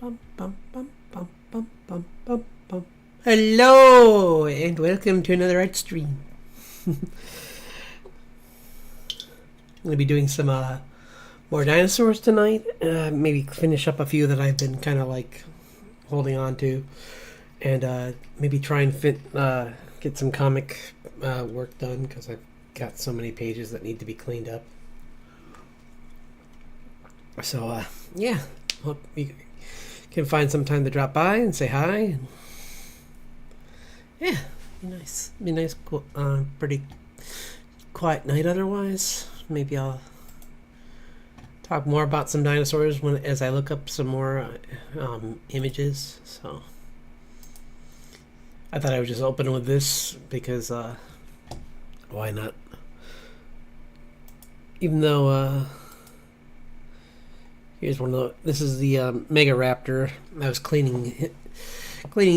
Bum, bum, bum, bum, bum, bum, bum, bum. Hello and welcome to another art stream. I'm going to be doing some more dinosaurs tonight. Maybe finish up a few that I've been kind of like holding on to, and maybe try and get some comic work done because I've got so many pages that need to be cleaned up. So yeah, hope you can find some time to drop by and say hi. And yeah, be nice. Be nice. Cool. Pretty quiet night otherwise. Maybe I'll talk more about some dinosaurs as I look up some more images. So I thought I would just open with this because why not? Even though here's one of the. This is the Mega Raptor. I was cleaning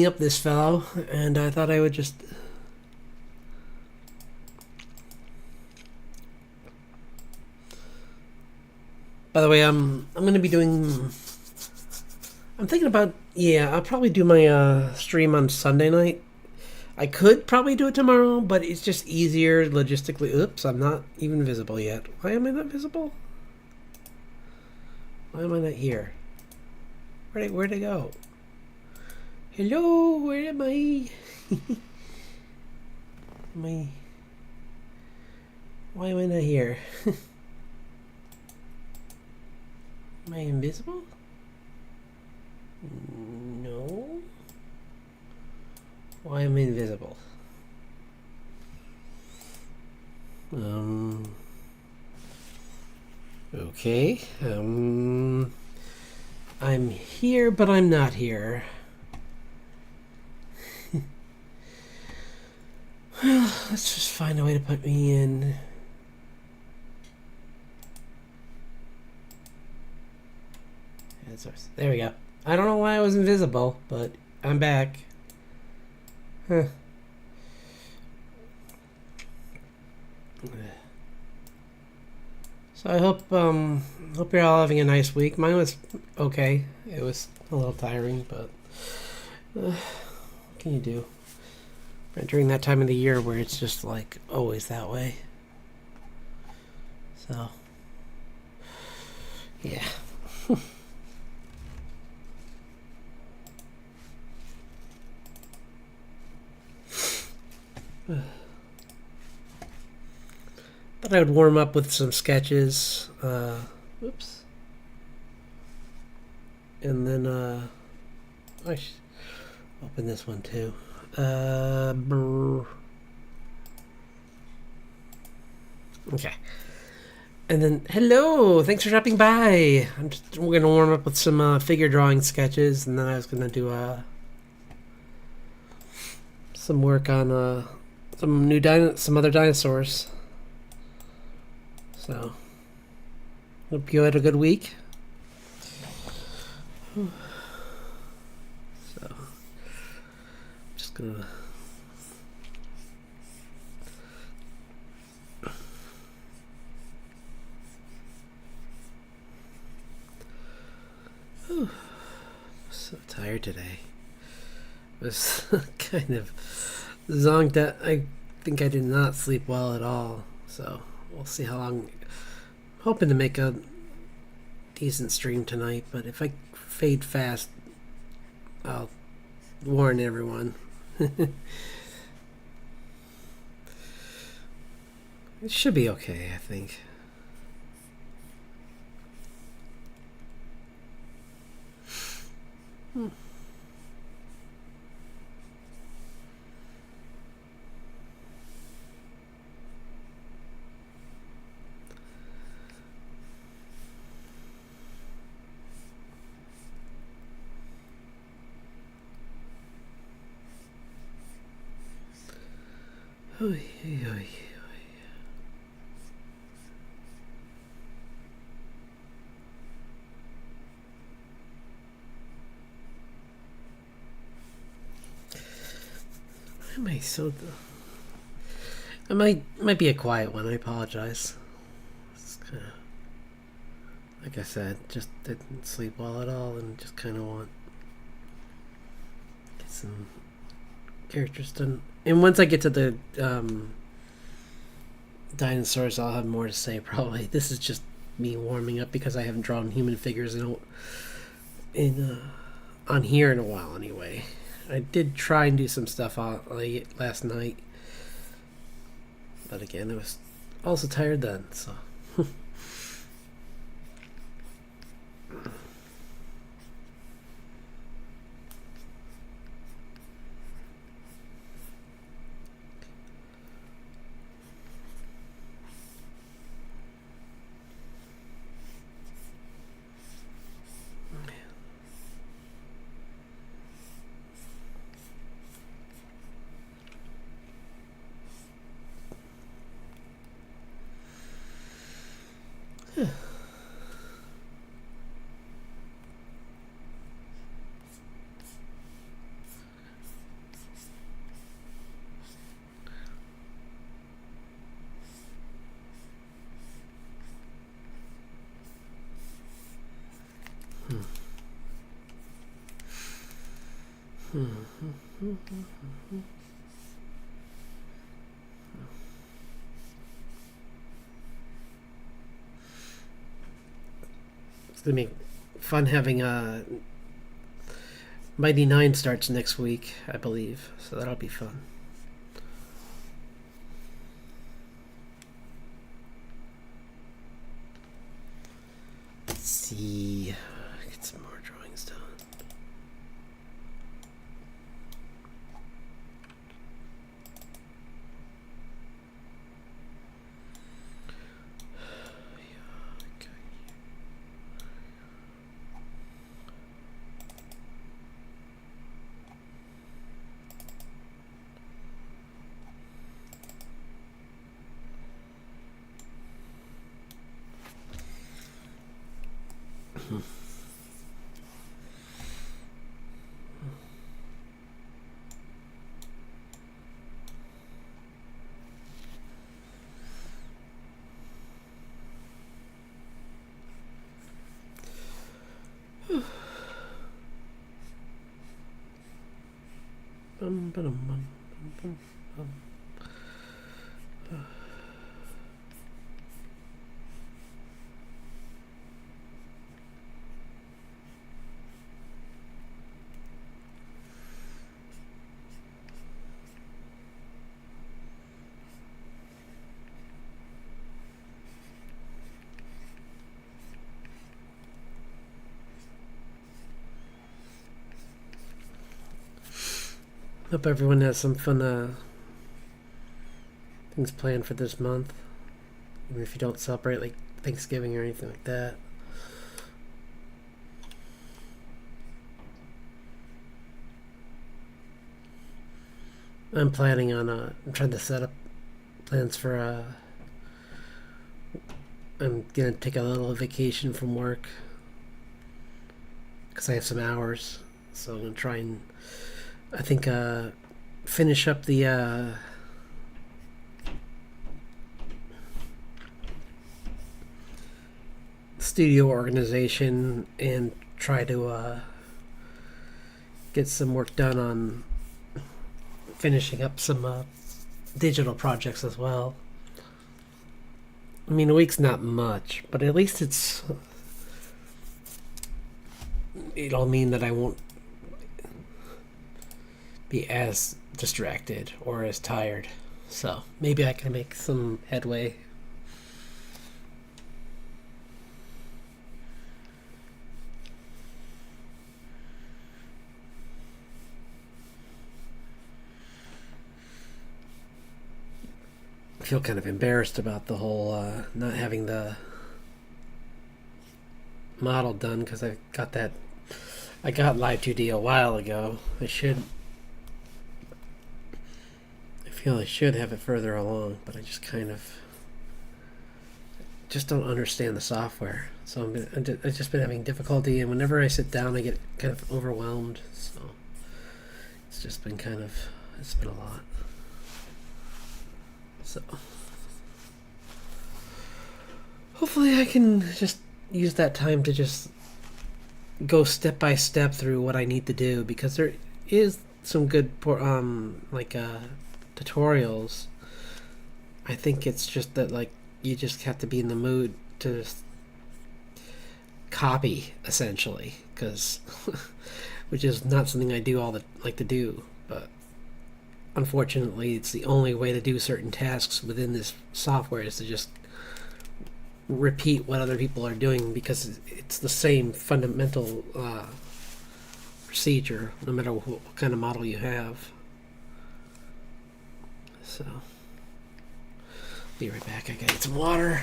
up this fellow, and I thought I would just. By the way, I'm going to be doing. I'm thinking about I'll probably do my stream on Sunday night. I could probably do it tomorrow, but it's just easier logistically. Oops, I'm not even visible yet. Why am I not visible? Why am I not here? Where'd I go? Hello, where am I? Why am I not here? Am I invisible? No. Why am I invisible? Okay. I'm here, but I'm not here. Well, let's just find a way to put me in. There we go. I don't know why I was invisible, but I'm back. Huh. So I hope you're all having a nice week. Mine was okay. It was a little tiring, but what can you do? During that time of the year where it's just like always that way. So yeah. Thought I would warm up with some sketches. Whoops. And then I should open this one too. Okay. And then hello, thanks for dropping by. We're gonna warm up with some figure drawing sketches, and then I was gonna do some work on some other dinosaurs. So, hope you had a good week. So, just gonna. Whew. So tired today. I was kind of zonked out. I think I did not sleep well at all. So we'll see how long. I'm hoping to make a decent stream tonight, but if I fade fast, I'll warn everyone. It should be okay, I think. Oy, oy, oy. Why am I so? I might be a quiet one. I apologize. It's kind of like I said, just didn't sleep well at all, and just kind of want get some characters done. And once I get to the dinosaurs, I'll have more to say. Probably this is just me warming up because I haven't drawn human figures in on here in a while. Anyway, I did try and do some stuff last night, but again, I was also tired then. So. It's gonna be fun having Mighty Nine starts next week, I believe, so that'll be fun. Let's see, get some more drawings done. Hope everyone has some fun things planned for this month, even if you don't celebrate like Thanksgiving or anything like that. I'm planning on I'm trying to set up plans for I'm gonna take a little vacation from work because I have some hours, so I'm gonna try and I think finish up the studio organization and try to get some work done on finishing up some digital projects as well. I mean, a week's not much, but at least it'll mean that I won't be as distracted or as tired. So maybe I can make some headway. I feel kind of embarrassed about the whole not having the model done because I got Live 2D a while ago. I feel I should have it further along, but I just don't understand the software. So I've just been having difficulty, and whenever I sit down, I get kind of overwhelmed. So it's been a lot. So hopefully I can just use that time to just go step by step through what I need to do, because there is some good tutorials. I think it's just that, like, you just have to be in the mood to just copy, essentially, because which is not something I do like to do, but unfortunately it's the only way to do certain tasks within this software, is to just repeat what other people are doing, because it's the same fundamental procedure no matter what kind of model you have. So be right back. I gotta get some water.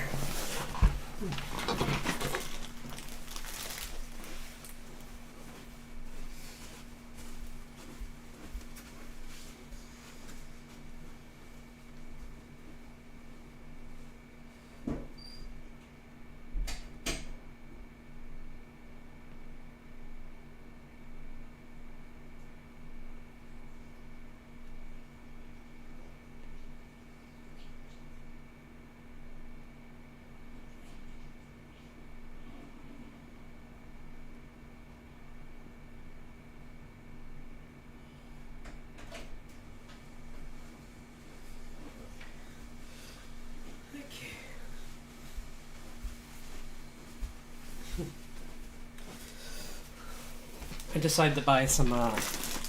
I decided to buy some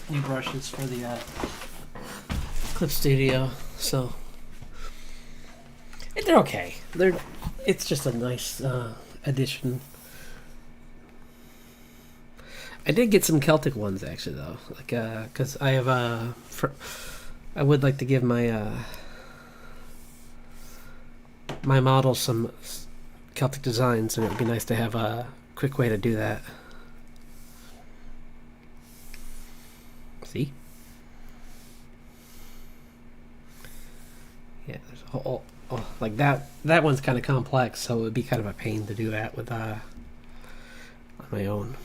new brushes for the Clip Studio, so they're okay. It's just a nice addition. I did get some Celtic ones actually, though, like because I have I would like to give my my model some Celtic designs, and it would be nice to have a quick way to do that. See? Yeah, there's a whole like that. That one's kind of complex, so it would be kind of a pain to do that with on my own.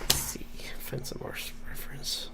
Let's see, find some more reference.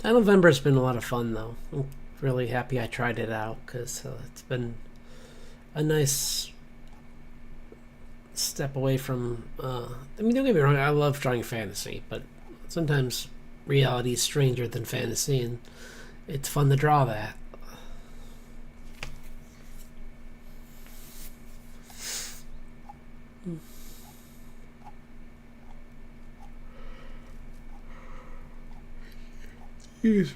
Dinovember has been a lot of fun, though. I'm really happy I tried it out, because it's been a nice step away from. I mean, don't get me wrong, I love drawing fantasy, but sometimes reality is stranger than fantasy, and it's fun to draw that. Excuse me.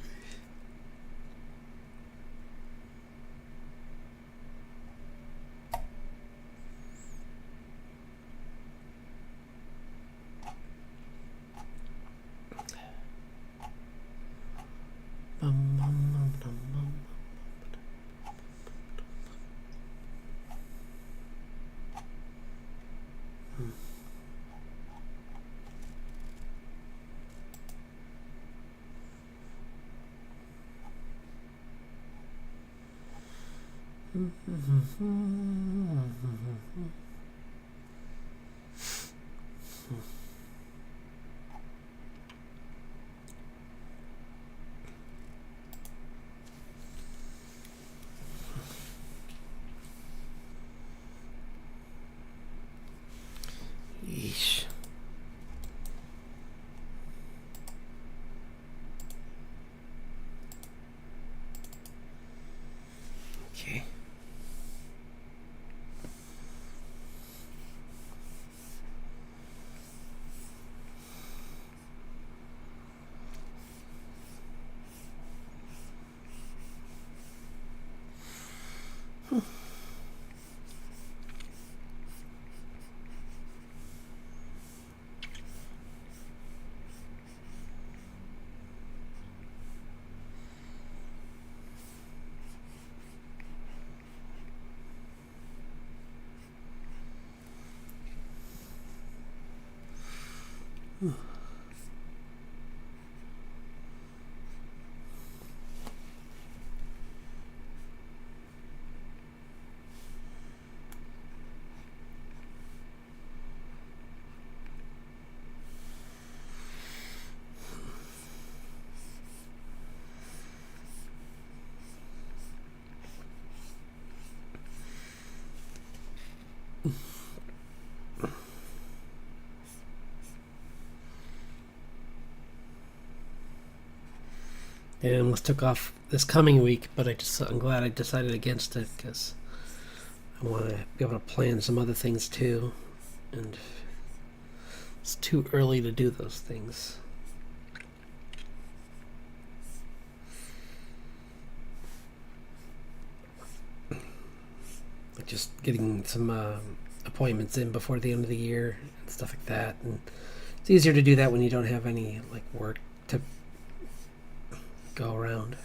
Yeesh. Okay. It almost took off this coming week, but I'm glad I decided against it because I want to be able to plan some other things too, and it's too early to do those things. Like just getting some appointments in before the end of the year and stuff like that, and it's easier to do that when you don't have any like work to go around.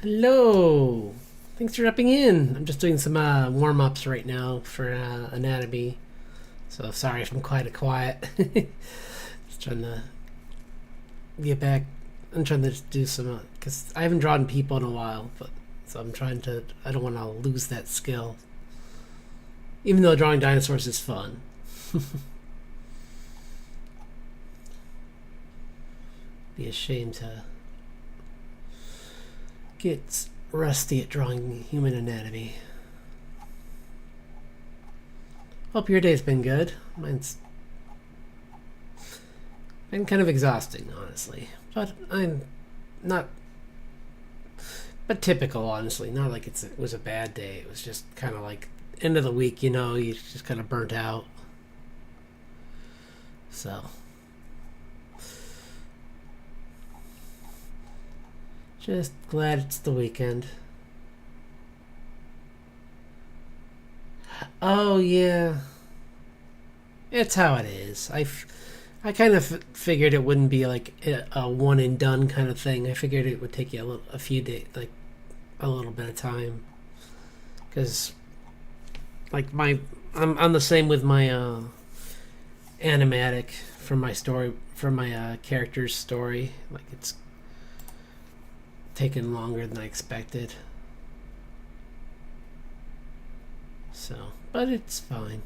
Hello. Thanks for dropping in. I'm just doing some warm-ups right now for anatomy. So sorry if I'm quite quiet. Just trying to get back. I'm trying to do some because I haven't drawn people in a while, but so I'm trying to. I don't want to lose that skill. Even though drawing dinosaurs is fun. Be a shame to get rusty at drawing human anatomy. Hope your day's been good. Mine's been kind of exhausting, honestly. But I'm not. But typical, honestly. Not like it was a bad day. It was just kind of like end of the week, you just kind of burnt out. So, just glad it's the weekend. Oh, yeah. It's how it is. I kind of figured it wouldn't be like a one and done kind of thing. I figured it would take you a few days, like a little bit of time. Because, like, I'm the same with my animatic from my story, from my character's story. Like, it's taken longer than I expected. So, but it's fine.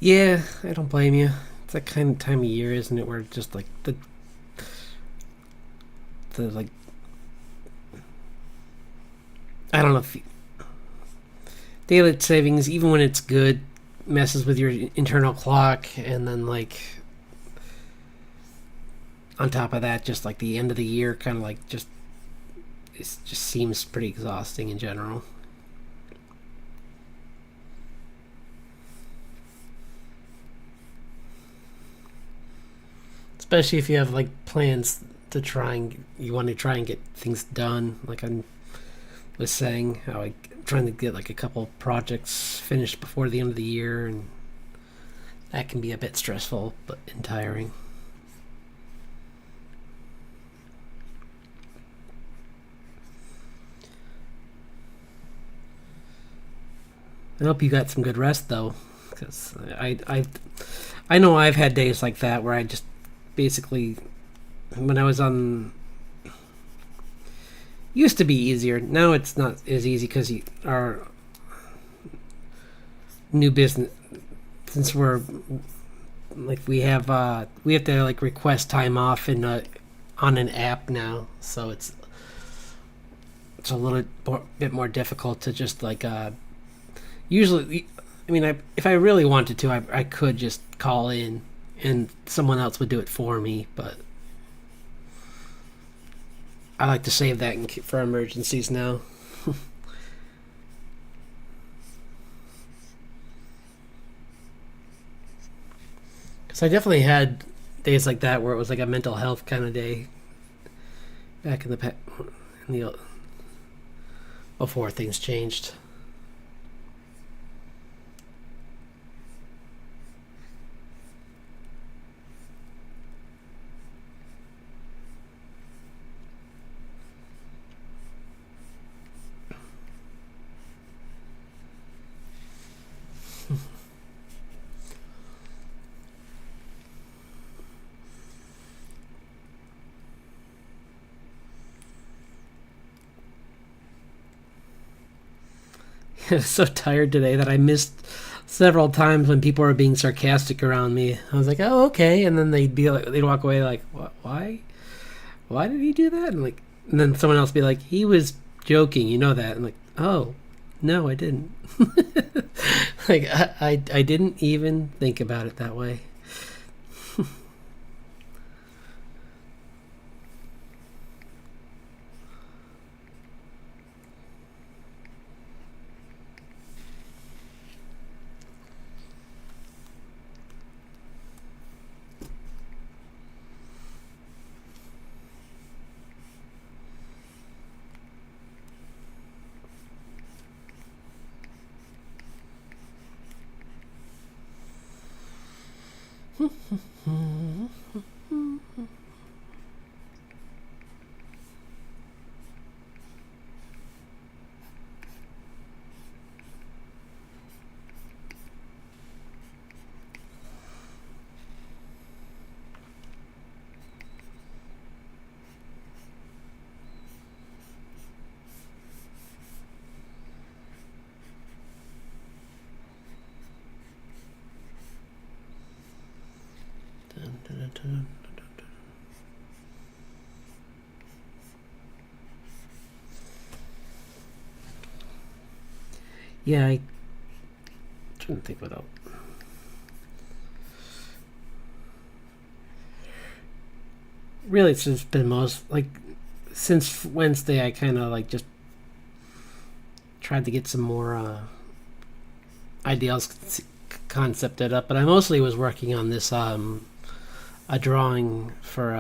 Yeah, I don't blame you. It's that kind of time of year, isn't it, where just like the like I don't know if daylight savings, even when it's good, messes with your internal clock, and then like on top of that, just like the end of the year, kind of like just it just seems pretty exhausting in general. Especially if you have like plans to try and you want to try and get things done. Like I was saying, how I'm trying to get like a couple projects finished before the end of the year, and that can be a bit stressful but and tiring. I hope you got some good rest though, because I know I've had days like that where I just basically when I was on used to be easier. Now it's not as easy because our new business since we're like we have to like request time off in on an app now, so it's a little bit more difficult to just like usually. I mean, if I really wanted to, I could just call in and someone else would do it for me, but I like to save that for emergencies now. Because I definitely had days like that where it was like a mental health kind of day back in the before things changed. I was so tired today that I missed several times when people were being sarcastic around me. I was like, "Oh, okay," and then they'd walk away like, "What? Why? Why did he do that?" And then someone else be like, "He was joking, you know that." I'm like, "Oh, no, I didn't." Like I didn't even think about it that way. Dun, dun, dun, dun. Yeah, I trying to think what else. really it's just been most like since Wednesday. I kind of like just tried to get some more ideals concepted up, but I mostly was working on this a drawing for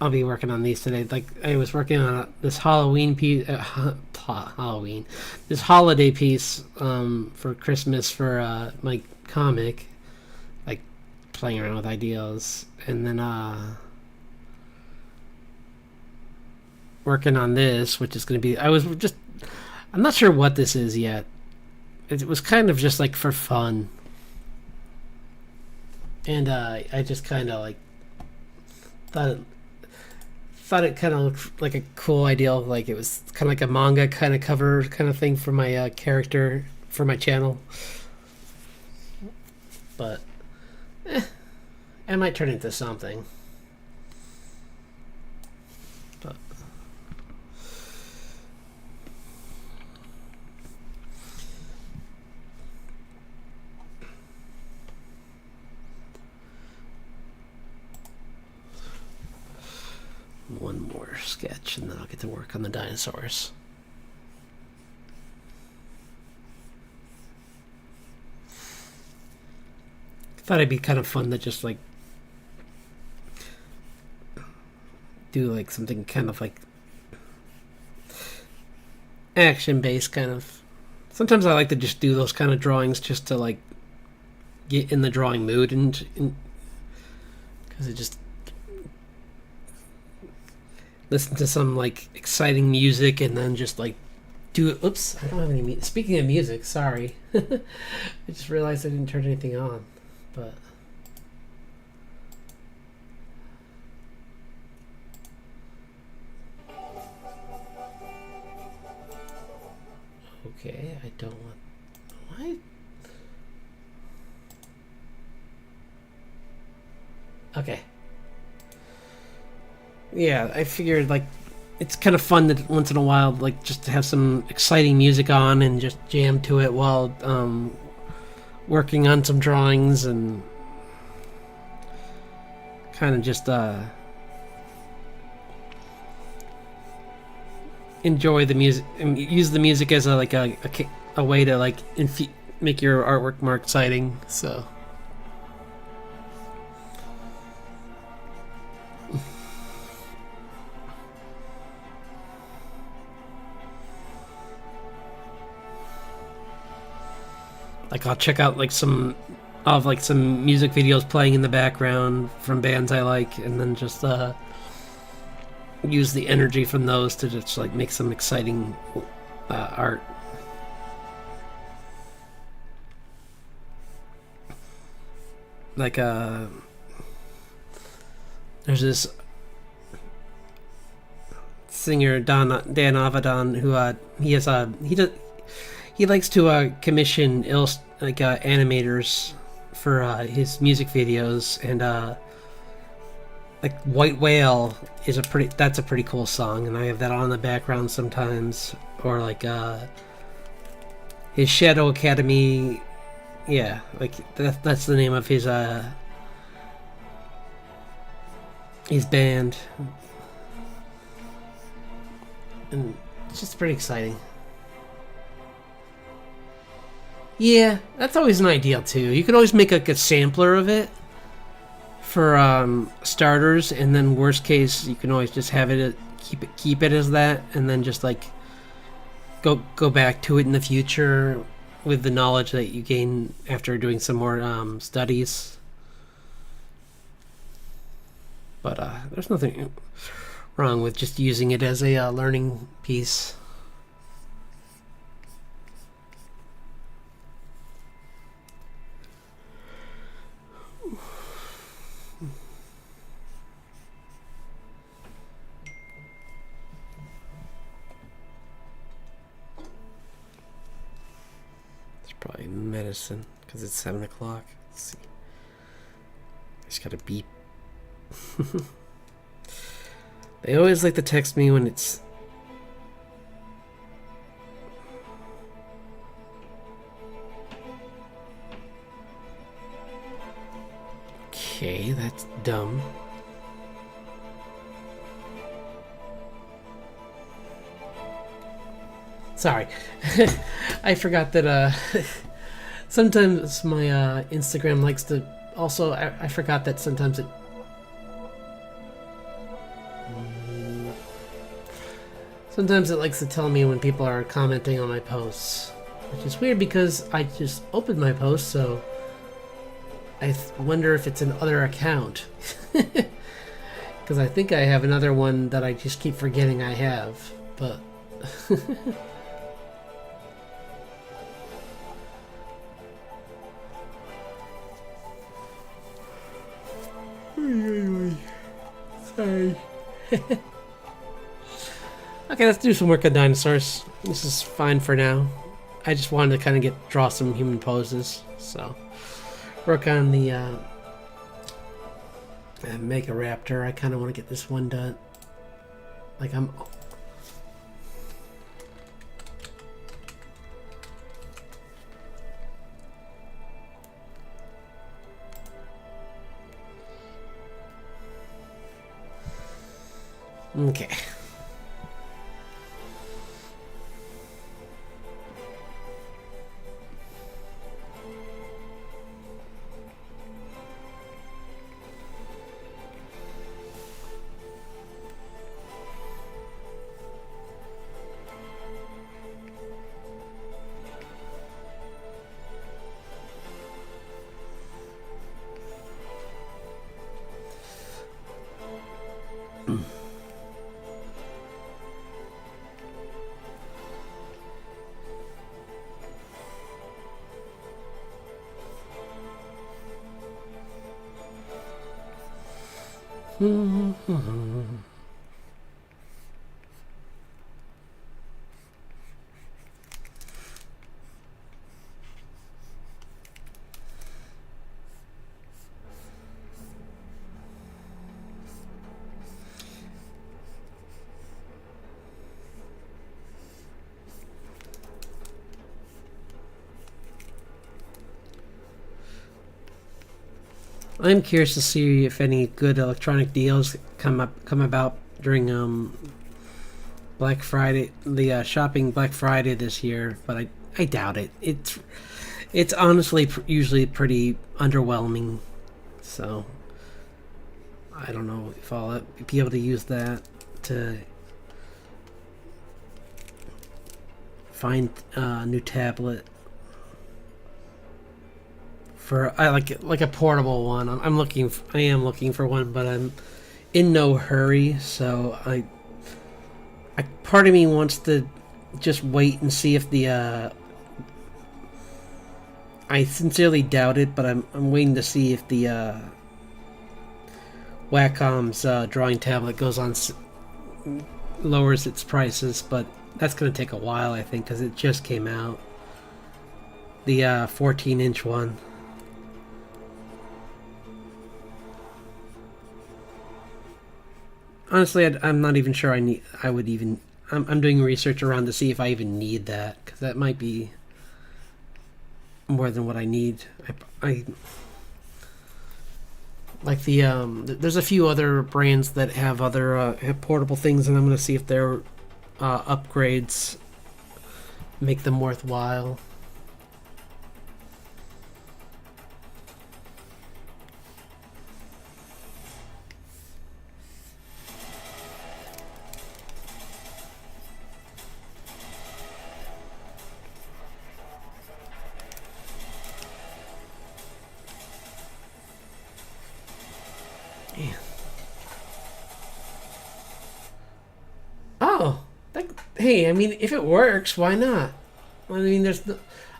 I'll be working on these today. Like I was working on this Halloween piece, Halloween, this holiday piece for Christmas for my comic, like playing around with ideas, and then working on this, which is going to be. I'm not sure what this is yet. It was kind of just like for fun, and I just kind of like thought it, thought it kind of looked like a cool idea. Like it was kind of like a manga kind of cover kind of thing for my character for my channel. But it might turn into something. But one more sketch and then I'll get to work on the dinosaurs. Thought it'd be kind of fun to just like do like something kind of like action based kind of. Sometimes I like to just do those kind of drawings just to like get in the drawing mood and because it just listen to some like exciting music and then just like do it. Oops, I don't have any. Speaking of music, sorry, I just realized I didn't turn anything on. But okay, I don't want what? Okay. Yeah, I figured like it's kind of fun that once in a while like just to have some exciting music on and just jam to it while working on some drawings and kind of just enjoy the music and use the music as a way to like make your artwork more exciting. So like I'll check out like some music videos playing in the background from bands I like, and then just use the energy from those to just like make some exciting art. Like there's this singer Dan Avidan who he likes to commission animators for his music videos, and like White Whale is that's a pretty cool song, and I have that on in the background sometimes. Or like his Shadow Academy, yeah, like that's the name of his band, and it's just pretty exciting. Yeah, that's always an idea too. You could always make like a sampler of it for starters, and then worst case you can always just have it keep it as that, and then just like go back to it in the future with the knowledge that you gain after doing some more studies. But there's nothing wrong with just using it as a learning piece. Probably medicine because it's 7 o'clock. Let's see. I just gotta beep. They always like to text me when it's. Okay, that's dumb. Sorry. I forgot that sometimes my Instagram likes to also I forgot that sometimes it likes to tell me when people are commenting on my posts, which is weird because I just opened my post, so I wonder if it's another account. Because I think I have another one that I just keep forgetting I have, but sorry. Okay, let's do some work on dinosaurs. This is fine for now. I just wanted to kind of draw some human poses, so work on the Mega Raptor. I kind of want to get this one done. Like I'm. Okay. I'm curious to see if any good electronic deals come about during Black Friday, the shopping Black Friday this year, but I doubt it. It's honestly usually pretty underwhelming, so I don't know if I'll be able to use that to find a new tablet. For I like a portable one. I am looking for one, but I'm in no hurry. So I part of me wants to just wait and see if the I sincerely doubt it, but I'm waiting to see if the Wacom's drawing tablet goes on lowers its prices, but that's gonna take a while, I think, because it just came out. The 14-inch one. Honestly, I'm not even sure I would even. I'm doing research around to see if I even need that, because that might be more than what I need. I like there's a few other brands that have other have portable things, and I'm going to see if their upgrades make them worthwhile. Oh, hey, I mean, if it works, why not? I mean,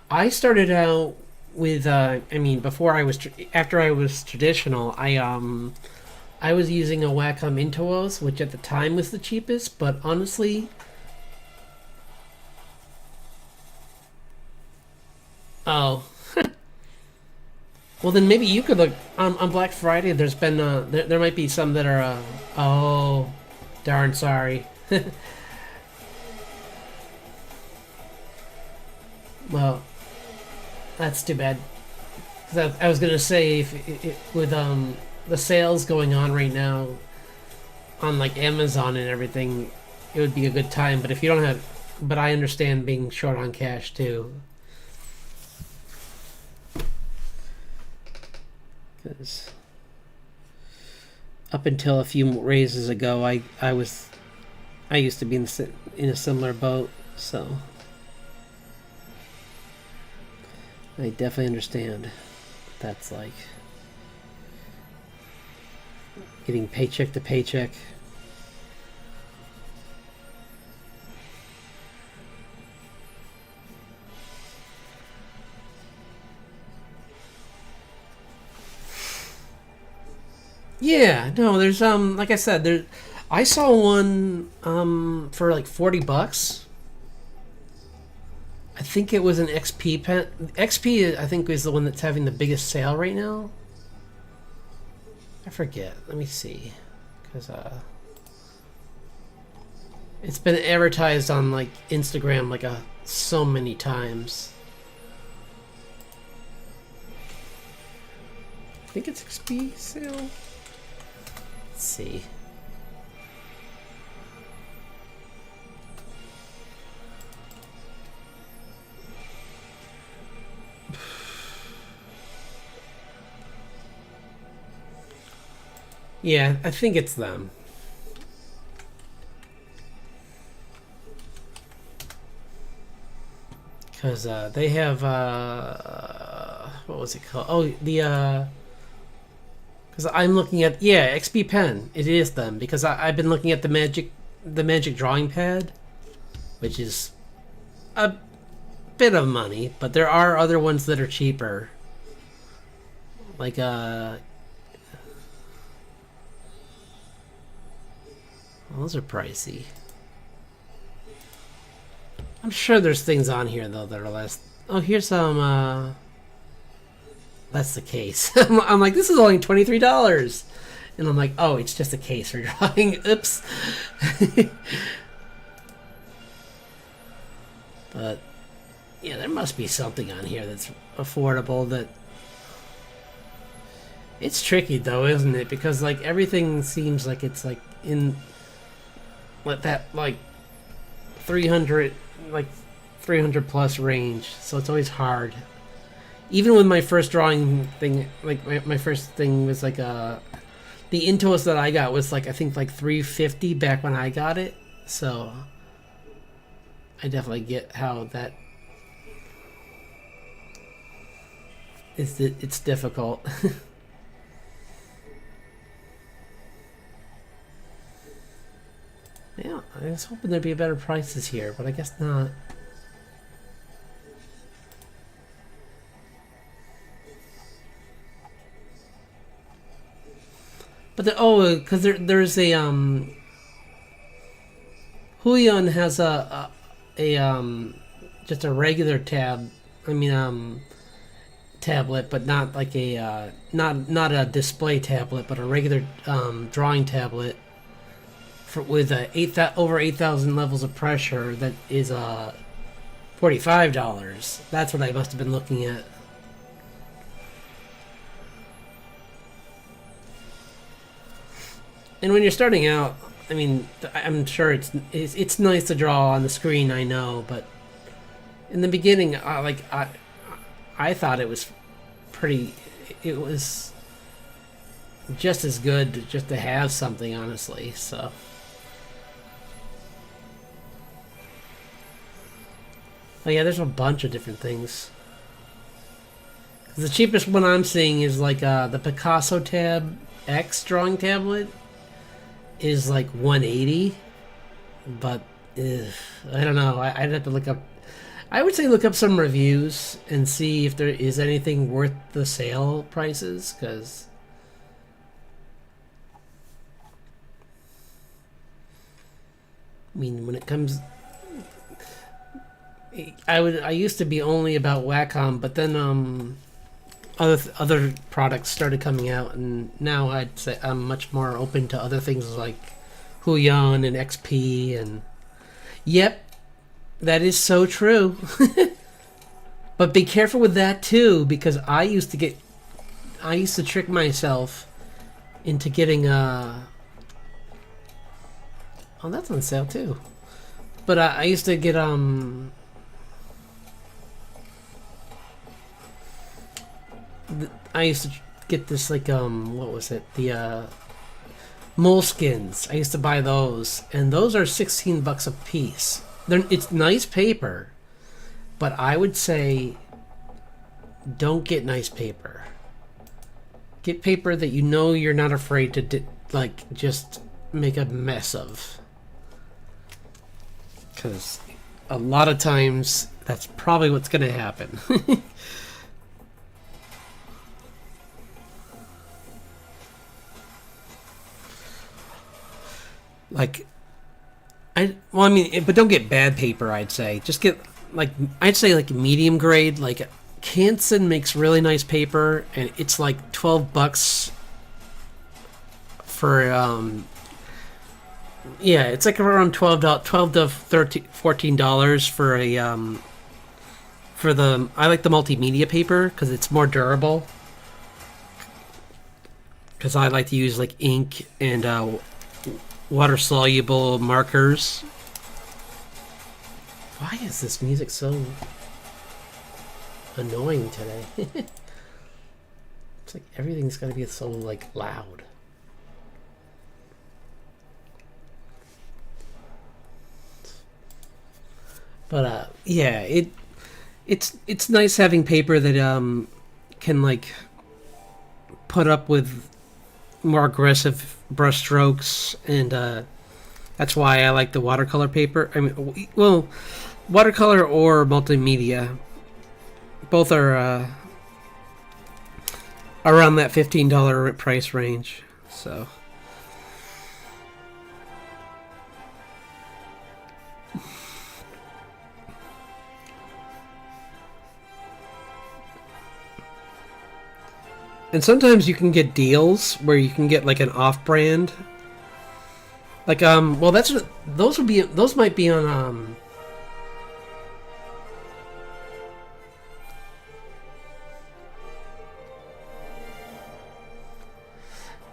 I started out with, I mean, after I was traditional, I was using a Wacom Intuos, which at the time was the cheapest, but honestly, oh, well then maybe you could look on Black Friday. There's been, there might be some that are, oh, darn sorry. Well, that's too bad. 'Cause I was gonna say if with the sales going on right now on like Amazon and everything, it would be a good time. But if you don't have, but I understand being short on cash too. Because up until a few raises ago, I used to be in a similar boat, so I definitely understand what that's like. Getting paycheck to paycheck. Yeah, no, there's like I said, I saw one for like $40. I think it was an XP pen. XP I think is the one that's having the biggest sale right now. I forget. Let me see, because it's been advertised on like Instagram like so many times. I think it's XP sale. Let's see. Yeah, I think it's them. Because they have, what was it called? Oh, the, because I'm looking at, yeah, XP Pen. It is them. Because I've been looking at the Magic Drawing Pad, which is a bit of money, but there are other ones that are cheaper. Like, those are pricey. I'm sure there's things on here though that are less. Oh, here's some. That's the case. I'm like, this is only $23, and I'm like, oh, it's just a case for drawing. Oops. But yeah, there must be something on here that's affordable. That it's tricky though, isn't it? Because like everything seems like it's like in. Let that like 300 plus range, so it's always hard. Even with my first drawing thing, like my first thing was like the Intuos that I got was like I think like 350 back when I got it, so I definitely get how that is. It's difficult. Yeah, I was hoping there'd be better prices here, but I guess not. But because there's a Huion has a just a regular tab. I mean tablet, but not like a not a display tablet, but a regular drawing tablet. With over 8,000 levels of pressure, that is $45. That's what I must have been looking at. And when you're starting out, I mean, I'm sure it's nice to draw on the screen. I know, but in the beginning, I thought it was pretty. It was just as good just to have something, honestly. So. Oh yeah, there's a bunch of different things. The cheapest one I'm seeing is like the Picasso Tab X drawing tablet is like $180, but I don't know. I'd have to look up. I would say look up some reviews and see if there is anything worth the sale prices, because I mean, when it comes. I used to be only about Wacom, but then other products started coming out, and now I'd say I'm much more open to other things like Huion and XP, and yep, that is so true. But be careful with that too, because I used to trick myself into getting oh, that's on sale too. But I used to get I used to get this like what was it, the moleskins. I used to buy those, and those are $16 a piece. It's nice paper, but I would say don't get nice paper. Get paper that you know you're not afraid to like just make a mess of, because a lot of times that's probably what's gonna happen. Like, well, I mean, but don't get bad paper. I'd say just get like, I'd say like medium grade. Like Canson makes really nice paper, and it's like $12 for yeah, it's like around $12 to $14 for a for the, I like the multimedia paper because it's more durable. Because I like to use like ink and water-soluble markers. Why is this music so annoying today? It's like everything's got to be so like loud. But yeah, it's nice having paper that can like put up with more aggressive brush strokes, and that's why I like the watercolor paper. I mean, well, watercolor or multimedia, both are around that $15 price range. So, and sometimes you can get deals where you can get like an off-brand. Like well, those might be on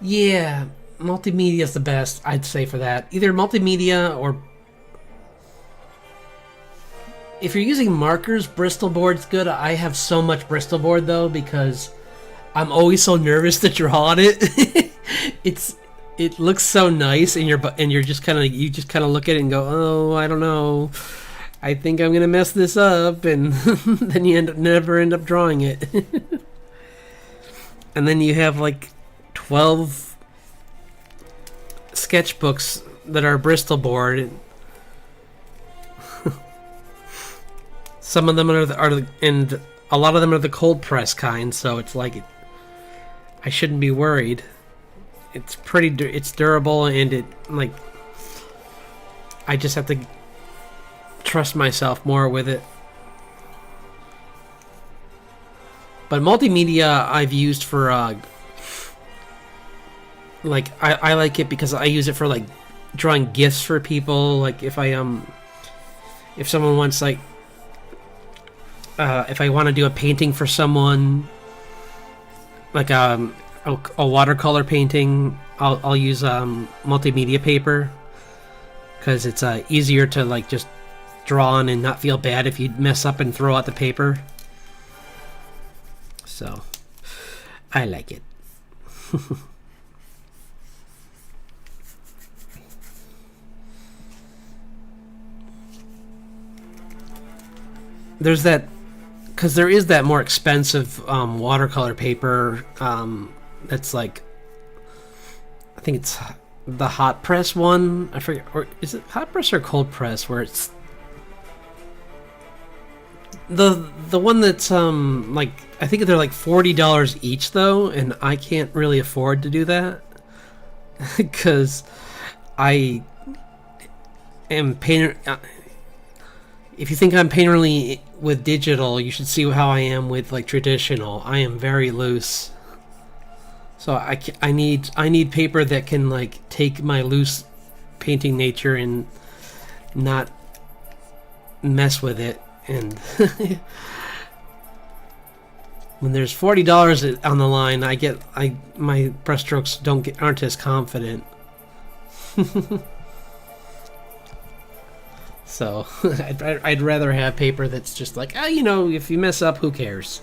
yeah, multimedia is the best, I'd say, for that. Either multimedia, or if you're using markers, Bristol board's good. I have so much Bristol board though because I'm always so nervous to draw on it. It looks so nice, and you're just kind of look at it and go, oh, I don't know, I think I'm gonna mess this up, and then you never end up drawing it. And then you have like 12 sketchbooks that are Bristol board. Some of them and a lot of them are the cold press kind, so it's like I shouldn't be worried. It's it's durable, and it like I just have to trust myself more with it. But multimedia I've used for like I like it because I use it for like drawing gifts for people. Like if someone wants like if I want to do a painting for someone, like a watercolor painting, I'll use multimedia paper because it's easier to like just draw on and not feel bad if you mess up and throw out the paper. So I like it. There's that, because there is that more expensive watercolor paper that's like, I think it's the hot press one. I forget, or is it hot press or cold press? Where it's the one that's like, I think they're like $40 each though, and I can't really afford to do that because I am painter. If you think I'm painterly with digital, you should see how I am with like traditional. I am very loose. So I need paper that can like take my loose painting nature and not mess with it. And When there's $40 on the line, my brushstrokes aren't as confident. So I'd rather have paper that's just like, you know, if you mess up, who cares?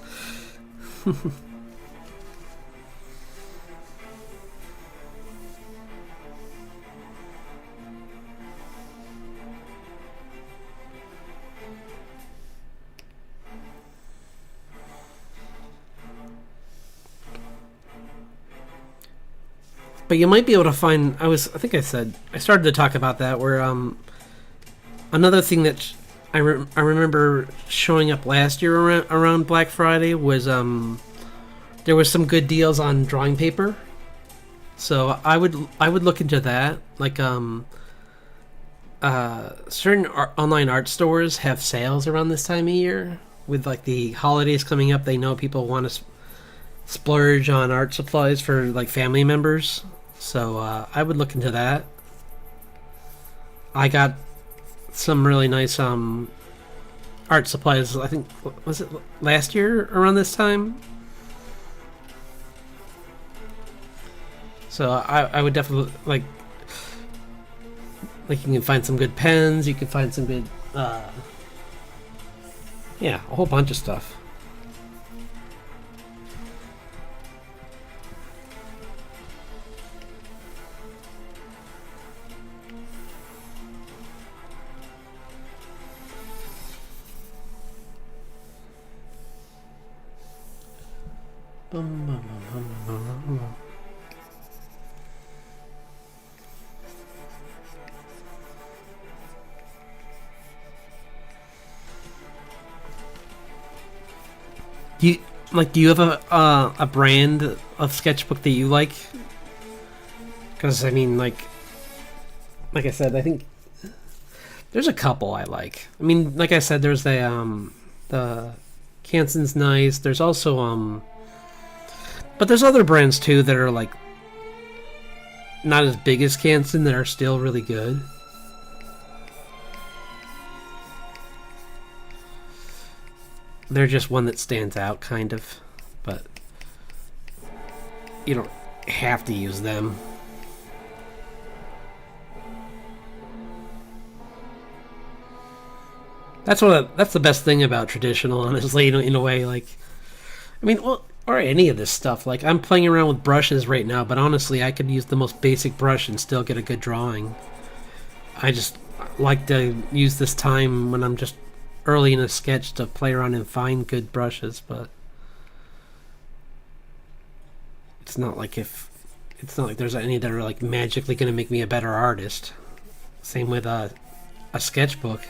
But you might be able to find. I think I started to talk about that. Where another thing that I remember showing up last year around Black Friday was there was some good deals on drawing paper. So I would look into that. Like certain online art stores have sales around this time of year with like the holidays coming up. They know people want to splurge on art supplies for like family members. So I would look into that. I got some really nice art supplies. I think, was it last year around this time? So I would definitely like you can find some good pens. You can find some good yeah, a whole bunch of stuff. Do you have a brand of sketchbook that you like? Because I mean, like I said, I think there's a couple I like. I mean, like I said, there's the Canson's nice. There's also but there's other brands too that are like not as big as Canson that are still really good. They're just one that stands out, kind of, but you don't have to use them. That's the best thing about traditional, honestly. In a way, like, I mean, well, or any of this stuff. Like, I'm playing around with brushes right now, but honestly, I could use the most basic brush and still get a good drawing. I just like to use this time when I'm just early in a sketch to play around and find good brushes, but it's not like there's any that are like magically going to make me a better artist. Same with a sketchbook.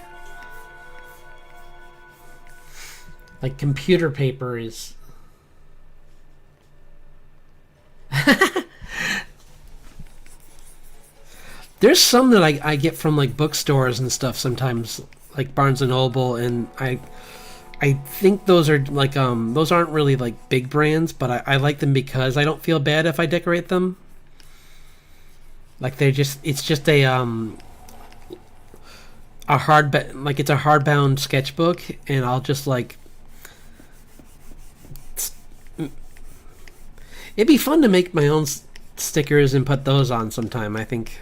Like computer paper is there's some that I get from like bookstores and stuff sometimes, like Barnes and Noble, and I think those are like those aren't really like big brands, but I like them because I don't feel bad if I decorate them. Like it's just a it's a hardbound sketchbook, and I'll just like it'd be fun to make my own stickers and put those on sometime. I think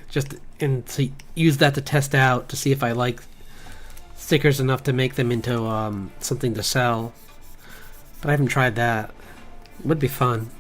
and to use that to test out to see if I like stickers enough to make them into something to sell. But I haven't tried that. It would be fun.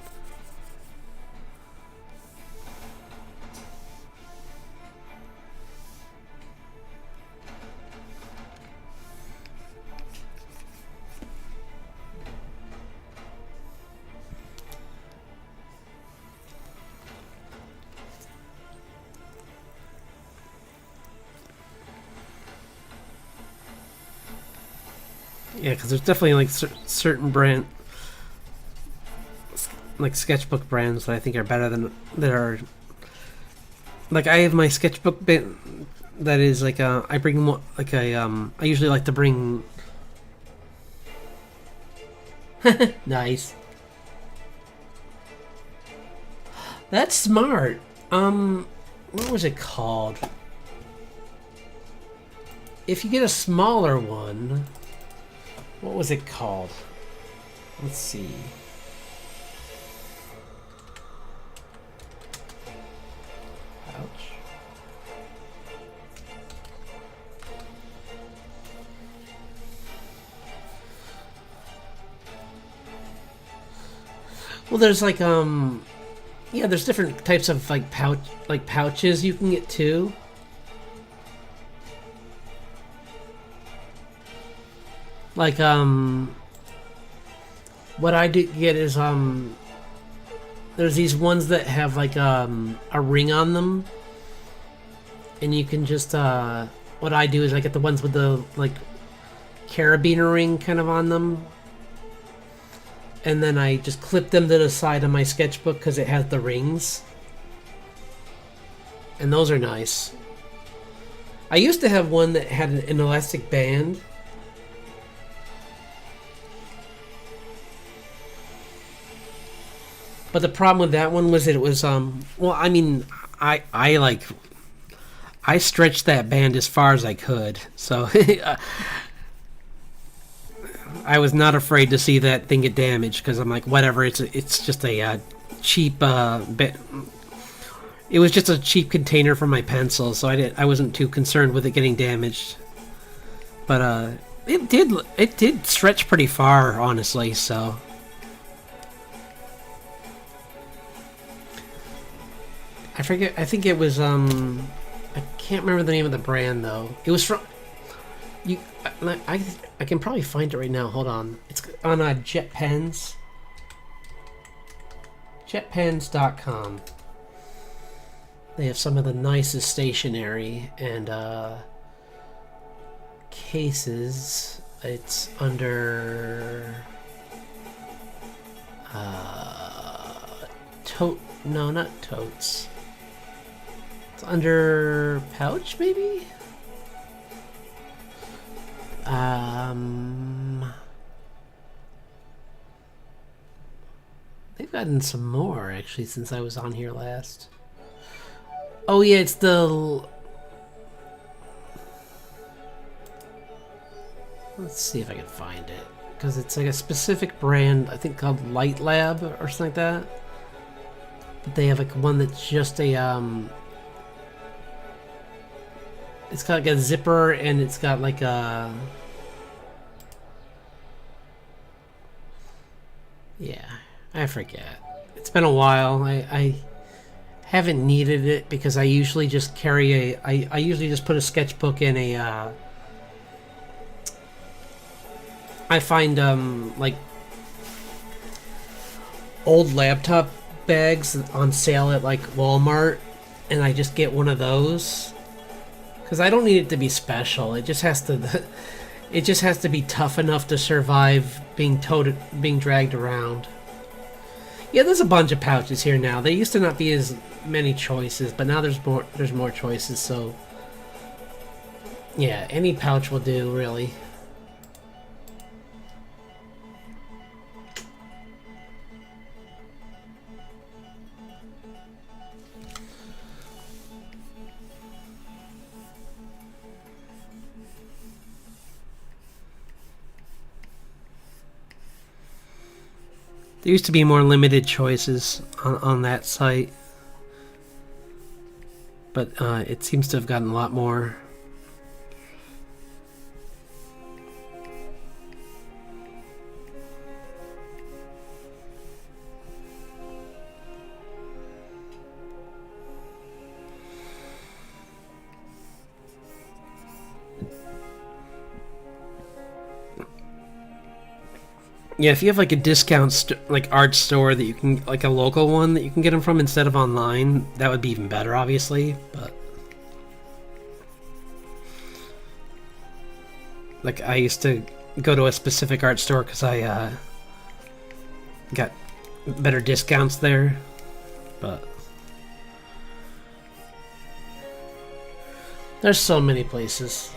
Yeah, because there's definitely like certain brand, like sketchbook brands that I think are better than that are. Like I have my sketchbook bit that is like I bring like I usually like to bring. Nice. That's smart. What was it called? If you get a smaller one. What was it called? Let's see. Ouch. Well, there's like yeah, there's different types of like pouches you can get too. Like what I do get is there's these ones that have like a ring on them, and you can just what I do is I get the ones with the like carabiner ring kind of on them, and then I just clip them to the side of my sketchbook because it has the rings, and those are nice. I used to have one that had an elastic band. But the problem with that one was that it was well, I mean, I stretched that band as far as I could, so I was not afraid to see that thing get damaged because I'm like, whatever. It's just a cheap bit. It was just a cheap container for my pencil, so I wasn't too concerned with it getting damaged. But it did stretch pretty far, honestly. So. I forget. I think it was. I can't remember the name of the brand though. It was from. I can probably find it right now. Hold on. It's on Jet Pens. Jetpens.com. They have some of the nicest stationery and cases. It's under tote. No, not totes. It's under pouch, maybe? They've gotten some more, actually, since I was on here last. Oh, yeah, it's the... Let's see if I can find it. Because it's like a specific brand, I think called Light Lab or something like that. But they have like one that's just a it's got like a zipper and it's got like a yeah, I forget. It's been a while. I haven't needed it because I usually just carry I usually just put a sketchbook in a I find like old laptop bags on sale at like Walmart, and I just get one of those because I don't need it to be special. It just has to it just has to be tough enough to survive being dragged around. Yeah, there's a bunch of pouches here now. There used to not be as many choices, but now there's more choices, so yeah, any pouch will do, really. There used to be more limited choices on that site, but it seems to have gotten a lot more. Yeah, if you have like a discount like art store that you can, like a local one that you can get them from instead of online, that would be even better, obviously. But like I used to go to a specific art store because I got better discounts there. But there's so many places.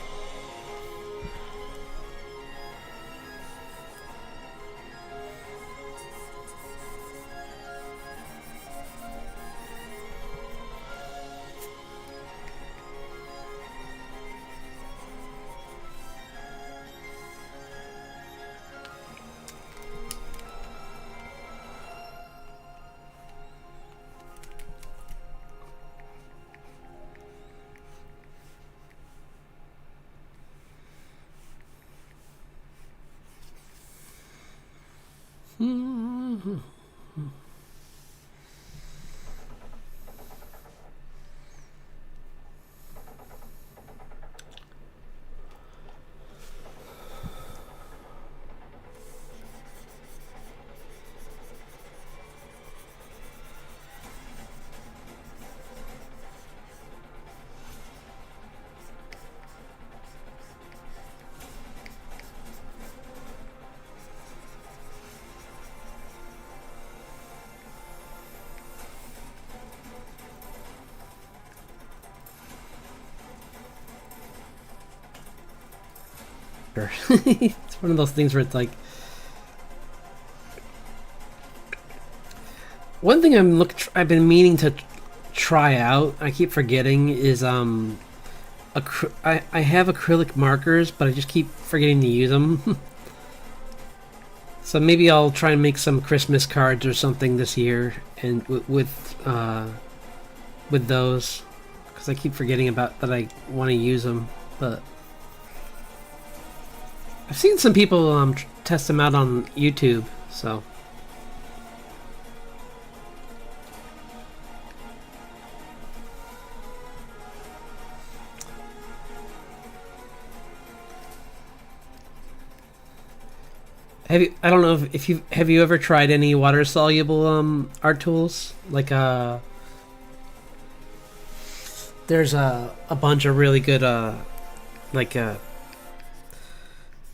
It's one of those things where it's like, one thing I've been meaning to try out. I keep forgetting is I have acrylic markers, but I just keep forgetting to use them. So maybe I'll try and make some Christmas cards or something this year, and with those, because I keep forgetting about that I want to use them. But I've seen some people test them out on YouTube, so. I don't know if you have you ever tried any water soluble art tools like there's a bunch of really good like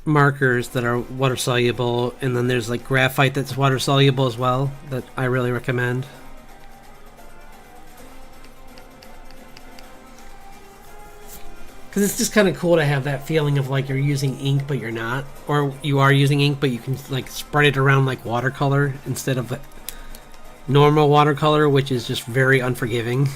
markers that are water soluble, and then there's like graphite that's water soluble as well that I really recommend. Because it's just kind of cool to have that feeling of like you're using ink but you're not, or you are using ink but you can like spread it around like watercolor instead of normal watercolor, which is just very unforgiving.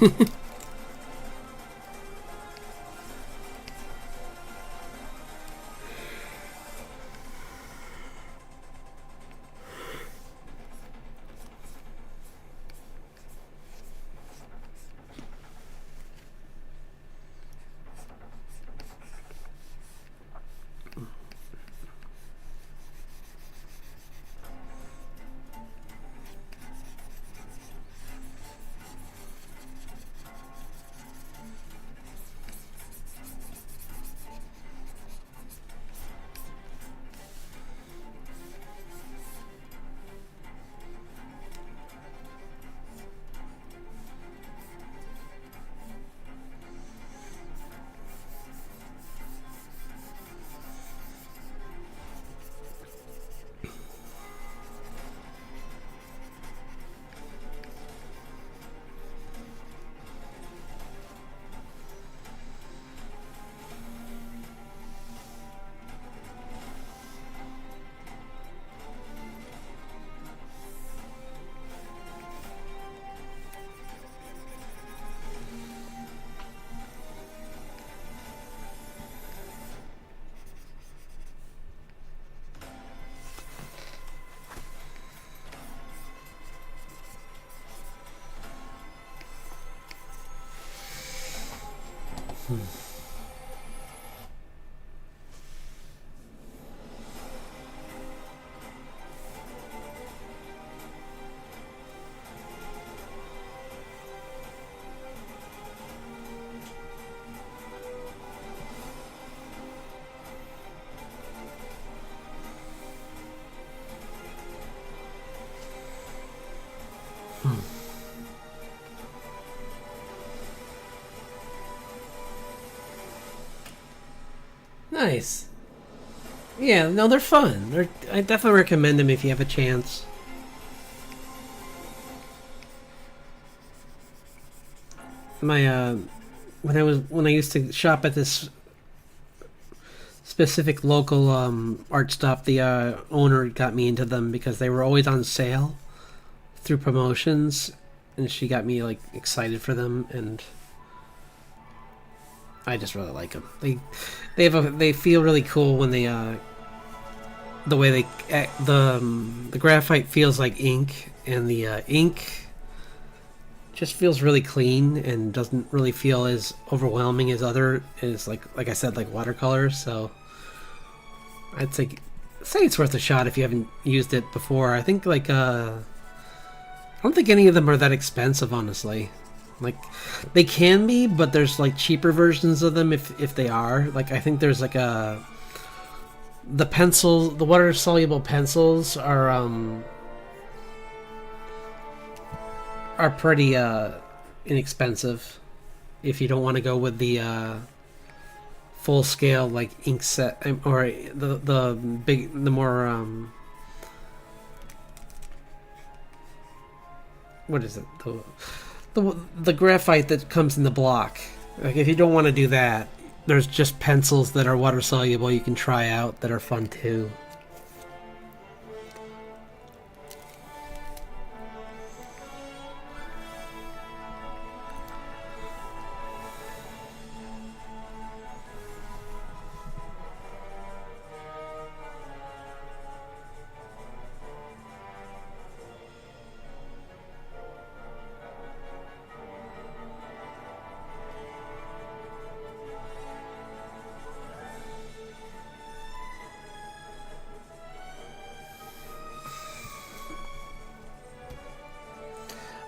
Nice. Yeah, no, they're fun. I definitely recommend them if you have a chance. My when I used to shop at this specific local art stop, the owner got me into them because they were always on sale through promotions, and she got me like excited for them, and I just really like them. They feel really cool when they the way they the graphite feels like ink, and the ink just feels really clean and doesn't really feel as overwhelming as like I said, like watercolor. So I'd say say it's worth a shot if you haven't used it before. I think like I don't think any of them are that expensive, honestly. Like they can be, but there's like cheaper versions of them if they are. Like I think there's like the pencils, the water soluble pencils are pretty inexpensive if you don't want to go with the full scale like ink set or the more what is it, the graphite that comes in the block. Like if you don't want to do that, there's just pencils that are water soluble you can try out that are fun too.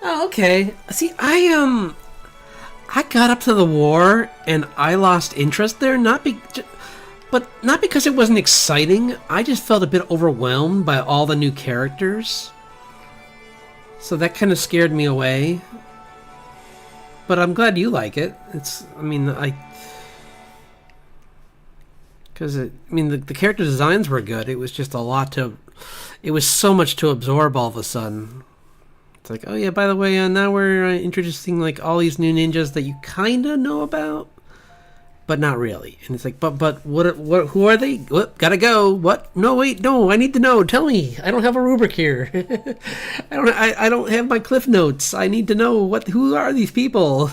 Oh, okay. See, I got up to the war and I lost interest there, but not because it wasn't exciting. I just felt a bit overwhelmed by all the new characters. So that kind of scared me away. But I'm glad you like it. The character designs were good. It was just it was so much to absorb all of a sudden. It's like, oh yeah, by the way, now we're introducing like all these new ninjas that you kind of know about, but not really. And it's like, but what who are they? What, gotta go. What? No, wait, no, I need to know. Tell me. I don't have a rubric here. I don't have my cliff notes. I need to know who are these people?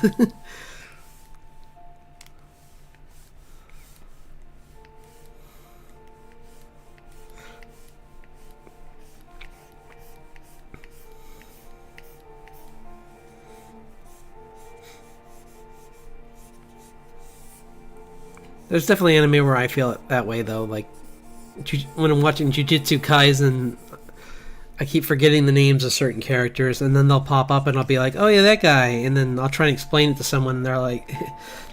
There's definitely anime where I feel it that way though. Like when I'm watching Jujutsu Kaisen, I keep forgetting the names of certain characters, and then they'll pop up, and I'll be like, "Oh yeah, that guy," and then I'll try and explain it to someone, and they're like,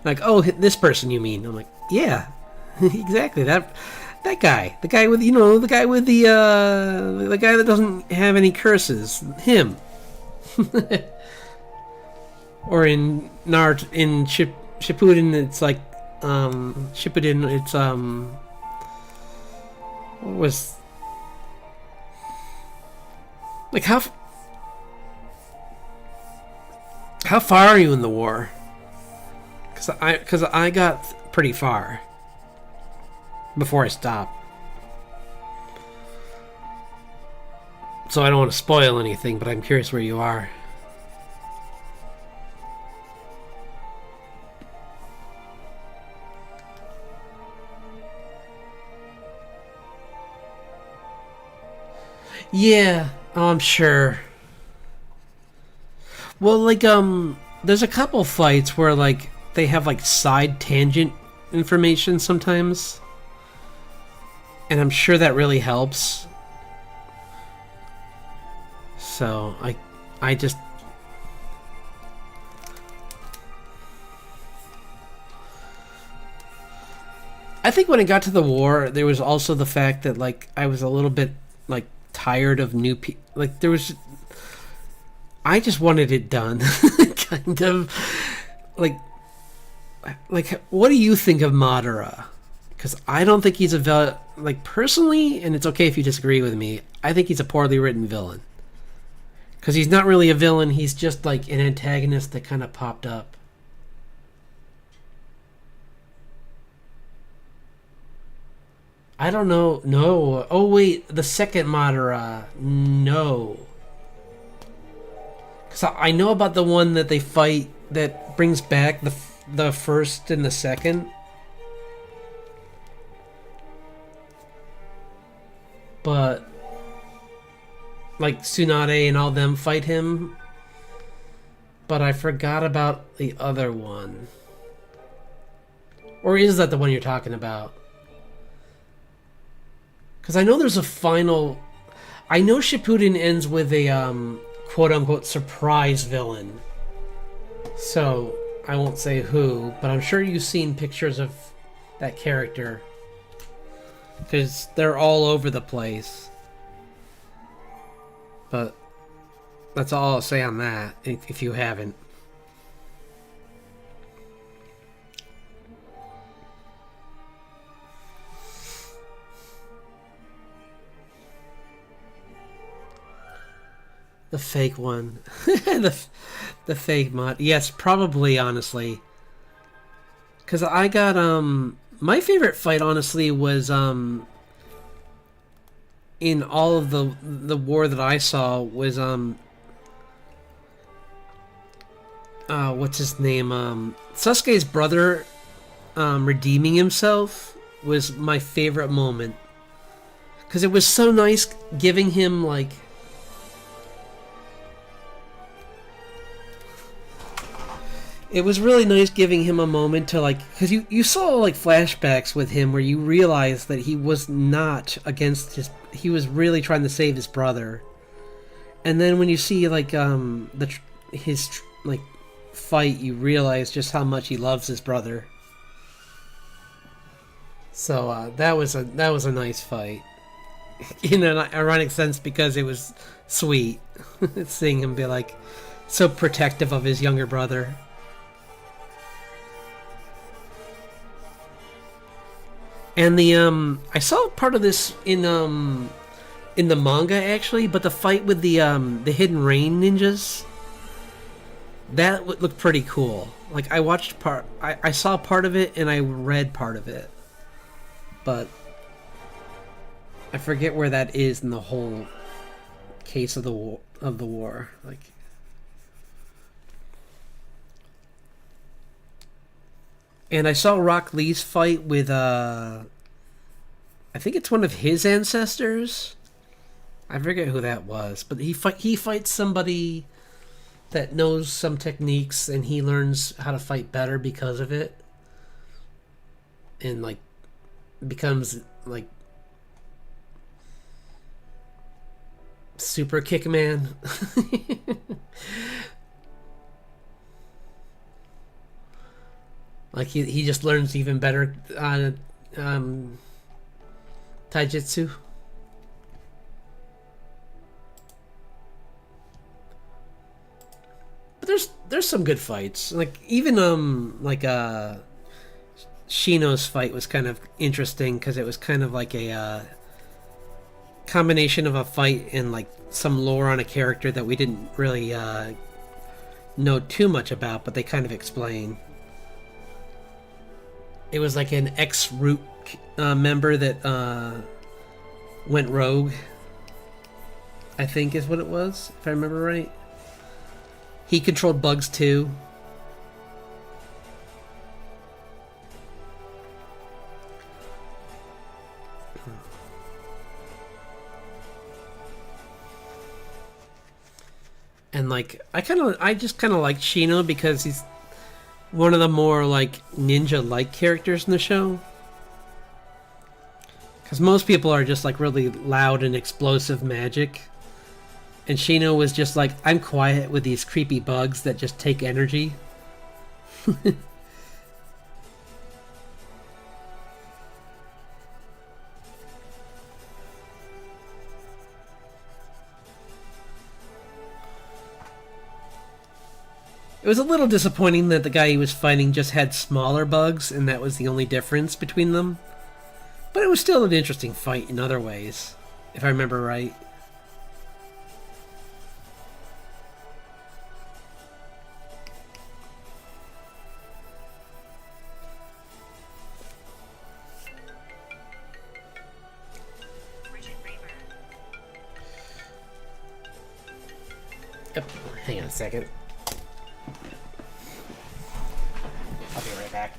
"Like, oh, this person you mean?" I'm like, "Yeah, exactly that guy, the guy with the guy with the guy that doesn't have any curses, him." Or in Naruto, in Shippuden, it's like Shippuden, it's what was like how far are you in the war? Because I got pretty far before I stopped, so I don't want to spoil anything, but I'm curious where you are. Yeah, oh, I'm sure. Well, like, there's a couple fights where, like, they have, like, side tangent information sometimes. And I'm sure that really helps. So, I just... I think when it got to the war, there was also the fact that, like, I was a little bit, like, tired of new people. Like, there was... I just wanted it done. Kind of. Like, what do you think of Madara? Because I don't think he's a villain. Like, personally, and it's okay if you disagree with me, I think he's a poorly written villain. Because he's not really a villain, he's just, like, an antagonist that kind of popped up. I don't know. No. Oh, wait. The second Madara. No. Because I know about the one that they fight that brings back the first and the second. But, like, Tsunade and all them fight him. But I forgot about the other one. Or is that the one you're talking about? Because I know there's a final. I know Shippuden ends with a quote unquote surprise villain. So I won't say who, but I'm sure you've seen pictures of that character because they're all over the place. But that's all I'll say on that. If you haven't. The fake one. the fake mod. Yes, probably, honestly. Because I got, my favorite fight, honestly, was, in all of the war that I saw was, what's his name? Sasuke's brother, redeeming himself was my favorite moment. Because it was so nice giving him, like, it was really nice giving him a moment to, like, because you saw, like, flashbacks with him where you realized that he was not against he was really trying to save his brother. And then when you see, like, his like, fight, you realize just how much he loves his brother. So, that was a nice fight. In an ironic sense, because it was sweet. Seeing him be, like, so protective of his younger brother. And I saw part of this in the manga actually, but the fight with the hidden rain ninjas, that looked pretty cool. Like I watched I saw part of it and I read part of it, but I forget where that is in the whole case of the war. Like. And I saw Rock Lee's fight with, I think it's one of his ancestors. I forget who that was, but he fights somebody that knows some techniques, and he learns how to fight better because of it, and like becomes like super kick man. Like he just learns even better taijutsu. But there's some good fights. Like even Shino's fight was kind of interesting because it was kind of like a combination of a fight and like some lore on a character that we didn't really know too much about, but they kind of explain. It was like an ex-Root member that went rogue, I think is what it was, if I remember right. He controlled bugs too. And like I just kind of like Shino because he's one of the more like ninja-like characters in the show. Because most people are just like really loud and explosive magic. And Shino was just like, I'm quiet with these creepy bugs that just take energy. It was a little disappointing that the guy he was fighting just had smaller bugs, and that was the only difference between them. But it was still an interesting fight in other ways, if I remember right. Yep. Hang on a second. I'll be right back.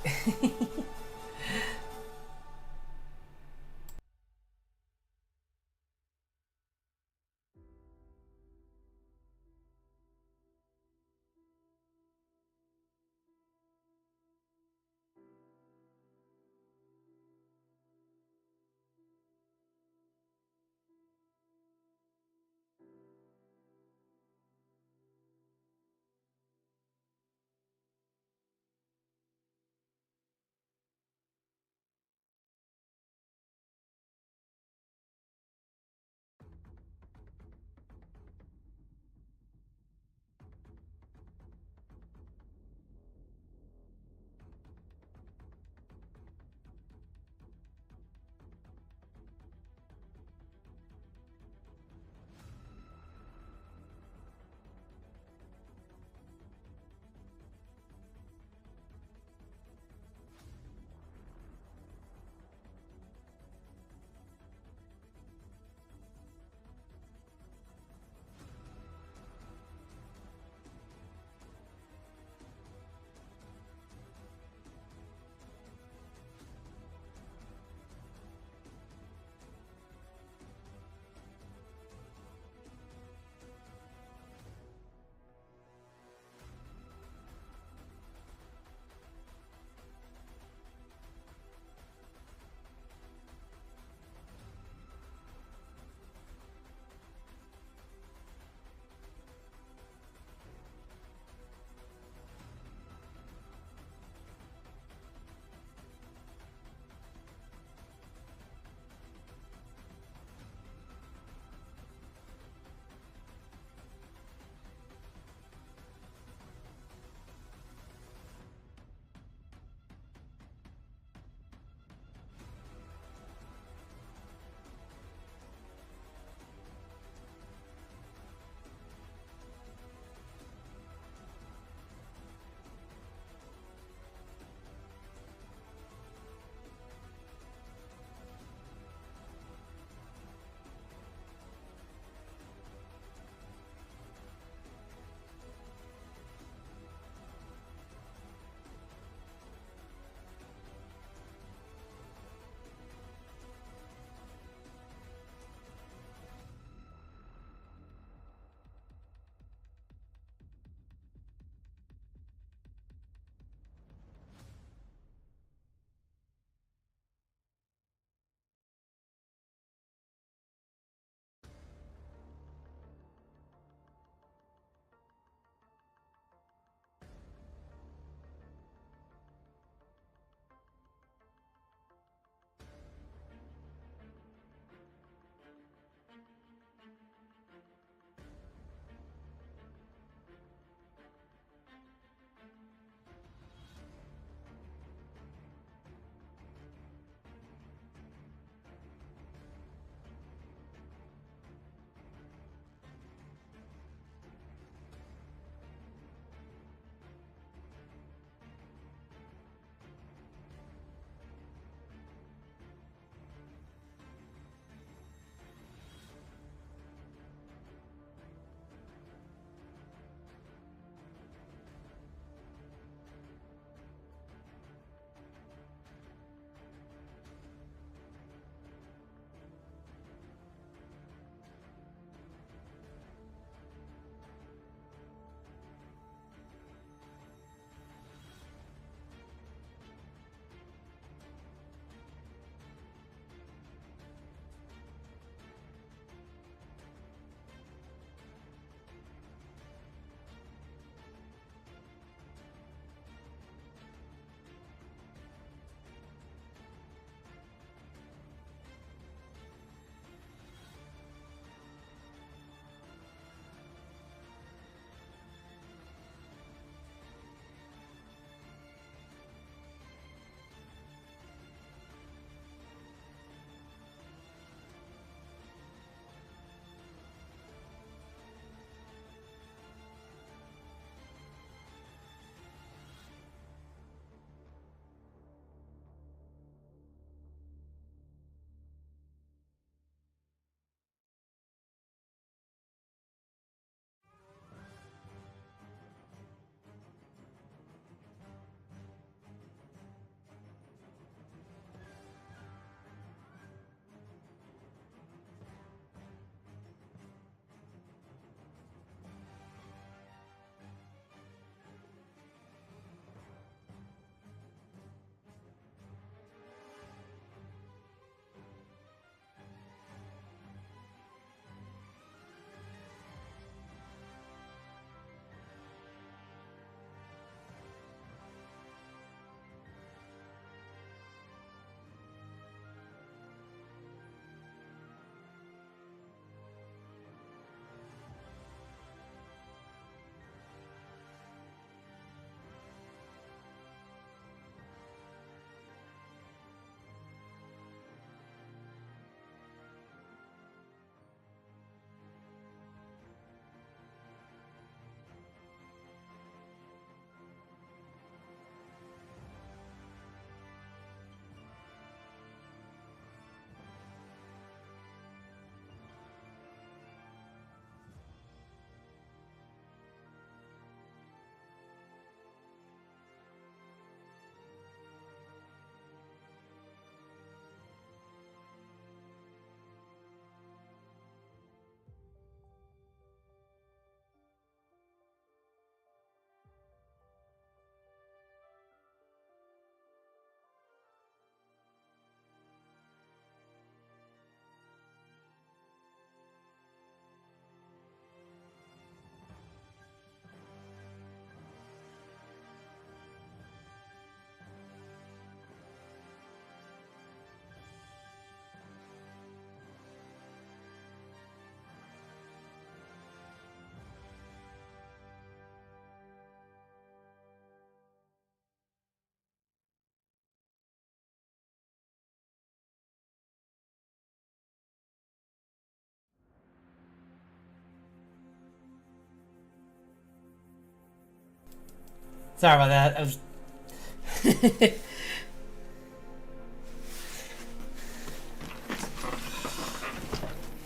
Sorry about that. I was.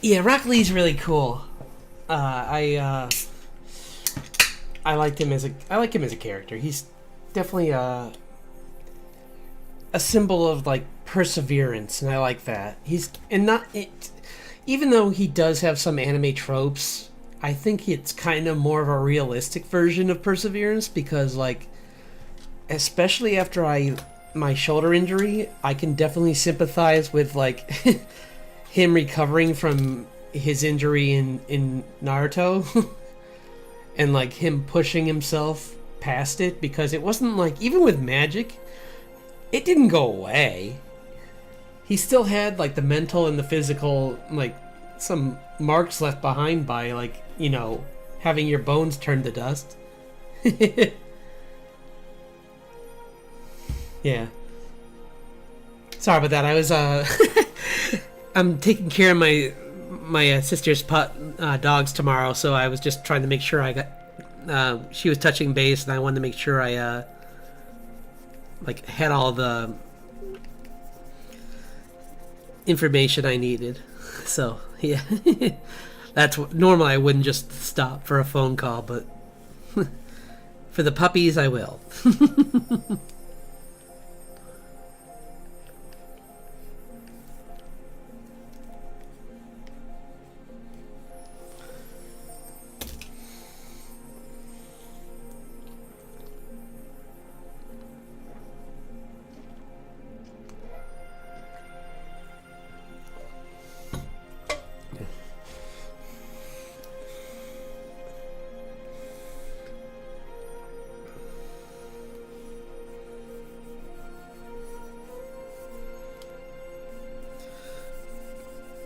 Yeah, Rock Lee's really cool. I liked him as a character. He's definitely a symbol of like perseverance, and I like that. He's and not it, even though he does have some anime tropes. I think it's kind of more of a realistic version of perseverance because, like, especially after my shoulder injury, I can definitely sympathize with like him recovering from his injury in Naruto and like him pushing himself past it because it wasn't like even with magic, it didn't go away. He still had like the mental and the physical like some marks left behind by like, you know, having your bones turn to dust. Yeah. Sorry about that. I was I'm taking care of my sister's dogs tomorrow, so I was just trying to make sure I got. She was touching base, and I wanted to make sure I like had all the information I needed. So yeah, that's what normally I wouldn't just stop for a phone call, but for the puppies I will.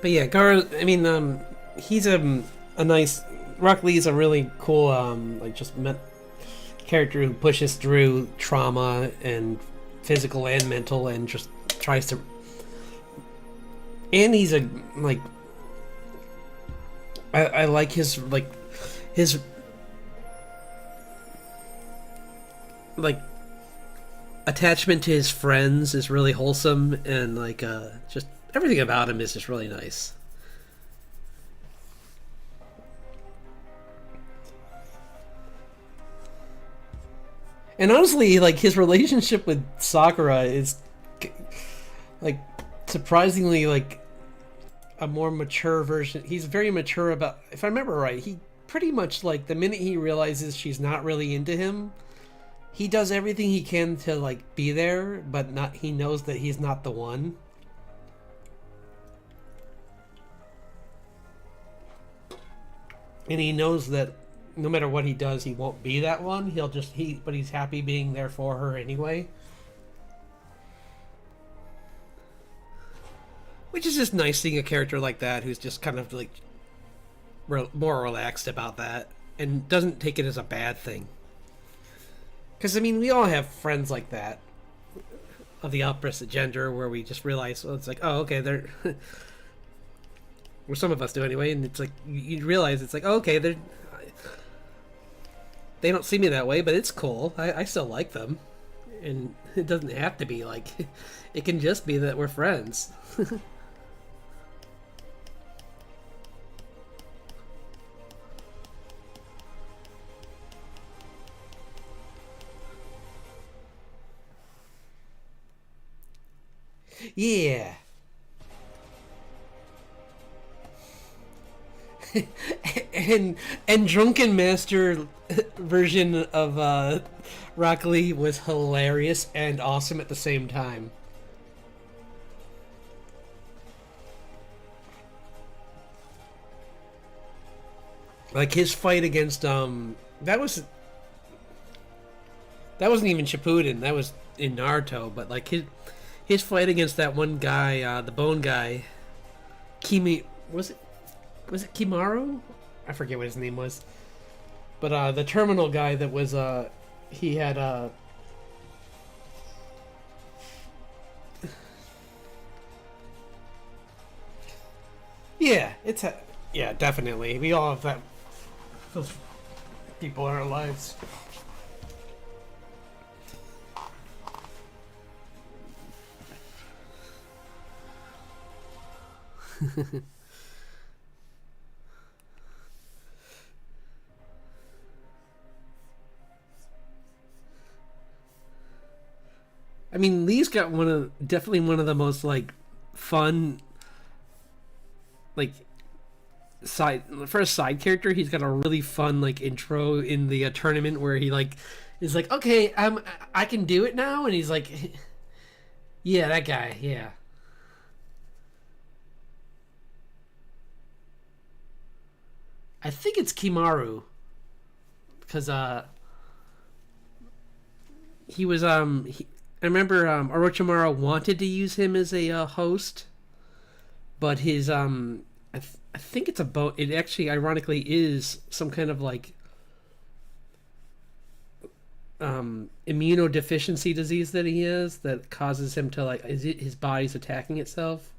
But yeah, I mean, he's a nice. Rock Lee's a really cool, like just character who pushes through trauma and physical and mental, and just tries to. And he's a like. I like his like attachment to his friends is really wholesome, and like just everything about him is just really nice. And honestly, like his relationship with Sakura is like surprisingly like a more mature version. He's very mature about, if I remember right, he pretty much like the minute he realizes she's not really into him, he does everything he can to like be there, but not he knows that he's not the one. And he knows that no matter what he does, he won't be that one. But he's happy being there for her anyway. Which is just nice seeing a character like that who's just kind of like more relaxed about that and doesn't take it as a bad thing. Because, I mean, we all have friends like that of the opposite gender where we just realize, well, it's like, oh, okay, they're. Or some of us do anyway, and it's like, you realize it's like, oh, okay, they don't see me that way, but it's cool. I still like them. And it doesn't have to be like, it can just be that we're friends. Yeah. and Drunken Master version of Rock Lee was hilarious and awesome at the same time. Like his fight against that wasn't even Shippuden, that was in Naruto, but like his fight against that one guy, the bone guy, was it Kimaru? I forget what his name was. But the terminal guy that was he had yeah, yeah, definitely. We all have those people in our lives. I mean, Lee's got definitely one of the most like fun, like side for a side character. He's got a really fun like intro in the tournament where he like is like, okay, I can do it now, and he's like, yeah, that guy, yeah. I think it's Kimaru because he was I remember Orochimaru wanted to use him as a host, but his I think it's a it actually ironically is some kind of like immunodeficiency disease that he has that causes him to like his body's attacking itself.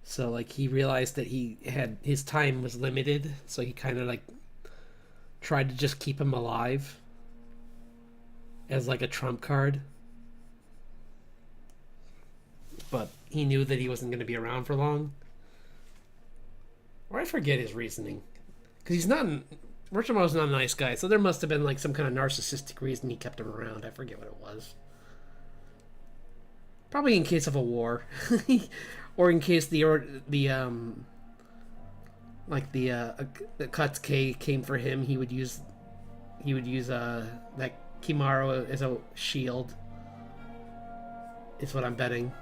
So like he realized that he had his time was limited, so he kind of like tried to just keep him alive as like a trump card. But he knew that he wasn't going to be around for long. Or I forget his reasoning. Because he's not. Orochimaru's not a nice guy, so there must have been like some kind of narcissistic reason he kept him around. I forget what it was. Probably in case of a war. Or in case the Akatsuki came for him, he would use that Kimaru as a shield. Is what I'm betting.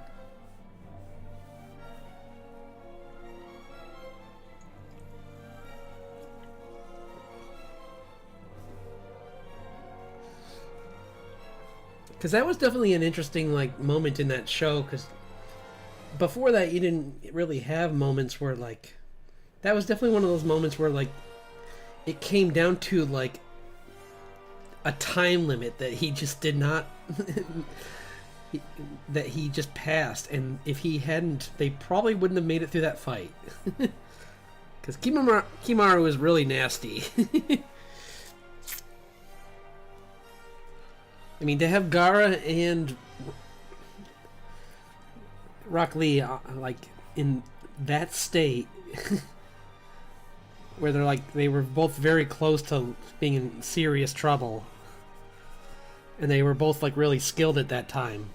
Because that was definitely an interesting like moment in that show. Because before that, you didn't really have moments where like that was definitely one of those moments where like it came down to like a time limit that he just did not that he just passed, and if he hadn't, they probably wouldn't have made it through that fight. Because Kimaru is really nasty. I mean, to have Gaara and Rock Lee like in that state, where they were both very close to being in serious trouble, and they were both like really skilled at that time.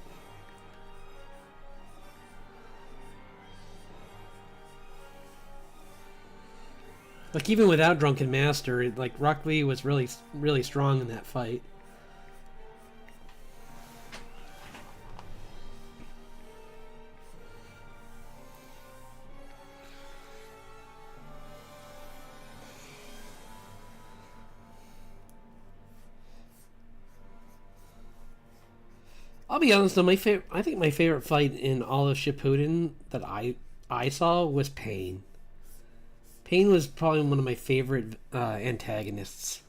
Like even without Drunken Master, like Rock Lee was really strong in that fight. I'll be honest though, I think my favorite fight in all of Shippuden that I saw was Pain. Pain was probably one of my favorite antagonists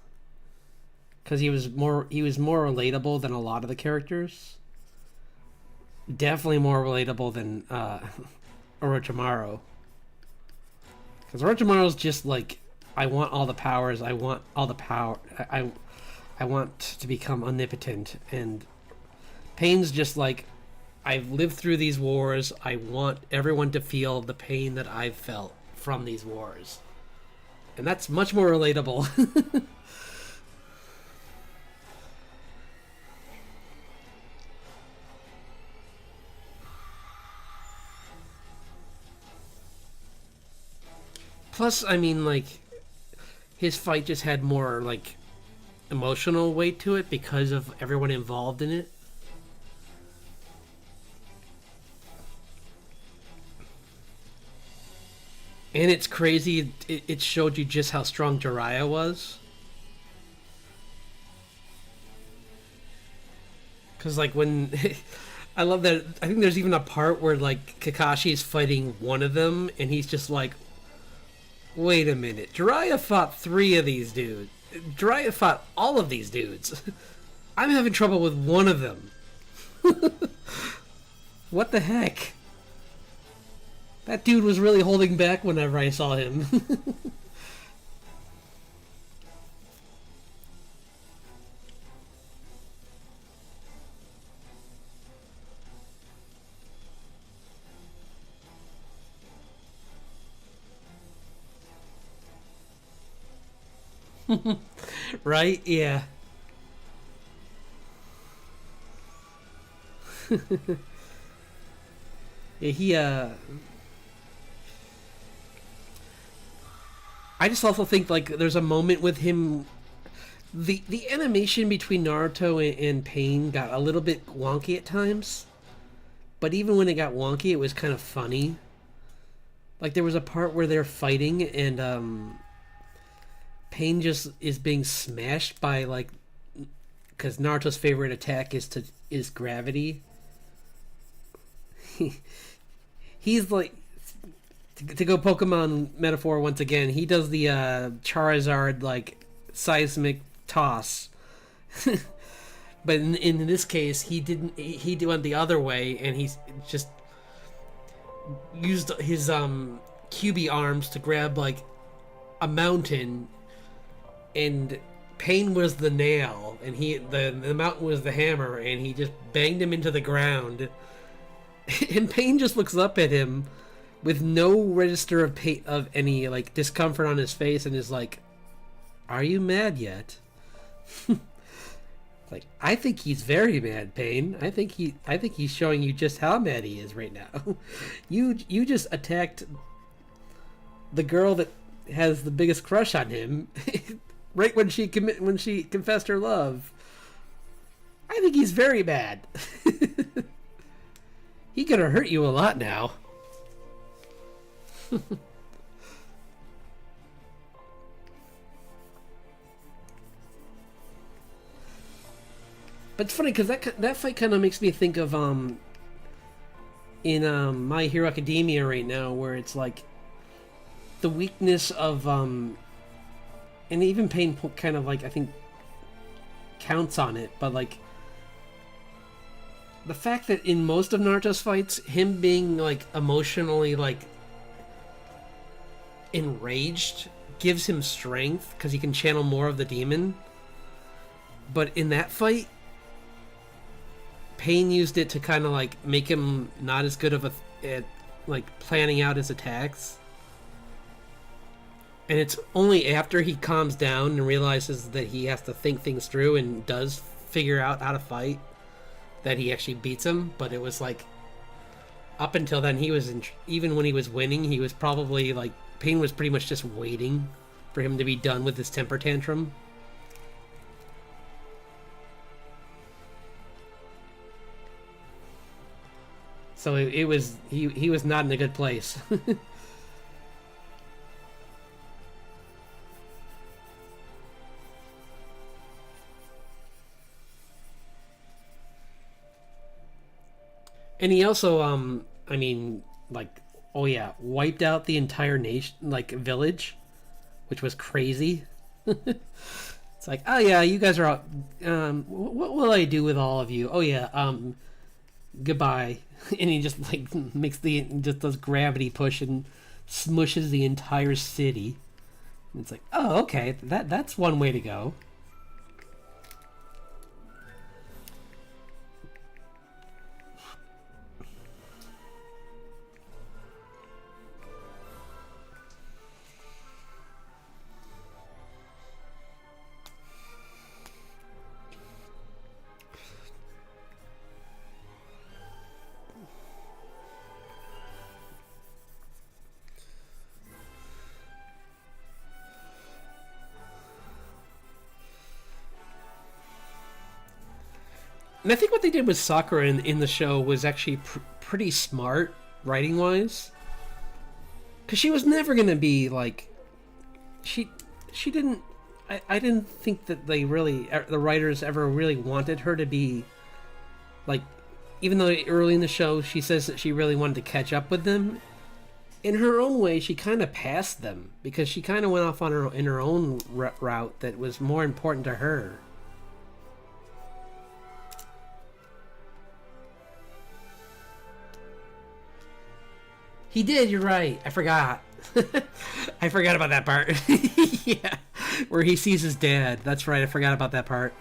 because he was more relatable than a lot of the characters. Definitely more relatable than Orochimaru. Because Orochimaru's just like, I want all the powers. I want all the power. I want to become omnipotent. And Pain's just like, I've lived through these wars. I want everyone to feel the pain that I've felt from these wars. And that's much more relatable. Plus, I mean, like, his fight just had more, like, emotional weight to it because of everyone involved in it. And it's crazy, it showed you just how strong Jiraiya was. Because, like, when... I love that... I think there's even a part where, like, Kakashi is fighting one of them, and he's just like, wait a minute. Jiraiya fought 3 of these dudes. Jiraiya fought all of these dudes. I'm having trouble with one of them. What the heck? That dude was really holding back whenever I saw him. Right? Yeah. Yeah, I just also think like there's a moment with him. The animation between Naruto and Pain got a little bit wonky at times, but even when it got wonky, it was kind of funny. Like there was a part where they're fighting and Pain just is being smashed by like because Naruto's favorite attack is gravity. He's like to go Pokemon metaphor once again. He does the Charizard like seismic toss, but in this case he didn't. He went the other way and he's just used his QB arms to grab like a mountain, and Pain was the nail, and the mountain was the hammer, and he just banged him into the ground. And Pain just looks up at him with no register of of any like discomfort on his face, and is like, "Are you mad yet?" Like, I think he's very mad, Pain. I think he's showing you just how mad he is right now. You just attacked the girl that has the biggest crush on him, right when she confessed her love. I think he's very mad. He gonna hurt you a lot now. But it's funny because that fight kind of makes me think of in My Hero Academia right now, where it's like the weakness of and even Pain kind of like I think counts on it, but like the fact that in most of Naruto's fights, him being like emotionally like enraged gives him strength because he can channel more of the demon. But in that fight, Pain used it to kind of like make him not as good of at like planning out his attacks. And it's only after he calms down and realizes that he has to think things through and does figure out how to fight that he actually beats him. But it was like up until then, he was even when he was winning, he was probably like Pain was pretty much just waiting for him to be done with his temper tantrum. So it was he was not in a good place. And he also I mean like oh yeah, wiped out the entire nation like village, which was crazy. It's like, oh yeah, you guys are out. What will I do with all of you? Oh yeah, goodbye. And he just like just does gravity push and smushes the entire city. And it's like, oh okay, that's one way to go. And I think what they did with Sakura in the show was actually pretty smart writing wise, because she was never gonna be like she she didn't. I didn't think that the writers ever really wanted her to be like, even though early in the show she says that she really wanted to catch up with them. In her own way, she kind of passed them because she kind of went off on her own route that was more important to her. He did. You're right. I forgot. I forgot about that part. Yeah, where he sees his dad. That's right. I forgot about that part.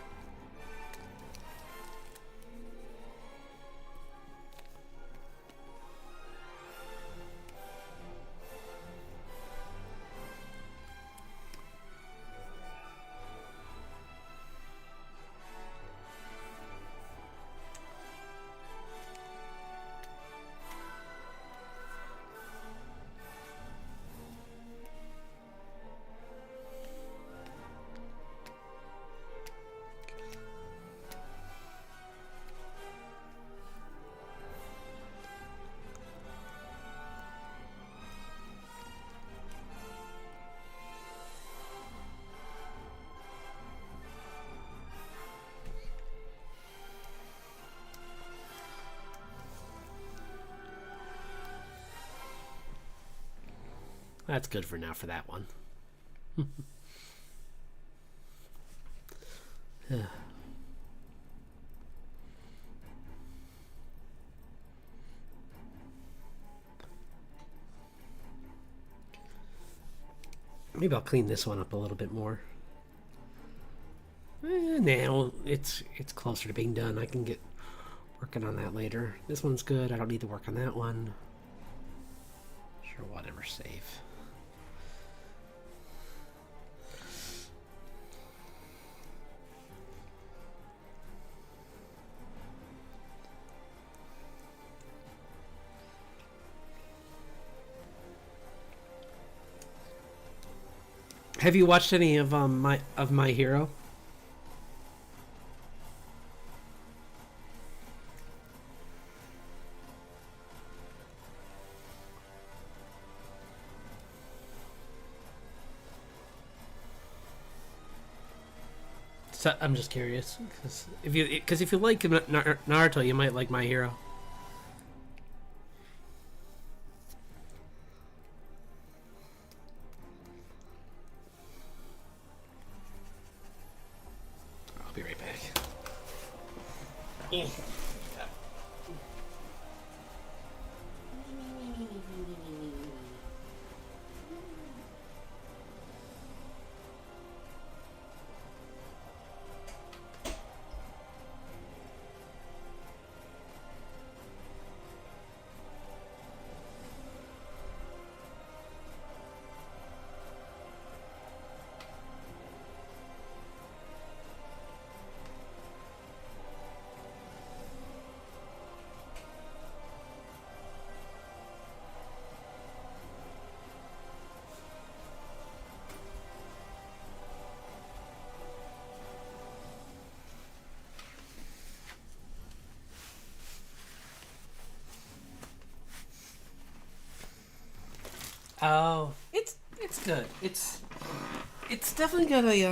That's good for now for that one. Yeah. Maybe I'll clean this one up a little bit more. Now it's closer to being done. I can get working on that later. This one's good. I don't need to work on that one. Sure, whatever. Save. Have you watched any of My Hero? So, I'm just curious because if you like Naruto, you might like My Hero. I'll be right back. Oh, it's good. It's definitely got a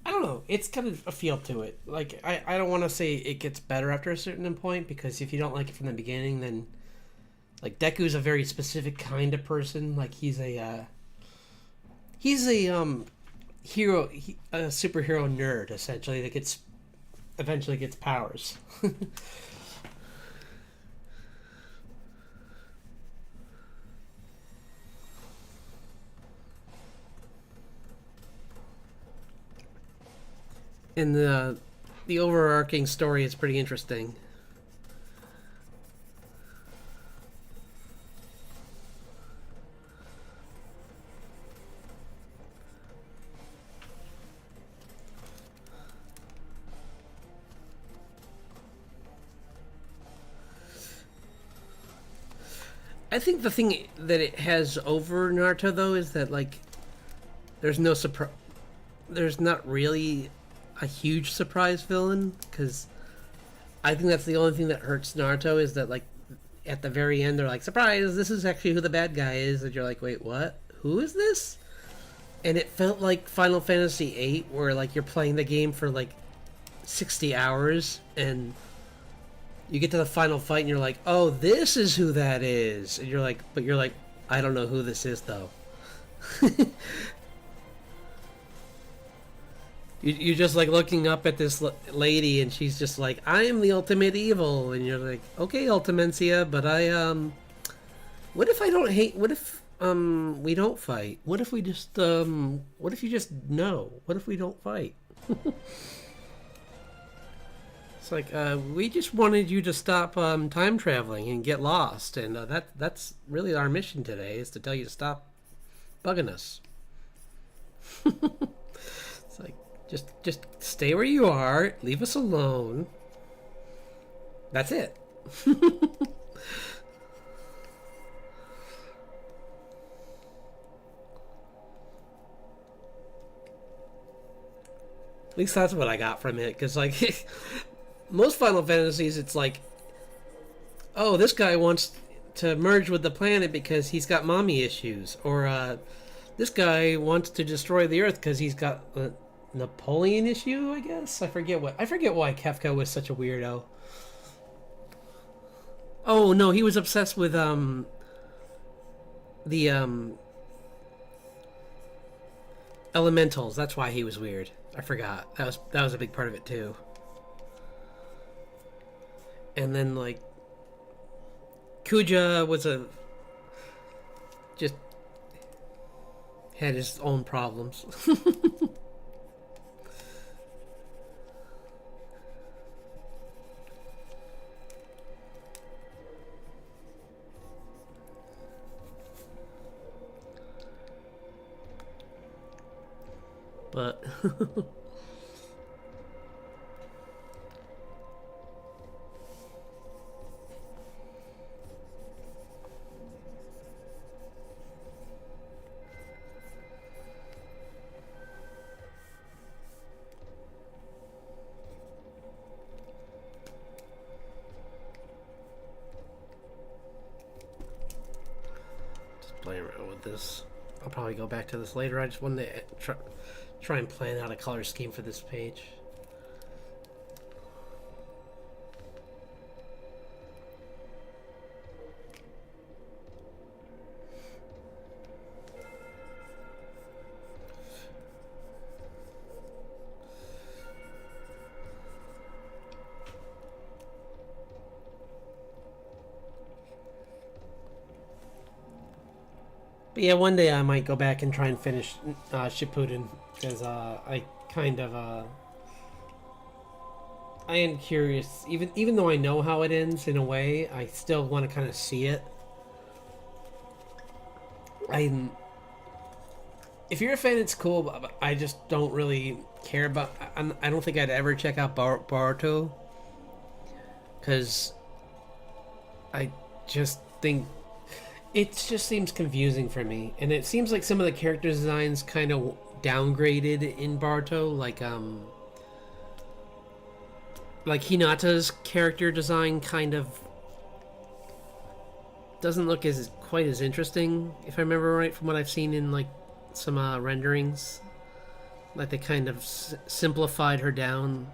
I don't know. It's got a feel to it. Like I don't want to say it gets better after a certain point because if you don't like it from the beginning, then like Deku's a very specific kind of person. Like he's a hero, a superhero nerd essentially that eventually gets powers. And the overarching story is pretty interesting. I think the thing that it has over Naruto though is that like there's no surprise. There's not really a huge surprise villain because I think that's the only thing that hurts Naruto is that like at the very end they're like surprise, this is actually who the bad guy is, and you're like wait what, who is this? And it felt like Final Fantasy VIII where like you're playing the game for like 60 hours and you get to the final fight and you're like oh this is who that is, and you're like I don't know who this is though. You're just like looking up at this lady and she's just like I am the ultimate evil, and you're like okay Ultimencia, but what if I don't hate, what if we don't fight, what if we just what if you just know, what if we don't fight? It's like we just wanted you to stop time traveling and get lost, and that's really our mission today is to tell you to stop bugging us. It's like just stay where you are, leave us alone. That's it. At least that's what I got from it, because like most Final Fantasies, it's like, oh, this guy wants to merge with the planet because he's got mommy issues, or this guy wants to destroy the Earth because he's got a Napoleon issue. I guess I forget why Kefka was such a weirdo. Oh no, he was obsessed with the elementals. That's why he was weird. I forgot. That was a big part of it too. And then like Kuja was a just had his own problems. But just playing around with this. I'll probably go back to this later. I just wanted to try and plan out a color scheme for this page. But yeah, one day I might go back and try and finish Shippuden, because I kind of I am curious. Even though I know how it ends in a way, I still want to kind of see it. If you're a fan, it's cool, but I just don't really care about. I don't think I'd ever check out Boruto, because I just think it just seems confusing for me, and it seems like some of the character designs kind of downgraded in Boruto, like Hinata's character design kind of doesn't look as quite as interesting, if I remember right, from what I've seen in like some renderings. Like they kind of simplified her down.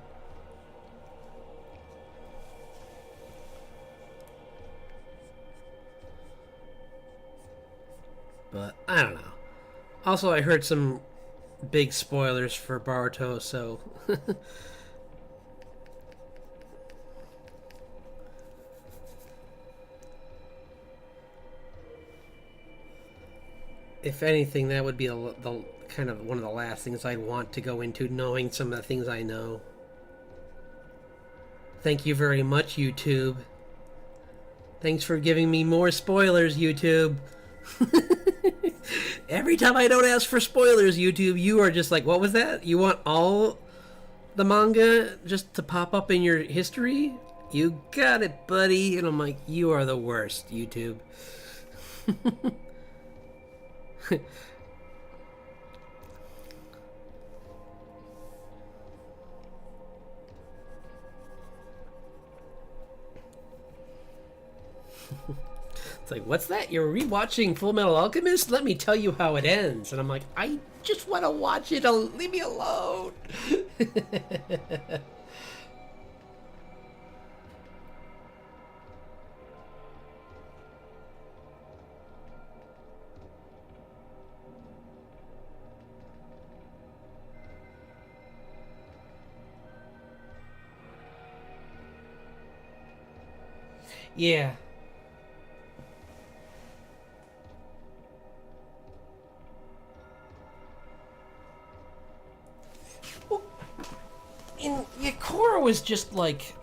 But I don't know. Also, I heard some big spoilers for Boruto, so if anything, that would be the kind of one of the last things I'd want to go into, knowing some of the things I know. Thank you very much, YouTube. Thanks for giving me more spoilers, YouTube. Every time I don't ask for spoilers, YouTube, you are just like, what was that? You want all the manga just to pop up in your history? You got it, buddy. And I'm like, you are the worst, YouTube. It's like, what's that? You're rewatching Full Metal Alchemist? Let me tell you how it ends. And I'm like, I just want to watch it. Leave me alone. Yeah. And Yakora was just like,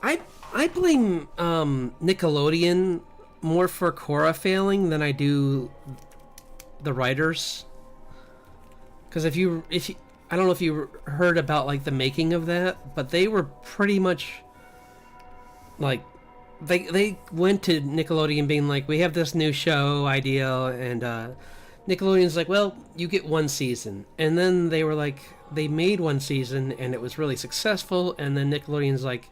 I blame Nickelodeon more for Korra failing than I do the writers. Because if you I don't know if you heard about like the making of that, but they were pretty much like they went to Nickelodeon being like, we have this new show idea, and Nickelodeon's like, well, you get one season. And then they were like, they made one season and it was really successful, and then Nickelodeon's like,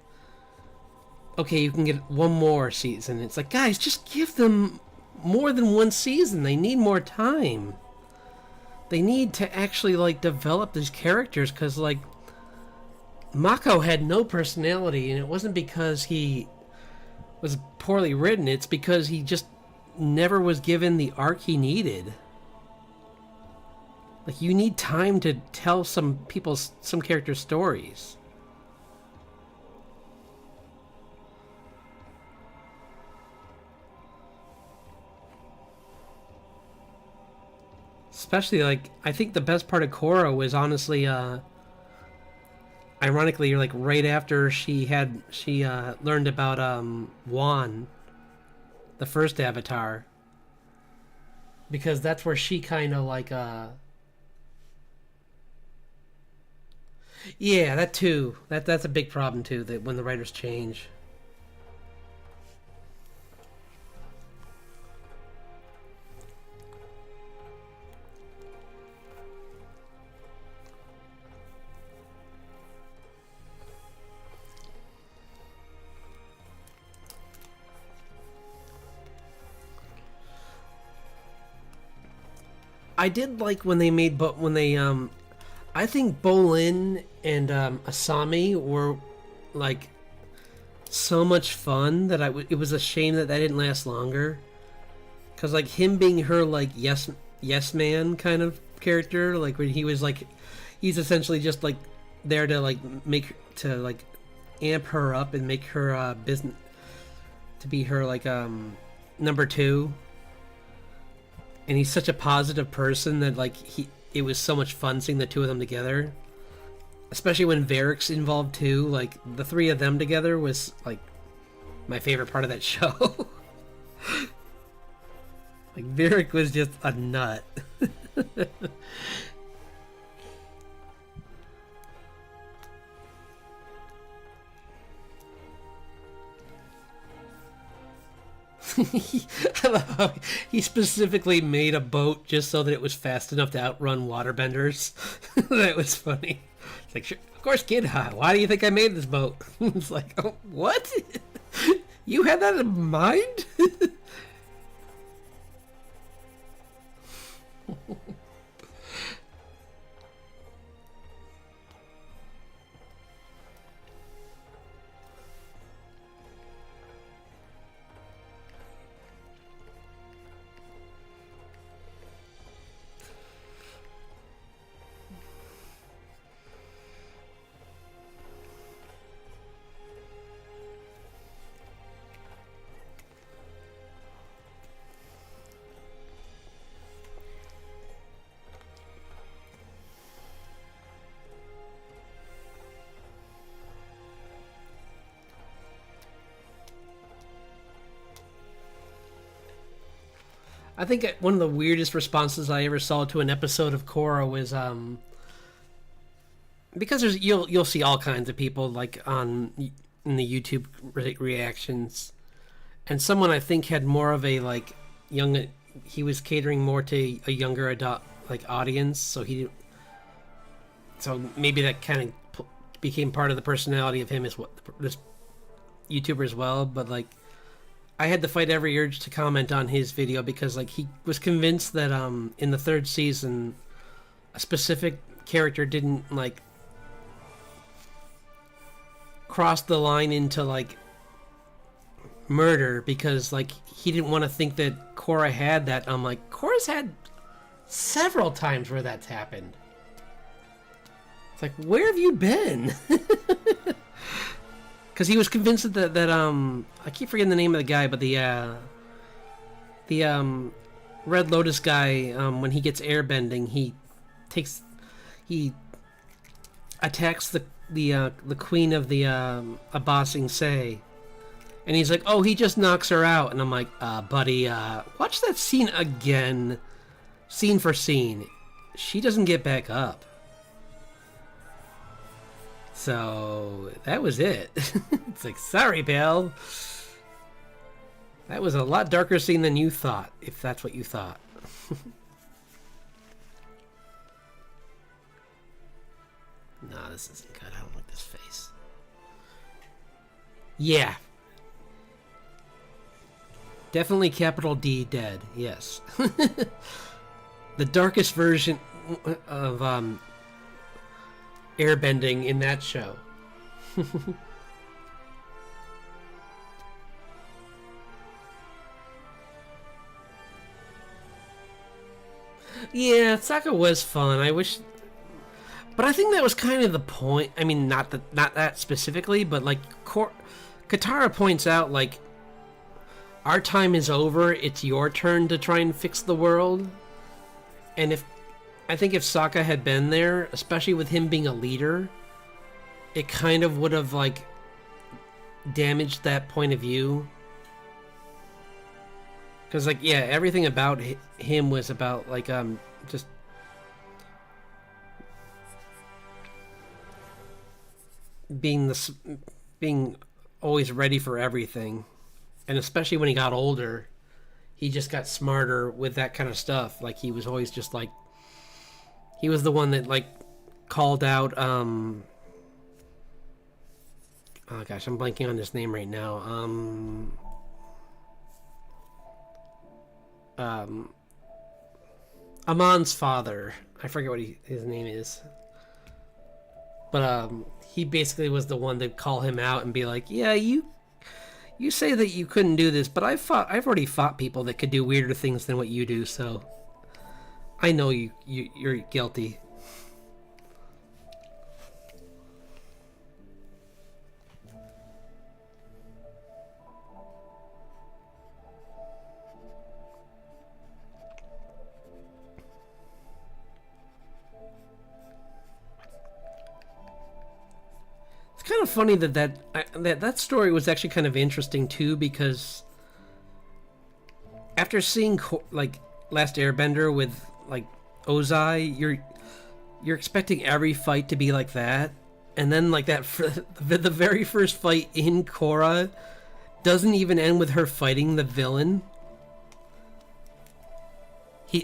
okay, you can get one more season. It's like, guys, just give them more than one season. They need more time. They need to actually like develop these characters, because like Mako had no personality, and it wasn't because he was poorly written. It's because he just never was given the arc he needed. Like, you need time to tell some characters' stories. Especially, like, I think the best part of Korra was honestly, ironically, like, right after she learned about, Wan, the first Avatar. Because that's where she kind of, like, yeah, that too. That's a big problem, too, that when the writers change. I did like when they made, but when they I think Bolin and Asami were like so much fun that it was a shame that didn't last longer. Cause like him being her like yes man kind of character, like when he was like he's essentially just like there to like like amp her up and make her business to be her like number two. And he's such a positive person that like it was so much fun seeing the two of them together. Especially when Varric's involved too. Like the three of them together was like my favorite part of that show. Like Varric was just a nut. He specifically made a boat just so that it was fast enough to outrun waterbenders. That was funny. It's like, sure, of course, kid. Why do you think I made this boat? It's like, oh, what? You had that in mind? I think one of the weirdest responses I ever saw to an episode of Korra was because you'll see all kinds of people like in the YouTube reactions, and someone I think had more of a like young, he was catering more to a younger adult like audience, so maybe that kind of became part of the personality of him as what this YouTuber as well, but like. I had to fight every urge to comment on his video because like he was convinced that in the third season a specific character didn't like cross the line into like murder because like he didn't want to think that Korra had that. I'm like, Korra's had several times where that's happened. It's like, where have you been? Because he was convinced that I keep forgetting the name of the guy, but the Red Lotus guy, when he gets airbending, he attacks the queen of the Abasing Se, and he's like, oh, he just knocks her out, and I'm like, buddy, watch that scene again, scene for scene. She doesn't get back up. So that was it. It's like, sorry, pal. That was a lot darker scene than you thought, if that's what you thought. Nah, this isn't good. I don't like this face. Yeah. Definitely capital D dead, yes. The darkest version of airbending in that show. Yeah, Sokka was fun. I wish, but I think that was kind of the point. I mean, not that specifically, but like Katara points out, like our time is over. It's your turn to try and fix the world. And if I think if Sokka had been there, especially with him being a leader, it kind of would have like damaged that point of view. Because like yeah, everything about him was about like just being always ready for everything, and especially when he got older, he just got smarter with that kind of stuff. Like he was always just like he was the one that like called out oh gosh, I'm blanking on his name right now. Amon's father. I forget what his name is. But he basically was the one to call him out and be like, "Yeah, you say that you couldn't do this, but I've already fought people that could do weirder things than what you do, so I know you're guilty." It's kind of funny that story was actually kind of interesting too, because after seeing like Last Airbender with like Ozai, you're expecting every fight to be like that, and then like that the very first fight in Korra doesn't even end with her fighting the villain.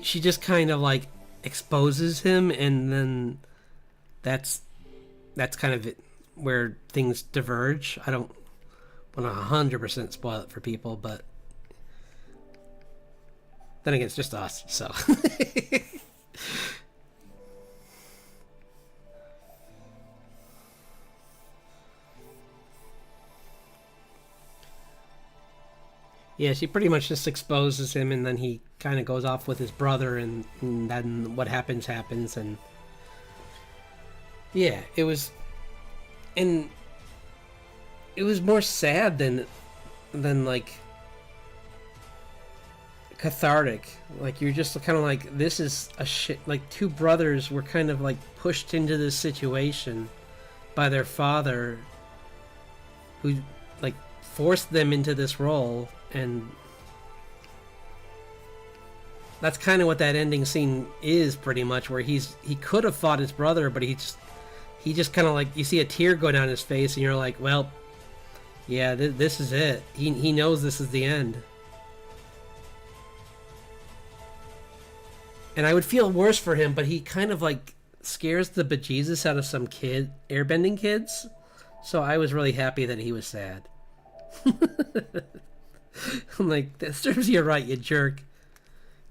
She just kind of like exposes him, and then that's kind of it, where things diverge. I don't want to 100% spoil it for people, but then again, it's just us, so. Yeah, she pretty much just exposes him, and then he kind of goes off with his brother, and then what happens, and yeah, and it was more sad than like cathartic. Like you're just kind of like, this is a shit. Like two brothers were kind of like pushed into this situation by their father, who like forced them into this role, and that's kind of what that ending scene is, pretty much, where he could have fought his brother, but he just kind of like, you see a tear go down his face, and you're like, well, yeah, this is it. He knows this is the end. And I would feel worse for him, but he kind of like scares the bejesus out of some airbending kids. So I was really happy that he was sad. I'm like, that serves you right, you jerk.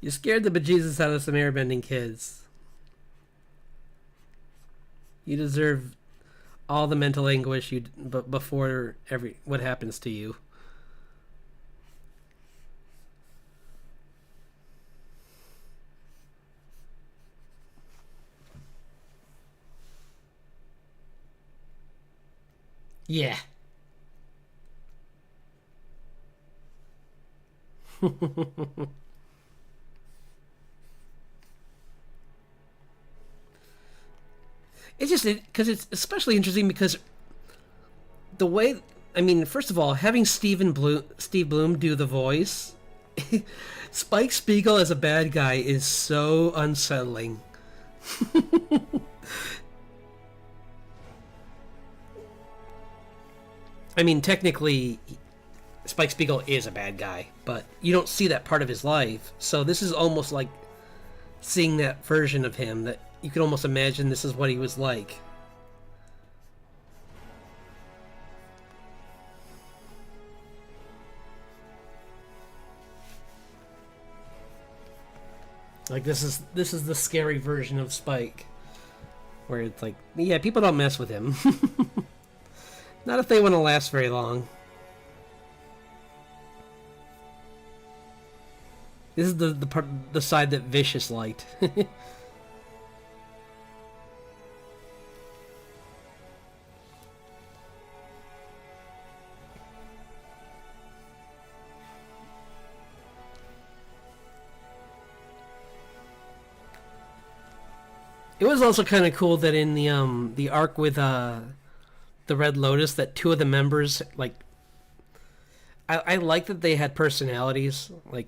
You scared the bejesus out of some airbending kids. You deserve all the mental anguish before what happens to you. Yeah. It's just because it's especially interesting because the way, I mean, first of all, having Steve Bloom do the voice, Spike Spiegel as a bad guy is so unsettling. I mean, technically, Spike Spiegel is a bad guy, but you don't see that part of his life. So this is almost like seeing that version of him that you could almost imagine this is what he was like. Like this is the scary version of Spike, where it's like, yeah, people don't mess with him. Not if they want to last very long. This is the part, the side that Vicious liked. It was also kind of cool that in the arc with the Red Lotus, that two of the members, like, I like that they had personalities, like,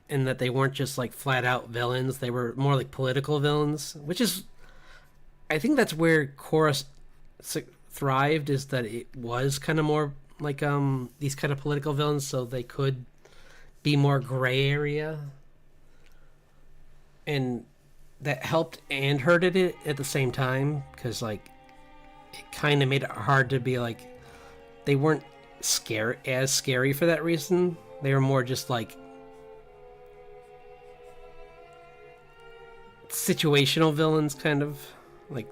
and that they weren't just like flat out villains. They were more like political villains, which is, I think that's where Chorus thrived, is that it was kind of more like these kind of political villains, so they could be more gray area, and that helped and hurted it at the same time, because like it kind of made it hard to be like, they weren't scary for that reason. They were more just like situational villains, kind of like.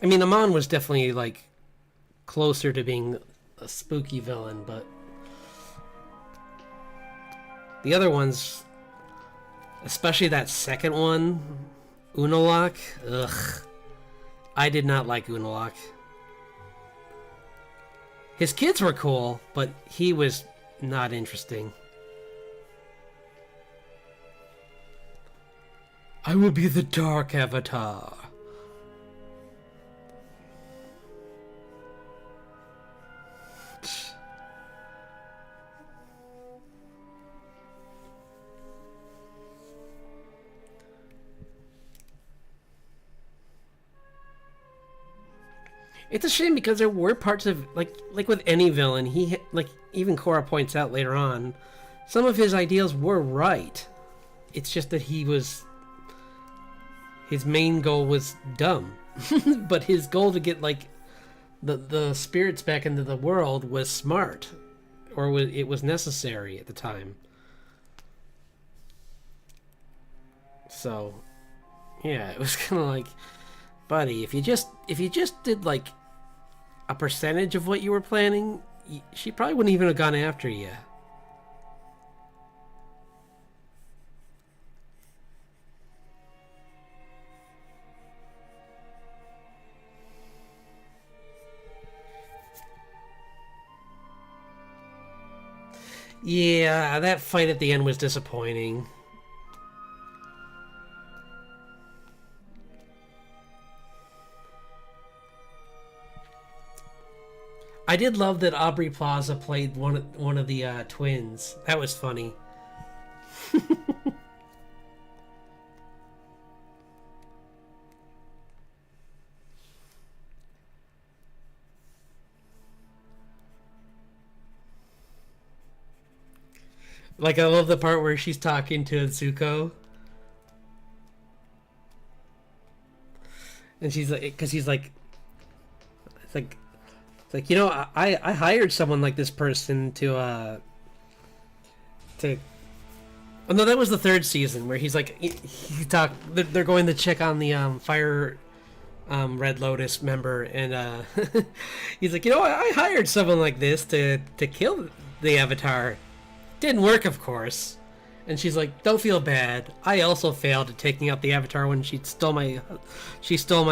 I mean, Amon was definitely like closer to being a spooky villain, but the other ones, especially that second one, Unalak, ugh. I did not like Unalak. His kids were cool, but he was not interesting. I will be the Dark Avatar. It's a shame, because there were parts of like with any villain, he like, even Korra points out later on, some of his ideals were right. It's just that his main goal was dumb. But his goal to get like the spirits back into the world was smart, or it was necessary at the time. So yeah, it was kind of like, buddy, if you just did like a percentage of what you were planning, she probably wouldn't even have gone after you. Yeah, that fight at the end was disappointing. I did love that Aubrey Plaza played one of the twins. That was funny. Like, I love the part where she's talking to Zuko, and she's like, because he's like, it's like, you know, I hired someone like this person to. Oh no, that was the third season where he's like, they're going to check on the Fire Red Lotus member, and he's like, you know, I hired someone like this to kill the Avatar. Didn't work, of course. And she's like, don't feel bad. I also failed at taking out the Avatar when she stole my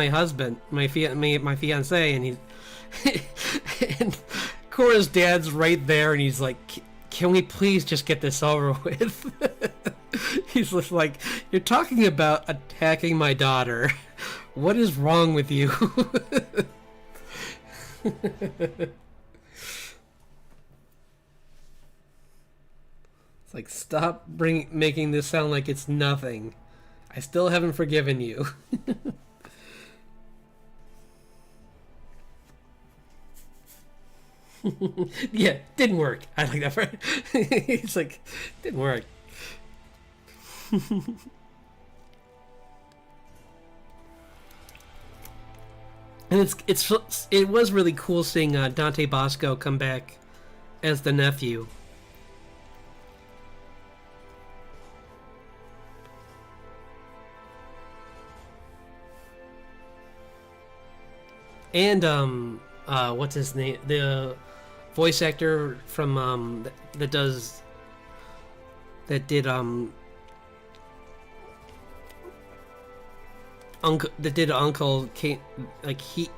husband, my fiance, and and Korra's dad's right there, and he's like, can we please just get this over with? He's just like, you're talking about attacking my daughter. What is wrong with you? It's like, stop making this sound like it's nothing. I still haven't forgiven you. Yeah, didn't work. I like that part. He's like, didn't work. And it was really cool seeing Dante Bosco come back as the nephew. And what's his name? The voice actor from that does that did Uncle came like he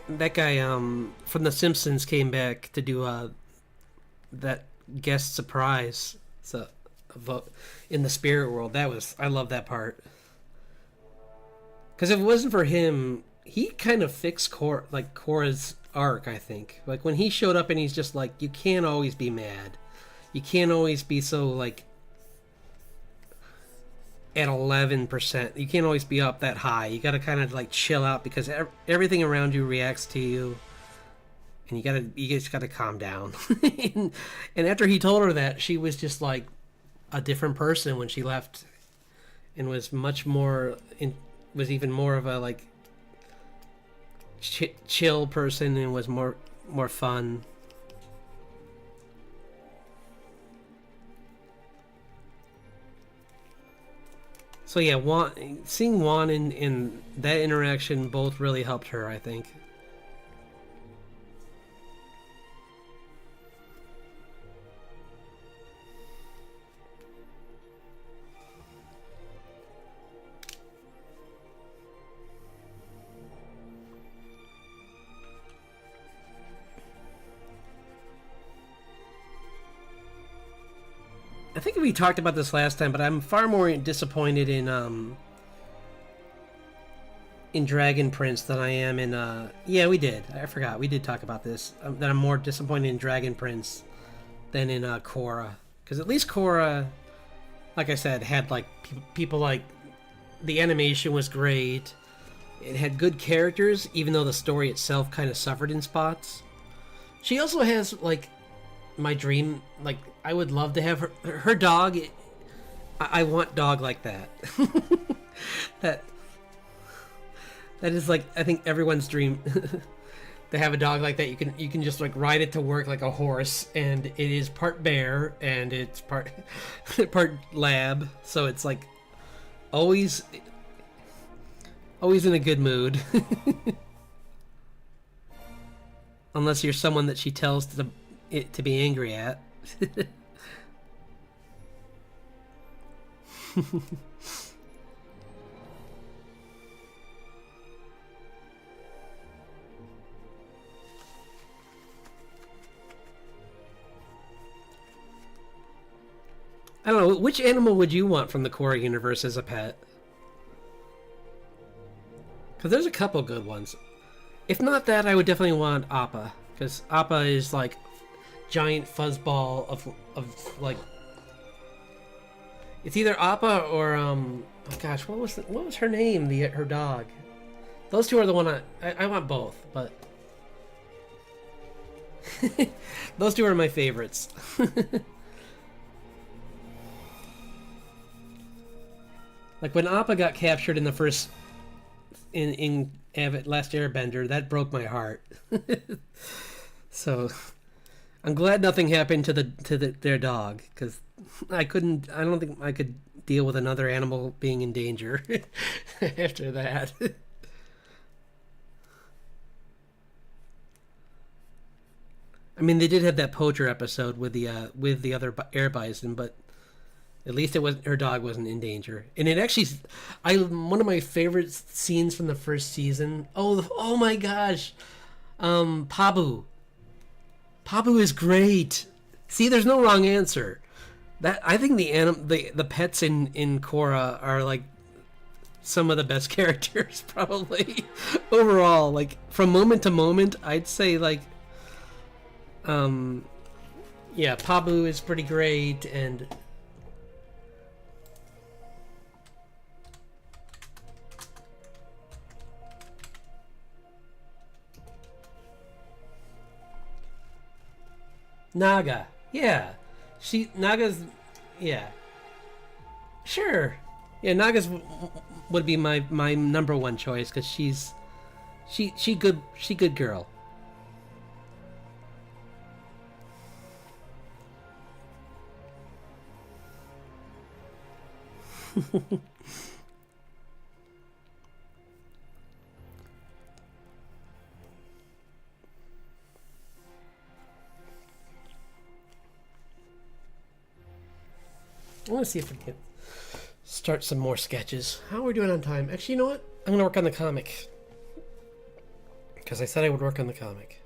that guy from The Simpsons came back to do that guest surprise. So in the spirit world, that was I love that part because if it wasn't for him, he kind of fixed Korra's arc. I think like when he showed up and he's just like, you can't always be mad, you can't always be so like at 11%. You can't always be up that high. You got to kind of like chill out because everything around you reacts to you, and you just got to calm down. And after he told her that, she was just like a different person when she left, and was much more was even more of a like chill person, and was more fun. So yeah, seeing Juan in that interaction both really helped her, I think. I think we talked about this last time, but I'm far more disappointed in Dragon Prince than I am in yeah, we did. I forgot. We did talk about this. That I'm more disappointed in Dragon Prince than in Korra. Cuz at least Korra, like I said, had like people like the animation was great. It had good characters even though the story itself kind of suffered in spots. She also has like my dream, like I would love to have her dog. I want dog like that. that that is like I think everyone's dream to have a dog like that. You can just like ride it to work like a horse, and it is part bear and it's part part lab, so it's like always in a good mood. Unless you're someone that she tells to be angry at. I don't know, which animal would you want from the Korra universe as a pet? Because there's a couple good ones. If not that, I would definitely want Appa. Because Appa is like giant fuzzball of like, it's either Appa or oh gosh, what was her name? Her dog. Those two are the one I want both, but those two are my favorites. Like when Appa got captured in the first in Last Airbender, that broke my heart. So I'm glad nothing happened to their dog, because I don't think I could deal with another animal being in danger after that. I mean, they did have that poacher episode with the other air bison, but at least it wasn't, her dog wasn't in danger. And it actually, one of my favorite scenes from the first season. Oh my gosh, Pabu. Pabu is great. See, there's no wrong answer. That I think the pets in Korra are like some of the best characters probably overall. Like from moment to moment, I'd say like, yeah, Pabu is pretty great, and Naga. Yeah. Naga's, yeah. Sure. Yeah, Naga's would be my number one choice, cuz she good girl. I want to see if we can start some more sketches. How are we doing on time? Actually, you know what? I'm going to work on the comic. Because I said I would work on the comic.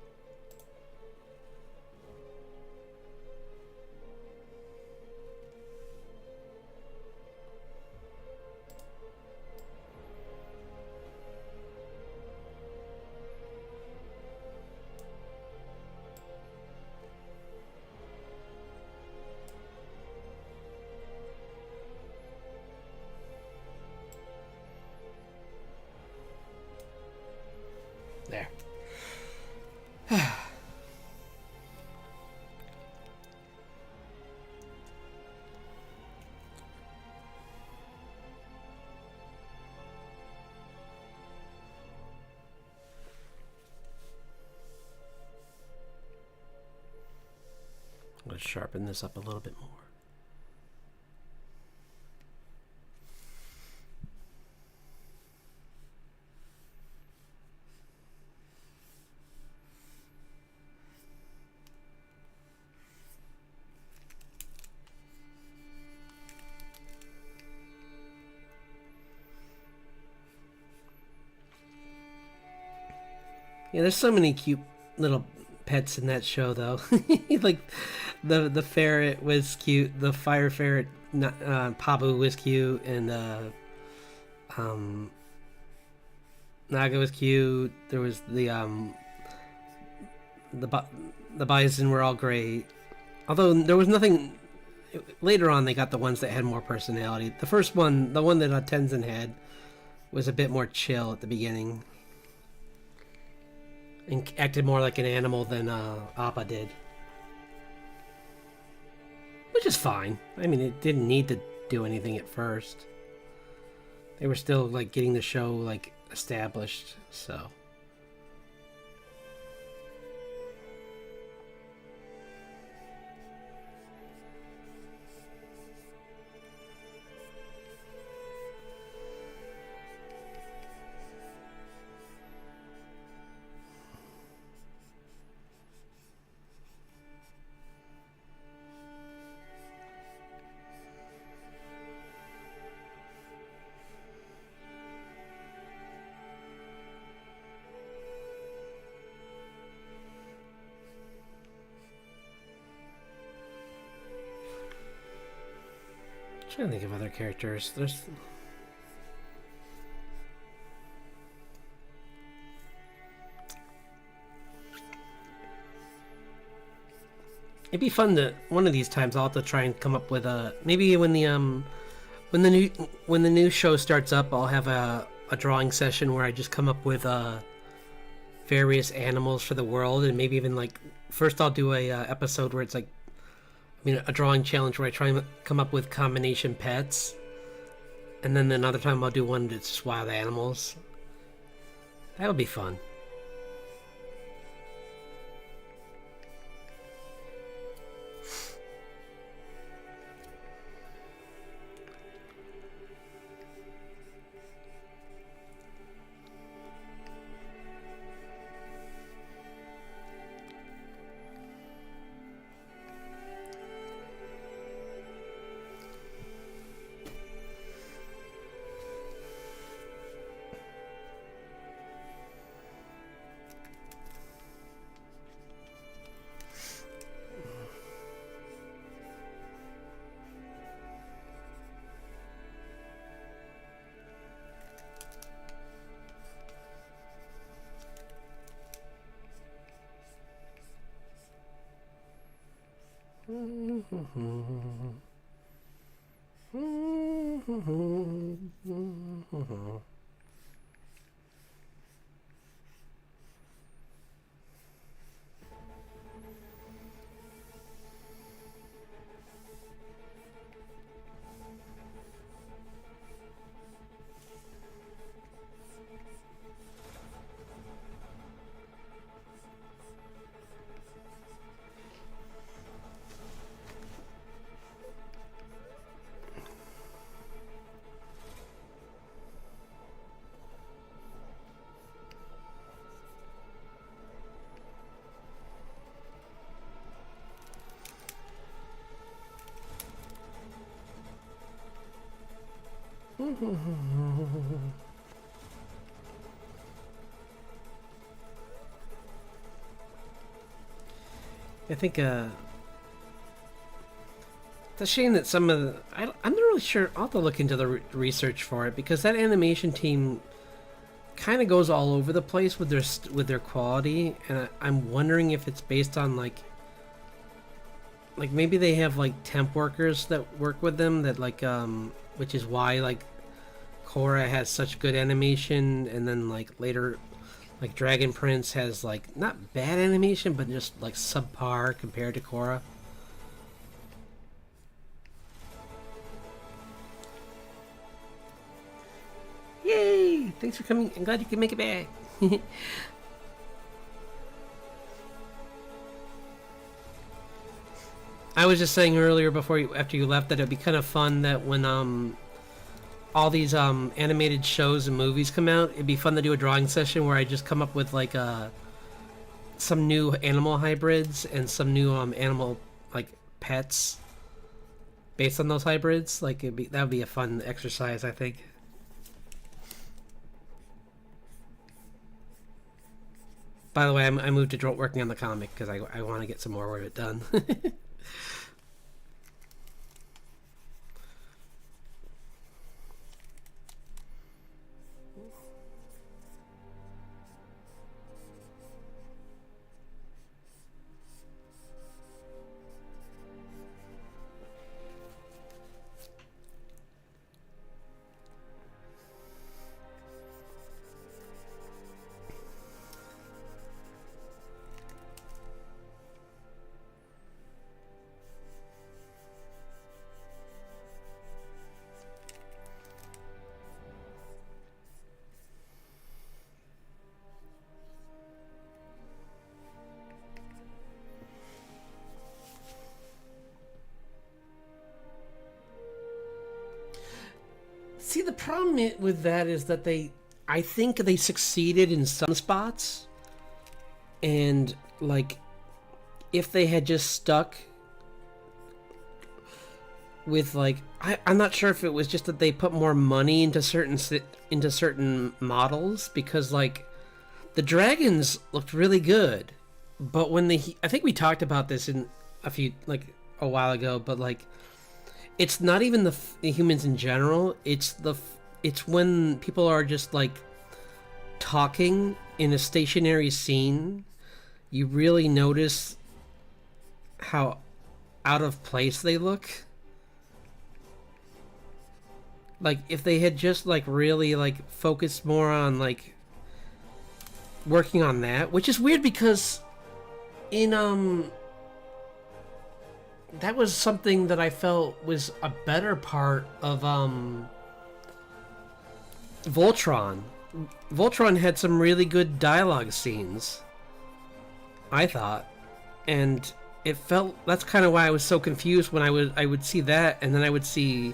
There. Let's sharpen this up a little bit more. Yeah, there's so many cute little pets in that show, though. Like the ferret was cute. The fire ferret, Pabu was cute, and Naga was cute. There was the bison were all great. Although there was nothing. Later on, they got the ones that had more personality. The first one, the one that Tenzin had, was a bit more chill at the beginning. And acted more like an animal than Appa did. Which is fine. I mean, it didn't need to do anything at first. They were still, like, getting the show, like, established, so... I'm trying to think of other characters. There's... It'd be fun to one of these times. I'll have to try and come up with a maybe when the new show starts up, I'll have a drawing session where I just come up with various animals for the world, and maybe even like first I'll do a episode where it's like a drawing challenge where I try and come up with combination pets, and then another time I'll do one that's just wild animals. That would be fun. I think it's a shame that some of the I'm not really sure. I'll have to look into the research for it because that animation team kind of goes all over the place with their quality, and I'm wondering if it's based on like maybe they have like temp workers that work with them that like which is why like Korra has such good animation, and then like later like Dragon Prince has like not bad animation but just like subpar compared to Korra. Yay! Thanks for coming. I'm glad you can make it back. I was just saying earlier after you left that it'd be kind of fun that when all these animated shows and movies come out, it'd be fun to do a drawing session where I just come up with like some new animal hybrids and some new animal like pets based on those hybrids. Like that would be a fun exercise, I think. By the way, I moved to working on the comic because I want to get some more of it done. See, the problem with that is that I think they succeeded in some spots, and like, if they had just stuck with like, I'm not sure if it was just that they put more money into certain models, because like, the dragons looked really good, but when I think we talked about this in a while ago, but like, it's not even the humans in general. It's when people are just like talking in a stationary scene, you really notice how out of place they look. Like if they had just like really like focused more on like working on that, which is weird because in that was something that I felt was a better part of Voltron. Voltron had some really good dialogue scenes, I thought, and it felt that's kind of why I was so confused when I would see that, and then I would see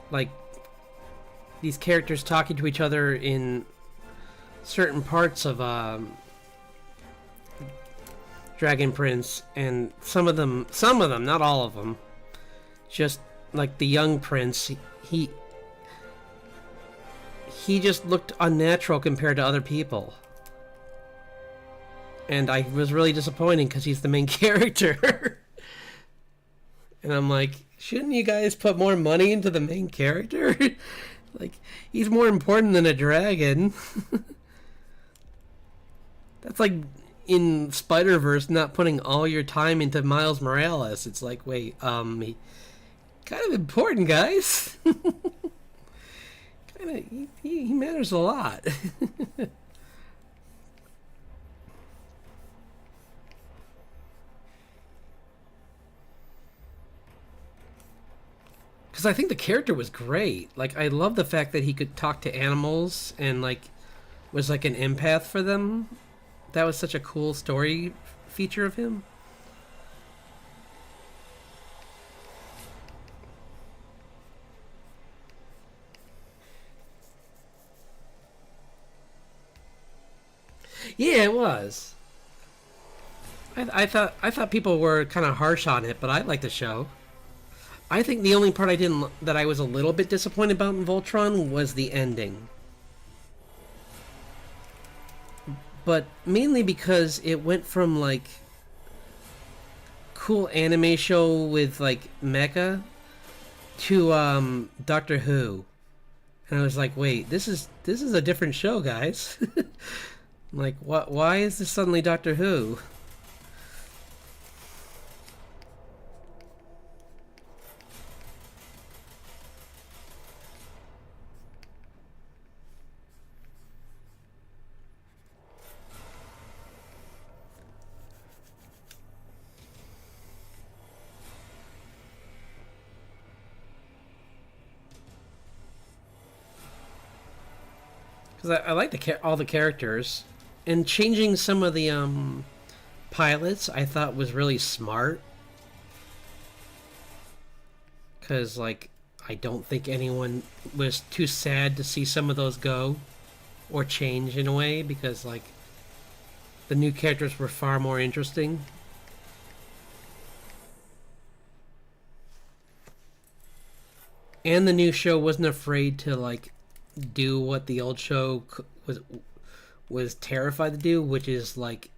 like these characters talking to each other in certain parts of Dragon Prince, and some of them, not all of them, just like the young prince, he just looked unnatural compared to other people, and I was really disappointed because he's the main character. And I'm like, shouldn't you guys put more money into the main character? Like, he's more important than a dragon. That's like in Spider-Verse not putting all your time into Miles Morales. It's like, wait, he kind of important, guys. Kind of, he matters a lot. Because I think the character was great. Like, I love the fact that he could talk to animals and like was like an empath for them. That was such a cool story feature of him. Yeah, it was. I thought people were kind of harsh on it, but I liked the show. I think the only part that I was a little bit disappointed about in Voltron was the ending. But mainly because it went from like cool anime show with like mecha to Doctor Who. And I was like, wait, this is a different show, guys. Like, what? Why is this suddenly Doctor Who? Because I like all the characters, and changing some of the pilots I thought was really smart. Because like I don't think anyone was too sad to see some of those go or change in a way, because like the new characters were far more interesting. And the new show wasn't afraid to like do what the old show was terrified to do, which is like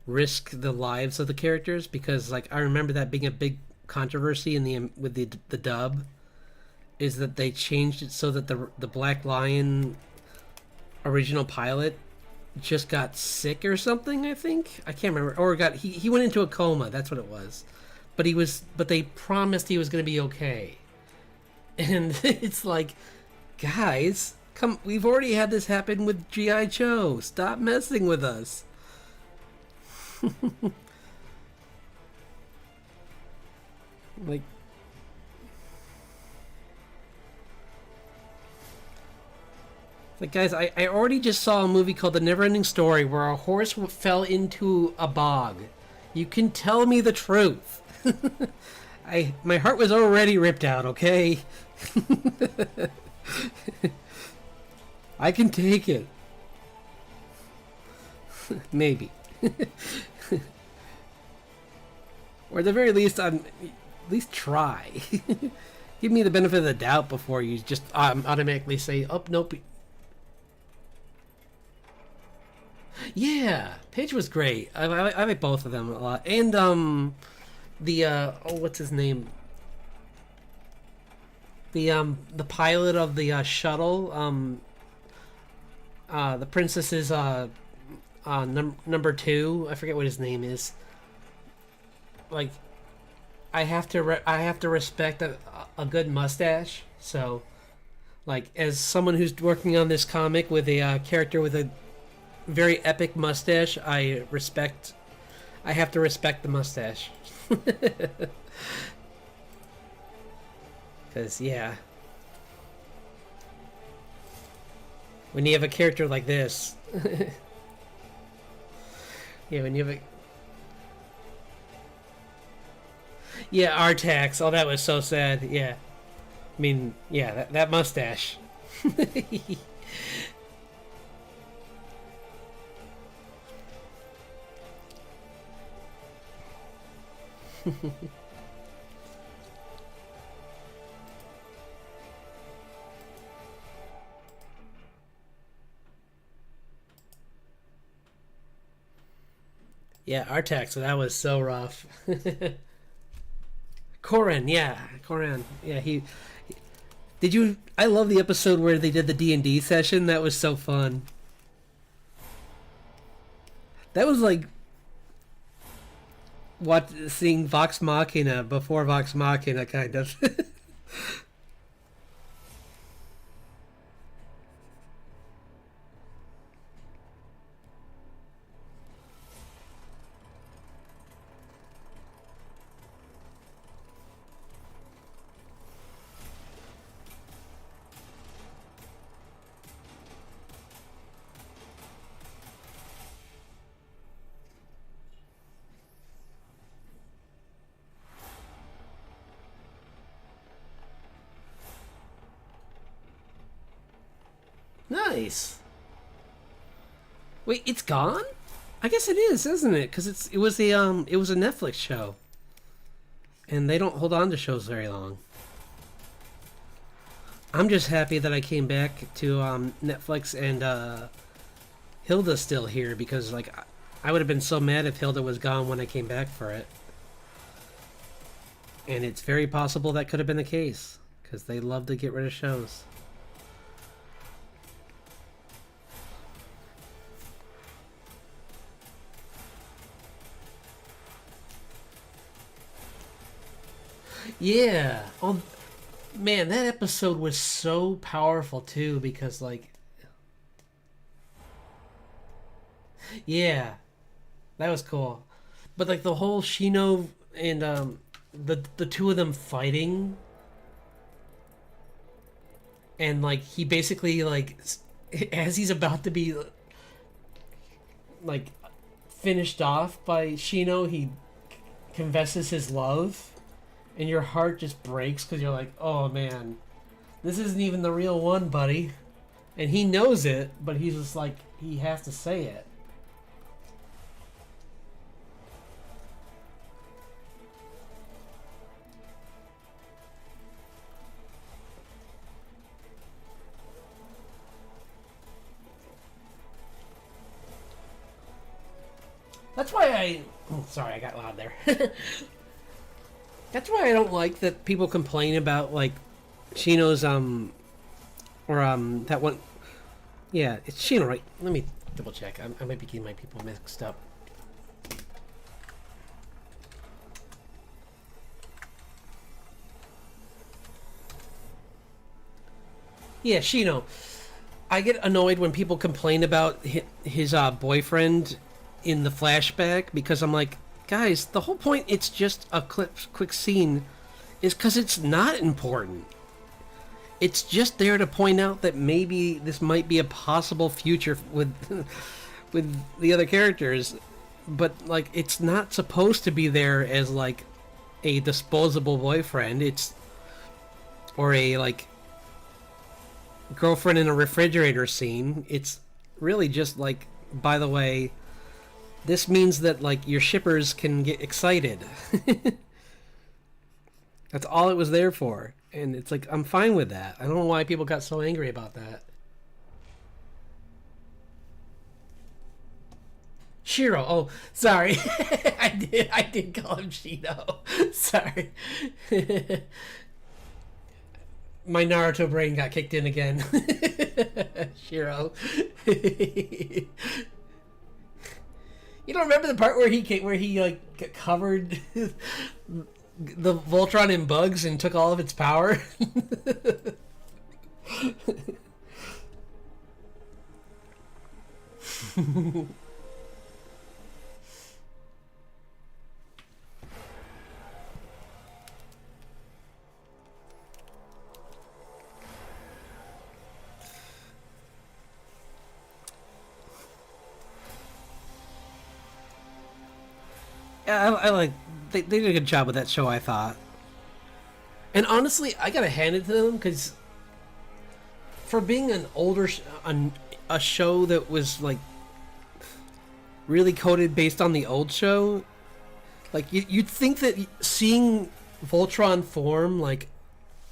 risk the lives of the characters. Because like I remember that being a big controversy in the dub, is that they changed it so that the Black Lion original pilot just got sick or something. I think I can't remember, or he went into a coma. That's what it was. But they promised he was going to be okay. And it's like, guys, come, we've already had this happen with G.I. Joe. Stop messing with us. Like, guys, I already just saw a movie called The Neverending Story where a horse fell into a bog. You can tell me the truth. My heart was already ripped out, okay? I can take it. Maybe. Or at the very least, at least try. Give me the benefit of the doubt before you just automatically say, "Oh, nope." Yeah, Paige was great. I like both of them a lot, and what's his name? The pilot of the shuttle, the princess's number two. I forget what his name is. Like, I have to respect a good mustache. So, like, as someone who's working on this comic with a character with a very epic mustache, I have to respect the mustache. Because, yeah, when you have a character like this, yeah, when you have a, yeah, Artax, oh, that was so sad, yeah. I mean, yeah, that mustache. Yeah, Artax, so that was so rough. Corin, yeah, Corin, yeah. Did you? I love the episode where they did the D&D session. That was so fun. That was like seeing Vox Machina before Vox Machina, kind of. Nice. Wait, it's gone? I guess it is, isn't it? Because it was a Netflix show. and they don't hold on to shows very long. I'm just happy that I came back to Netflix and Hilda's still here, because like I would have been so mad if Hilda was gone when I came back for it. And it's very possible that could have been the case, because they love to get rid of shows. Yeah. Oh, man, that episode was so powerful too, because like, yeah, that was cool. But like the whole Shino and the two of them fighting, and like he basically like as he's about to be like finished off by Shino, he confesses his love, and your heart just breaks because you're like, oh man, this isn't even the real one, buddy. And he knows it, but he's just like, he has to say it. That's why I. Oh, sorry, I got loud there. That's why I don't like that people complain about like Shino's or that one. Yeah, it's Shino, right? Let me double check. I might be getting my people mixed up. Yeah, Shino. I get annoyed when people complain about his boyfriend in the flashback, because I'm like, guys, the whole point, it's just a quick scene, is because it's not important. It's just there to point out that maybe this might be a possible future with with the other characters, but like it's not supposed to be there as like a disposable boyfriend. It's or a like girlfriend in a refrigerator scene. It's really just like, by the way, this means that like your shippers can get excited. That's all it was there for. And it's like, I'm fine with that. I don't know why people got so angry about that. Shiro. Oh, sorry. I did call him Shino. Sorry. My Naruto brain got kicked in again. Shiro. You don't remember the part where he like covered the Voltron in bugs and took all of its power? I like they did a good job with that show, I thought. And honestly, I gotta hand it to them, because for being an older a show that was like really coded based on the old show, like you'd think that seeing Voltron form like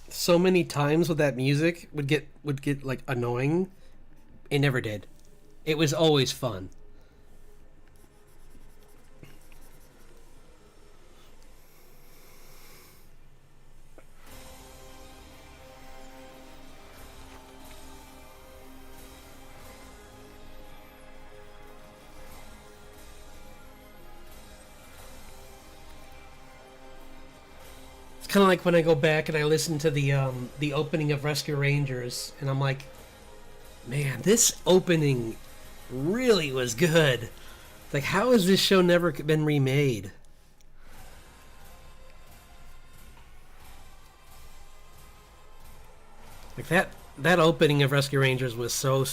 so many times with that music would get like annoying. It never did. It was always fun. Kind of like when I go back and I listen to the opening of Rescue Rangers, and I'm like, man, this opening really was good. Like, how has this show never been remade? Like that opening of Rescue Rangers was so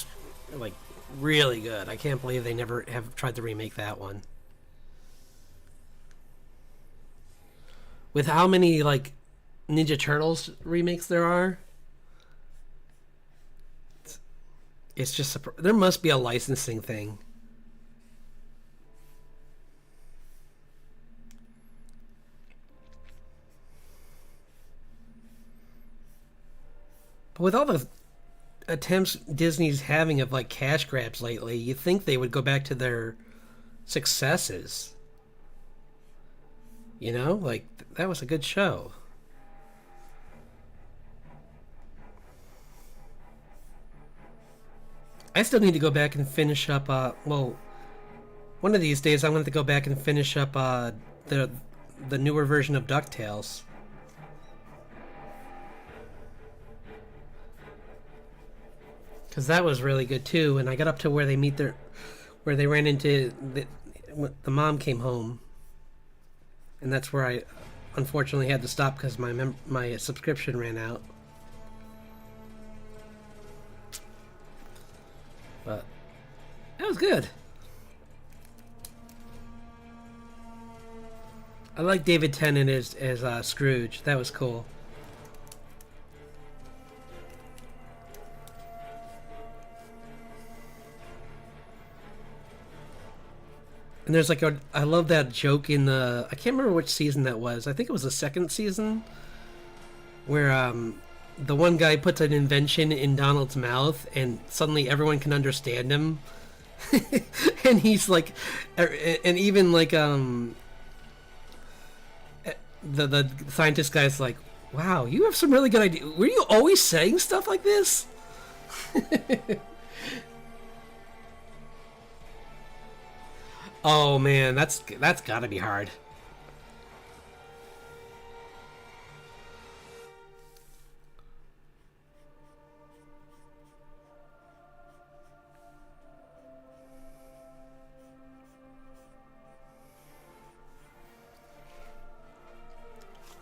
like really good. I can't believe they never have tried to remake that one. With how many like Ninja Turtles remakes there are, it's just there must be a licensing thing. But with all the attempts Disney's having of like cash grabs lately, you think they would go back to their successes. You know, like that was a good show. I still need to go back and finish up. Well, one of these days I'm going to go back and finish up the the newer version of DuckTales. Because that was really good too, and I got up to where they meet their, where they ran into the mom came home, and that's where I unfortunately had to stop because my subscription ran out. But that was good. I like David Tennant as Scrooge. That was cool. And there's like I love that joke in the, I can't remember which season that was. I think it was the second season where the one guy puts an invention in Donald's mouth and suddenly everyone can understand him. And he's like, and even like the scientist guy's like, wow, you have some really good ideas. Were you always saying stuff like this? Oh man, that's gotta be hard.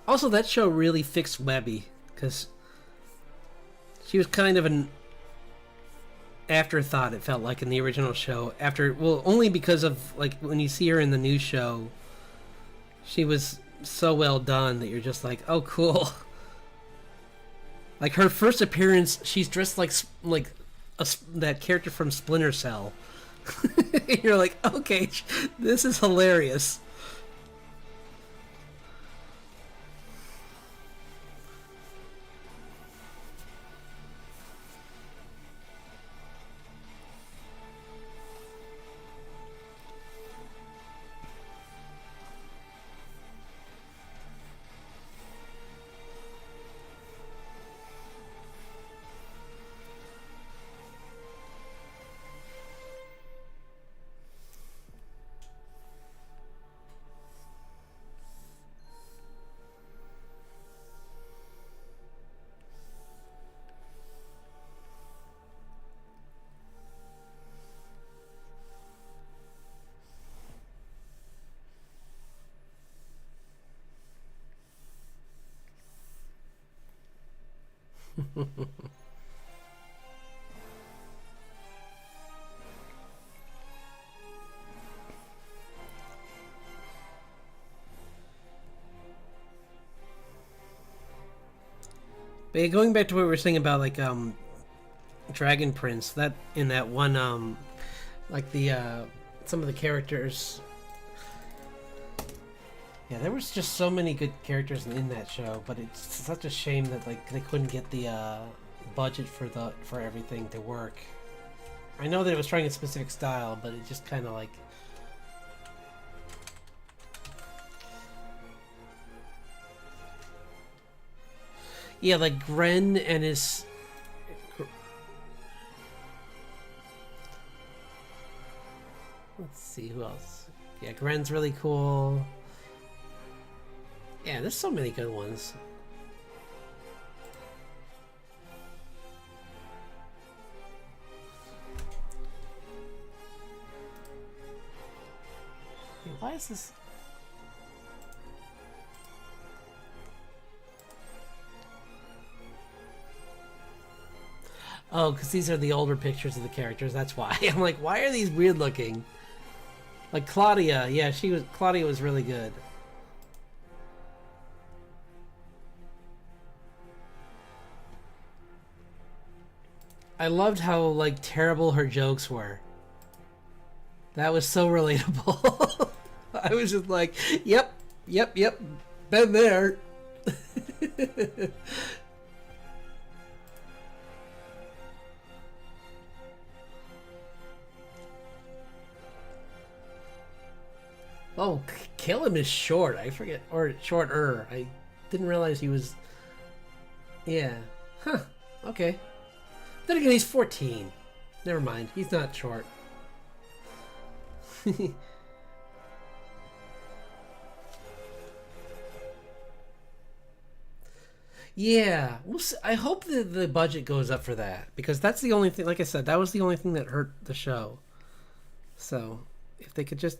Also, that show really fixed Webby because she was kind of an afterthought. It felt like in the original show. After, well, only because of like when you see her in the new show, she was so well done that you're just like, oh, cool. Like her first appearance, she's dressed like that character from Splinter Cell. You're like, okay, this is hilarious. But yeah, going back to what we were saying about like Dragon Prince, that in that one like the some of the characters, yeah, there was just so many good characters in that show, but it's such a shame that like they couldn't get the budget for everything to work. I know that it was trying a specific style, but it just kind of like, yeah, like Gren and his. Let's see who else. Yeah, Gren's really cool. Yeah, there's so many good ones. Why is this? Oh, because these are the older pictures of the characters. That's why. I'm like, why are these weird looking? Like Claudia, yeah, Claudia was really good. I loved how like terrible her jokes were. That was so relatable. I was just like, yep, been there. Oh, Caleb is short. I forget, or shorter. I didn't realize he was. Yeah. Huh. Okay. Then again, he's 14. Never mind. He's not short. Yeah. We'll see. I hope the budget goes up for that because that's the only thing. Like I said, that was the only thing that hurt the show. So if they could just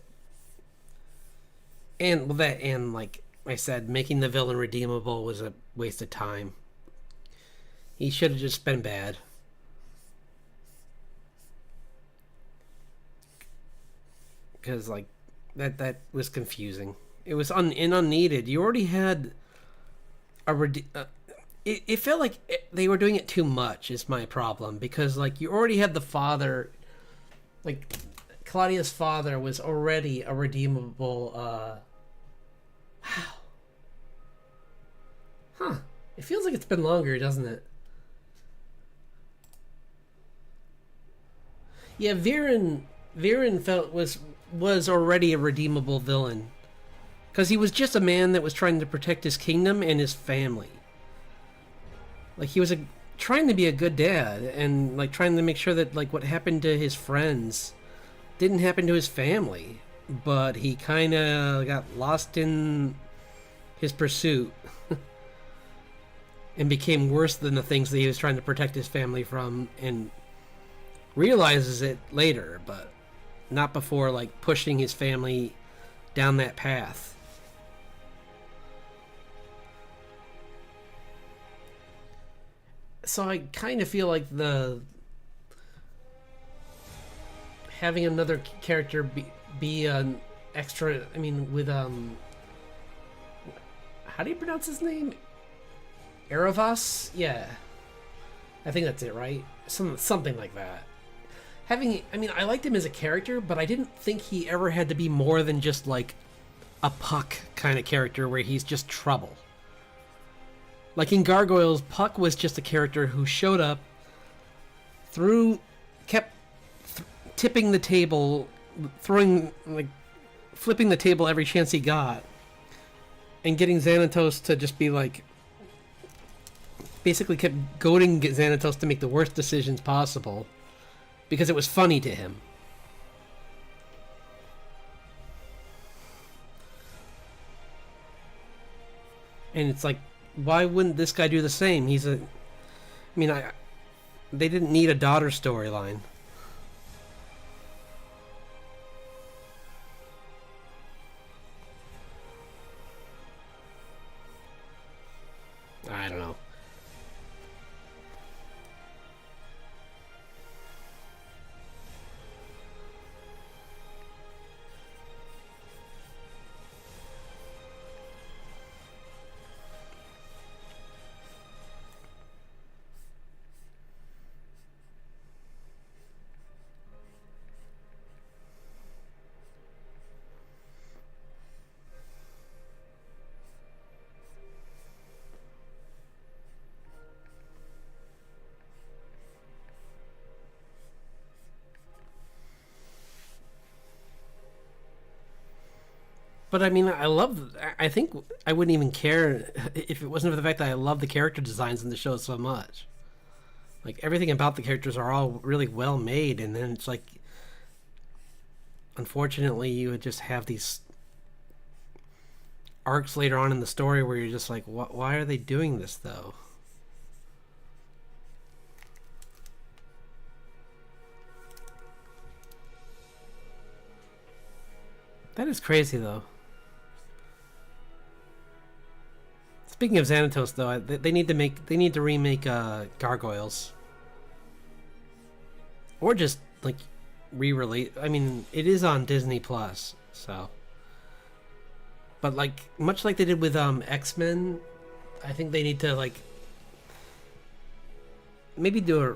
and well, that and like I said, making the villain redeemable was a waste of time. He should have just been bad. Because like that was confusing. It was unneeded. You already had a it felt like they were doing it too much. Is my problem because like you already had the father, like Claudia's father was already a redeemable. Wow. Huh. It feels like it's been longer, doesn't it? Yeah, Viren felt was already a redeemable villain because he was just a man that was trying to protect his kingdom and his family. Like he was trying to be a good dad and like trying to make sure that like what happened to his friends didn't happen to his family, but he kind of got lost in his pursuit and became worse than the things that he was trying to protect his family from and realizes it later, but not before like pushing his family down that path. So I kind of feel like the having another character be an extra. I mean, with how do you pronounce his name? Erebos? Yeah, I think that's it, right? Something like that. I mean, I liked him as a character, but I didn't think he ever had to be more than just like a Puck kind of character where he's just trouble. Like in Gargoyles, Puck was just a character who showed up, kept tipping the table, flipping the table every chance he got, and getting Xanatos to just be like, basically kept goading Xanatos to make the worst decisions possible, because it was funny to him. And it's like, why wouldn't this guy do the same? They didn't need a daughter storyline. I don't know. But I mean, I think I wouldn't even care if it wasn't for the fact that I love the character designs in the show so much. Like everything about the characters are all really well made, and then it's like, unfortunately, you would just have these arcs later on in the story where you're just like, why are they doing this though? That is crazy though. Speaking of Xanatos, though, they need to remake Gargoyles, or just like re-release. I mean, it is on Disney Plus, so. But like much like they did with X-Men, I think they need to like maybe do a.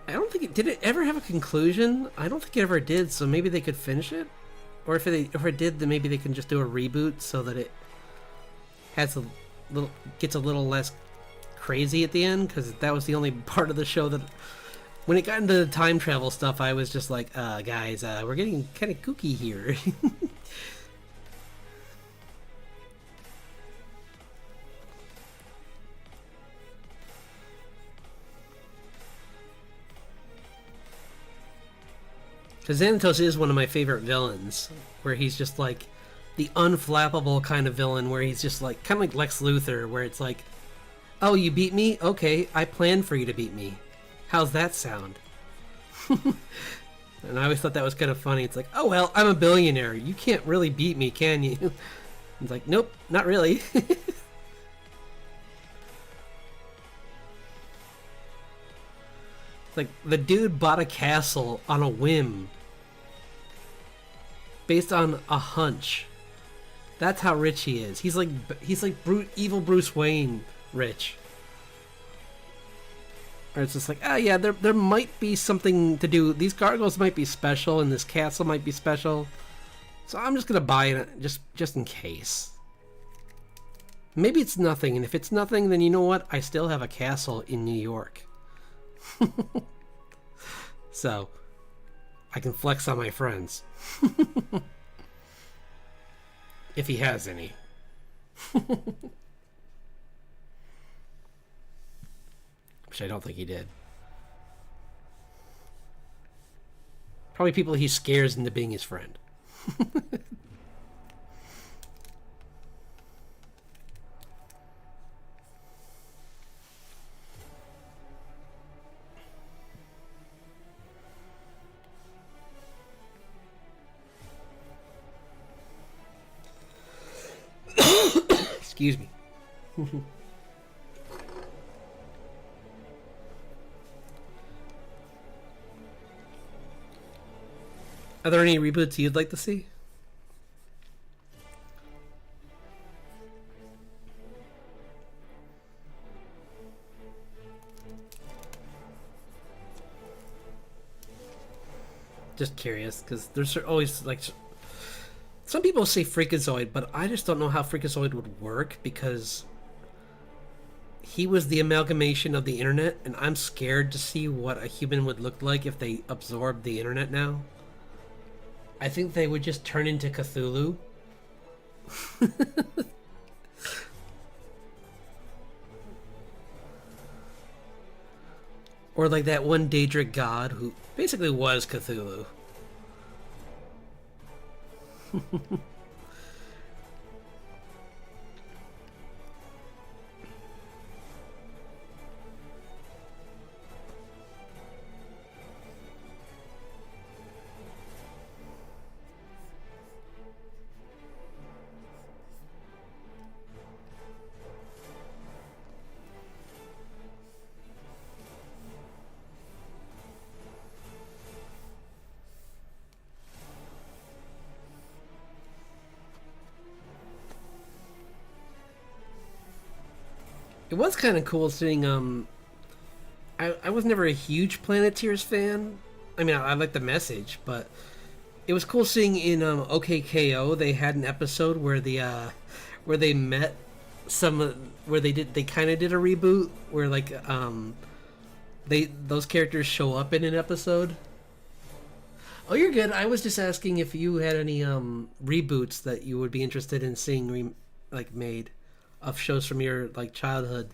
I don't think did it ever have a conclusion. I don't think it ever did. So maybe they could finish it. Or if it did, then maybe they can just do a reboot so that it has gets a little less crazy at the end, because that was the only part of the show that When it got into the time travel stuff, I was just like, guys, we're getting kind of kooky here. Because Xanatos is one of my favorite villains, where he's just like the unflappable kind of villain, where he's just like kind of like Lex Luthor, where it's like, oh, you beat me? Okay, I planned for you to beat me. How's that sound? And I always thought that was kind of funny. It's like, oh well, I'm a billionaire. You can't really beat me, can you? It's like, nope, not really. Like, the dude bought a castle on a whim. Based on a hunch. That's how rich he is. He's like evil Bruce Wayne rich. Or it's just like, oh yeah, there might be something to do. These gargoyles might be special, and this castle might be special. So I'm just gonna buy it just in case. Maybe it's nothing, and if it's nothing, then you know what? I still have a castle in New York. So I can flex on my friends. If he has any. Which I don't think he did. Probably people he scares into being his friend. Excuse me. Are there any reboots you'd like to see? Just curious, because there's always like some people say Freakazoid, but I just don't know how Freakazoid would work because he was the amalgamation of the internet, and I'm scared to see what a human would look like if they absorbed the internet now. I think they would just turn into Cthulhu. Or like that one Daedric god who basically was Cthulhu. It was kind of cool seeing, I was never a huge Planeteers fan. I mean, I like the message, but it was cool seeing in OKKO they had an episode where where they met where they kind of did a reboot where like those characters show up in an episode. Oh, you're good. I was just asking if you had any reboots that you would be interested in seeing made of shows from your like childhood.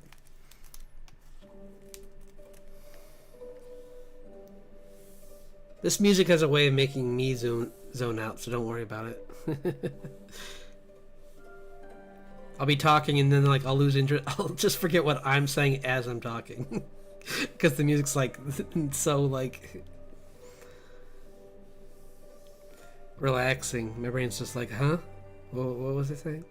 This music has a way of making me zone out, so don't worry about it. I'll be talking and then like I'll lose interest. I'll just forget what I'm saying as I'm talking because the music's like so like relaxing. My brain's just like, huh? What was I saying?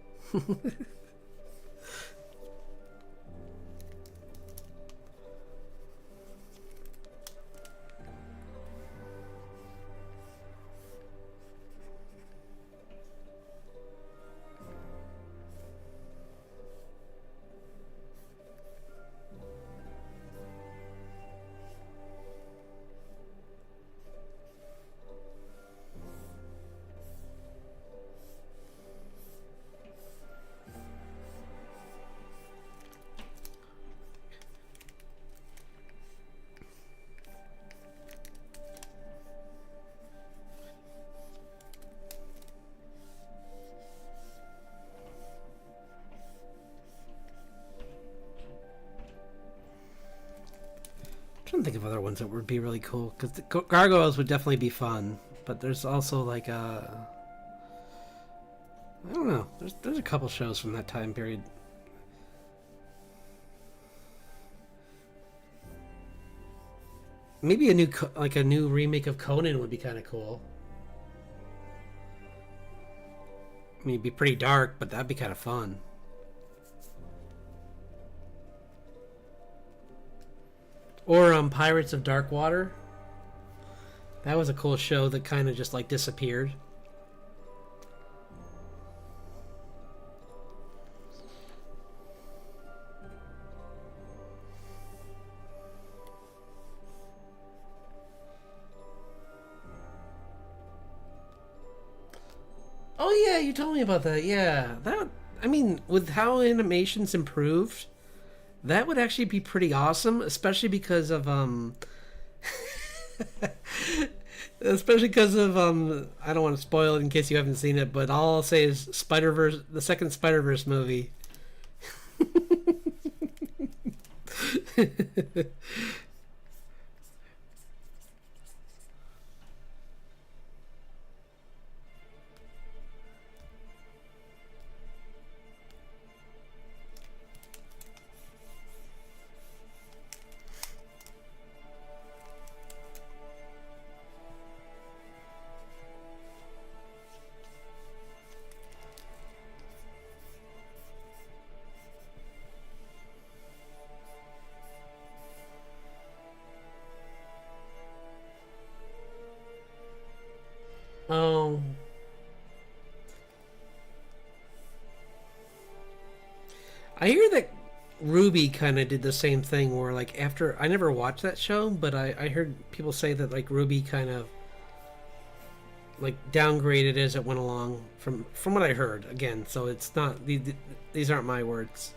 trying to think of other ones that would be really cool because the gargoyles would definitely be fun. But there's also like I don't know. There's a couple shows from that time period. Maybe a new remake of Conan would be kind of cool. I mean, it'd be pretty dark, but that'd be kind of fun. Or Pirates of Dark Water. That was a cool show that kind of just like disappeared. Oh yeah, you told me about that. Yeah, that. I mean, with how animation's improved, that would actually be pretty awesome, especially because of especially because of I don't want to spoil it in case you haven't seen it, but all I'll say is Spider-Verse, the second Spider-Verse movie. Oh, I hear that Ruby kind of did the same thing where like after I never watched that show, but I heard people say that like Ruby kind of like downgraded as it went along from what I heard again. So it's not these aren't my words.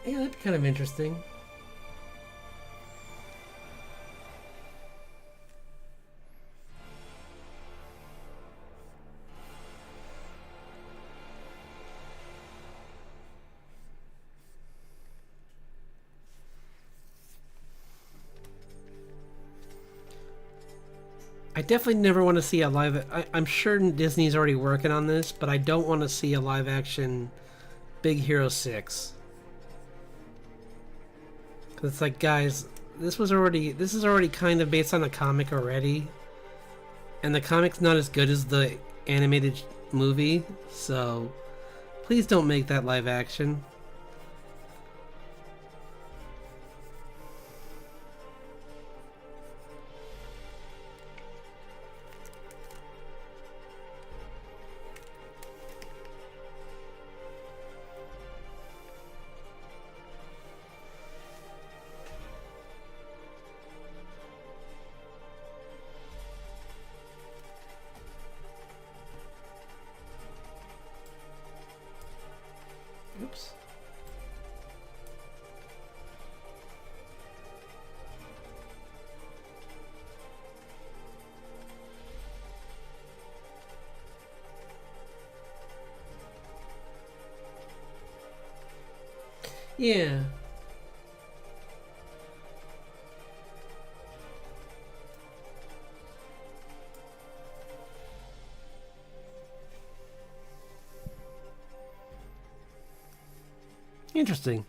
Yeah, that'd be kind of interesting. I definitely never want to see a live. I'm sure Disney's already working on this, but I don't want to see a live action Big Hero 6. Cause it's like, guys, this is already kind of based on the comic already, and the comic's not as good as the animated movie. So please don't make that live action. Oops. Yeah. Interesting.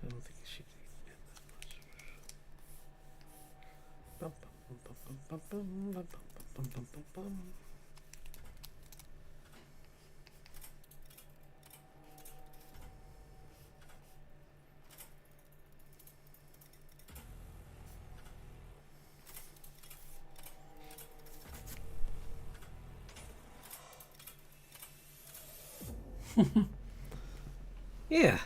I don't think she did that much. Yeah.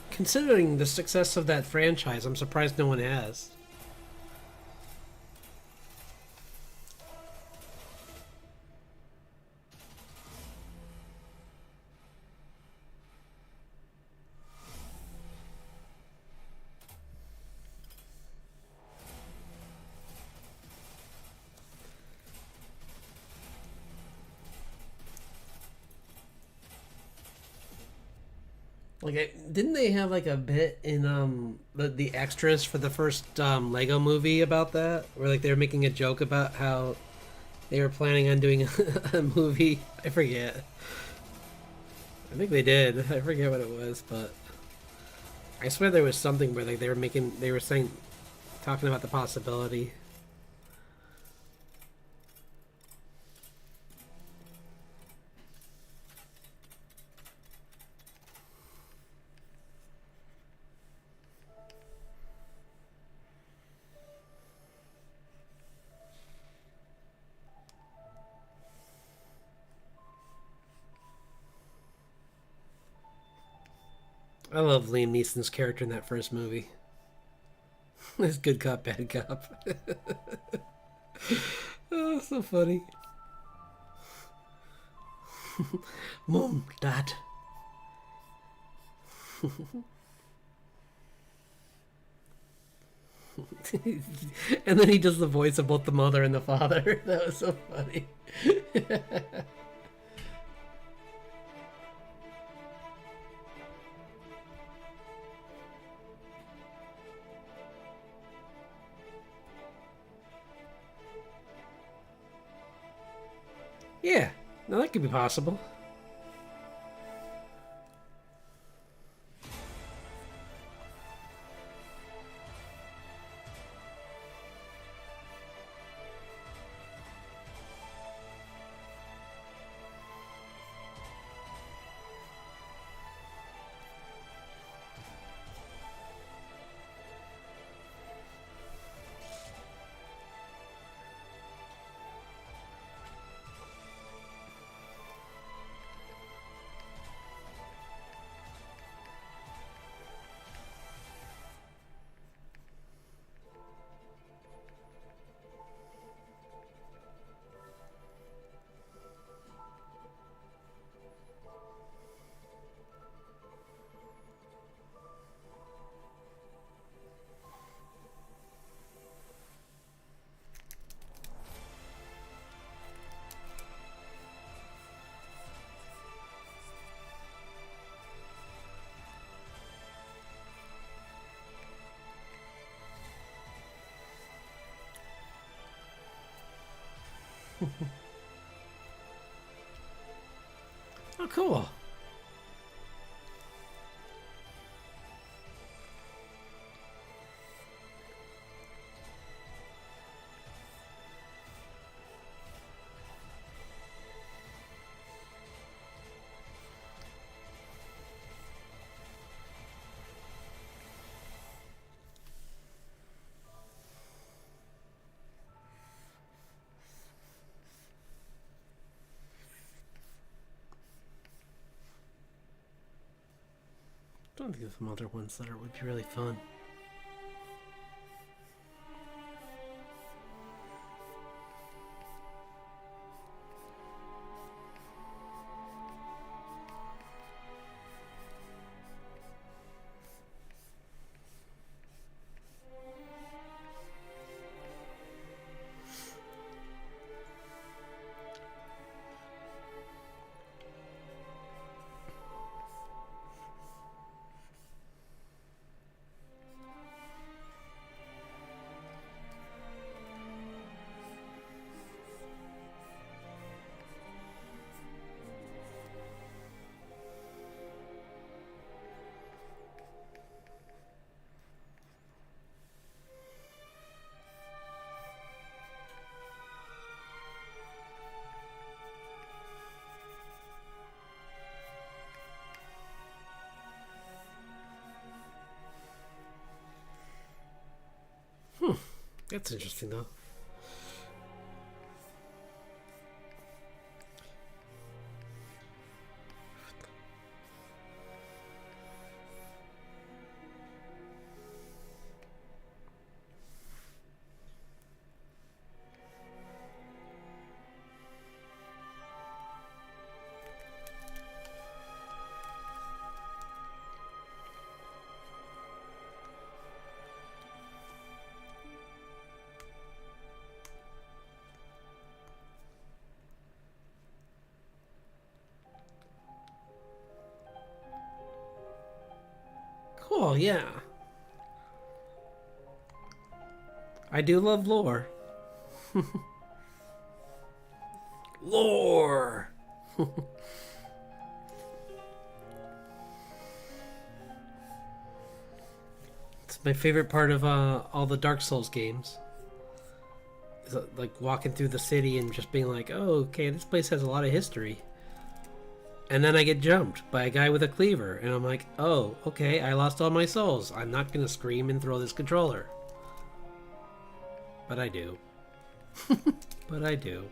Considering the success of that franchise, I'm surprised no one has. Like, didn't they have like a bit in the extras for the first Lego movie about that, where like they were making a joke about how they were planning on doing a movie? I forget. I think they did. I forget what it was, but I swear there was something where like they were saying, talking about the possibility. I love Liam Neeson's character in that first movie. It's good cop, bad cop. Oh, so funny. Mom, Dad. And then he does the voice of both the mother and the father. That was so funny. Yeah, no, that could be possible. Oh, cool. Don't think of some other ones that would be really fun. That's interesting, though. Cool, yeah. I do love lore. Lore! It's my favorite part of all the Dark Souls games. Is like walking through the city and just being like, oh, okay, this place has a lot of history. And then I get jumped by a guy with a cleaver, and I'm like, oh, okay, I lost all my souls. I'm not gonna scream and throw this controller. But I do. But I do.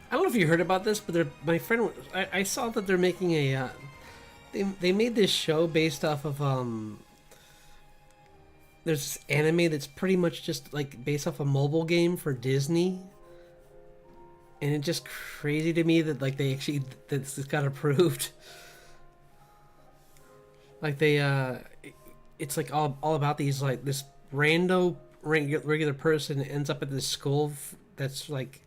I don't know if you heard about this, but my friend, I saw that they're making a, they made this show based off of, there's this anime that's pretty much just like based off a mobile game for Disney. And it's just crazy to me that like they actually, that this got approved. Like it's like all about these, like this regular person ends up at this school that's like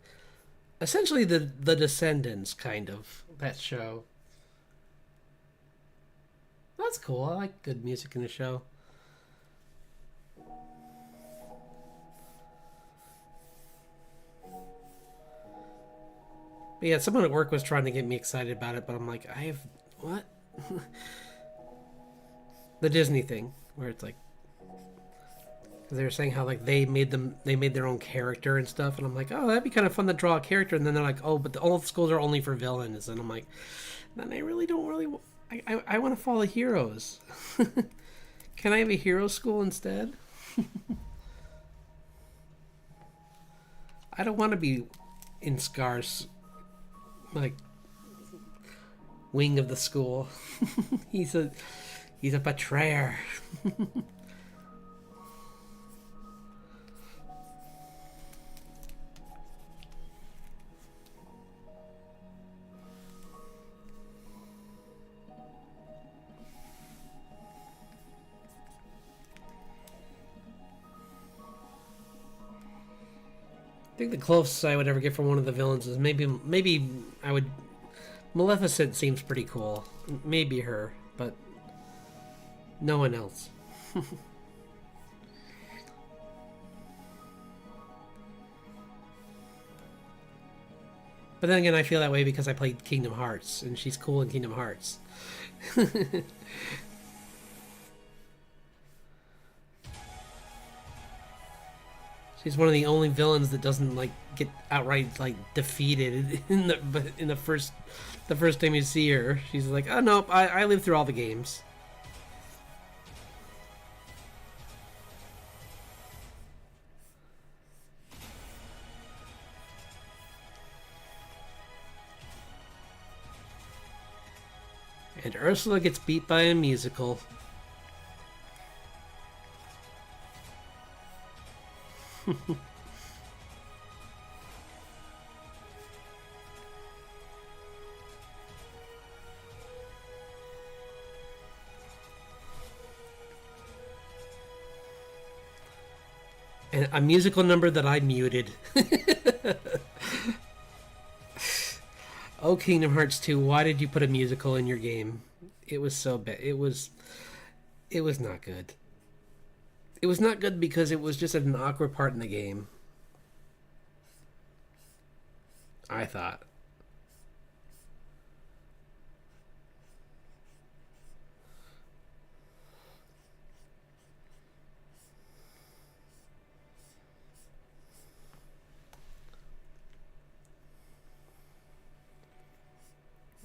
essentially the Descendants, kind of, that show. That's cool. I like good music in the show. But yeah, someone at work was trying to get me excited about it, but I'm like, I have what? The Disney thing, where it's like they were saying how like they made their own character and stuff, and I'm like, oh, that'd be kind of fun to draw a character, and then they're like, oh, but all the schools are only for villains, and I'm like, then I really don't really, I want to follow heroes. Can I have a hero school instead? I don't want to be in Scar's, like, wing of the school. he's a he's a betrayer. I think the closest I would ever get from one of the villains is maybe I would. Maleficent seems pretty cool. Maybe her, but no one else. But then again, I feel that way because I played Kingdom Hearts, and she's cool in Kingdom Hearts. She's one of the only villains that doesn't like get outright like defeated in the first time you see her. She's like, oh nope, I lived through all the games. And Ursula gets beat by a musical. And a musical number that I muted. Oh, Kingdom Hearts 2, why did you put a musical in your game? It was so bad. It was not good. It was not good because it was just an awkward part in the game. I thought.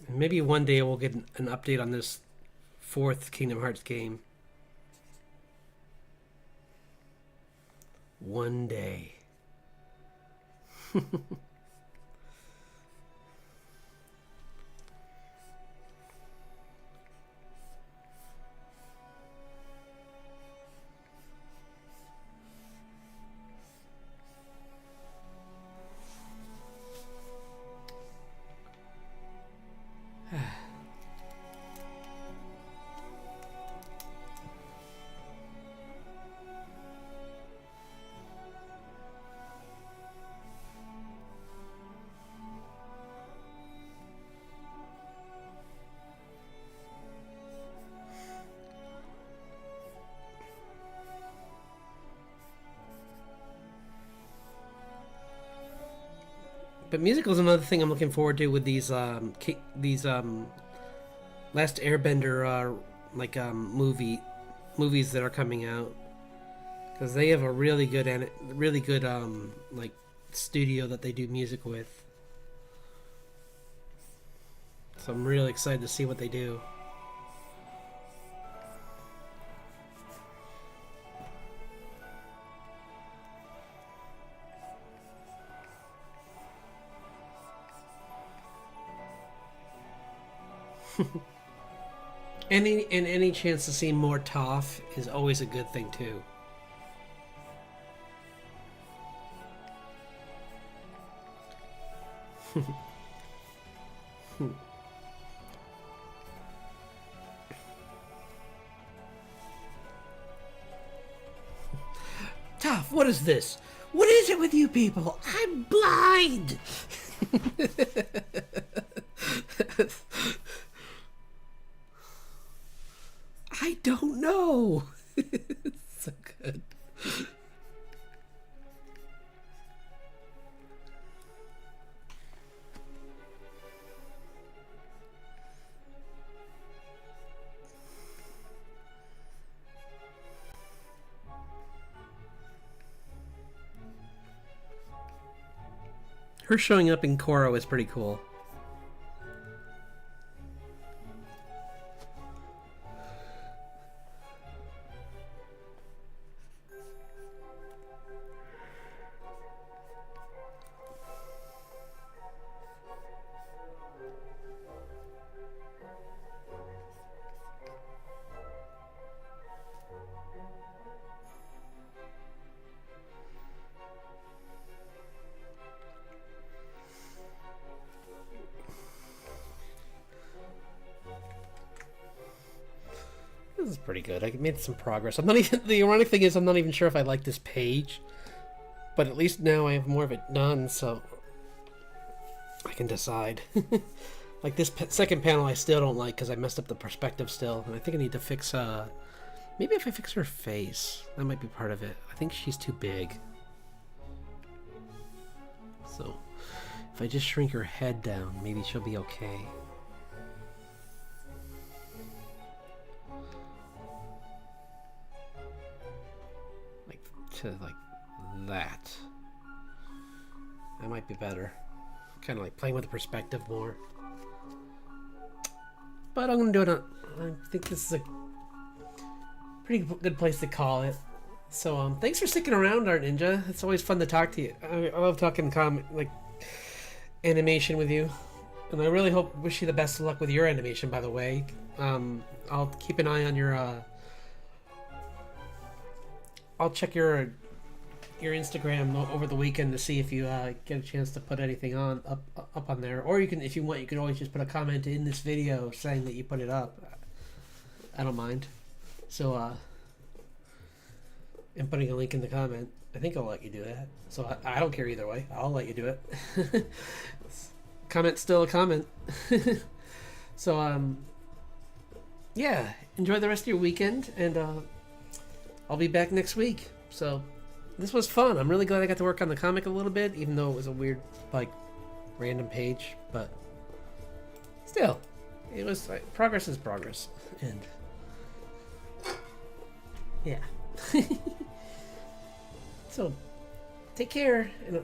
Maybe one day we'll get an update on this fourth Kingdom Hearts game. One day. But musical is another thing I'm looking forward to with these Last Airbender movies that are coming out, because they have a really good like studio that they do music with. So I'm really excited to see what they do. Any chance to see more Toph is always a good thing too. Toph, what is this? What is it with you people? I'm blind! I don't know. It's so good. Her showing up in Korra is pretty cool. This is pretty good. I made some progress. I'm not even. The ironic thing is, I'm not even sure if I like this page, but at least now I have more of it done, so I can decide. Like this second panel, I still don't like because I messed up the perspective still, and I think I need to fix. Maybe if I fix her face, that might be part of it. I think she's too big. So if I just shrink her head down, maybe she'll be okay. To like that. That might be better. Kind of like playing with the perspective more. But I'm gonna do it on, I think this is a pretty good place to call it. So thanks for sticking around, Art Ninja. It's always fun to talk to you. I love talking like animation with you. And I really wish you the best of luck with your animation, by the way. I'll keep an eye on your I'll check your Instagram over the weekend to see if you get a chance to put anything up on there, or you can, if you want, you can always just put a comment in this video saying that you put it up. I don't mind. So and putting a link in the comment, I think I'll let you do that. So I don't care either way. I'll let you do it. Comment's still a comment. So yeah, enjoy the rest of your weekend, and I'll be back next week. So this was fun. I'm really glad I got to work on the comic a little bit, even though it was a weird, like, random page. But still, it was like, progress is progress. And yeah. So take care, and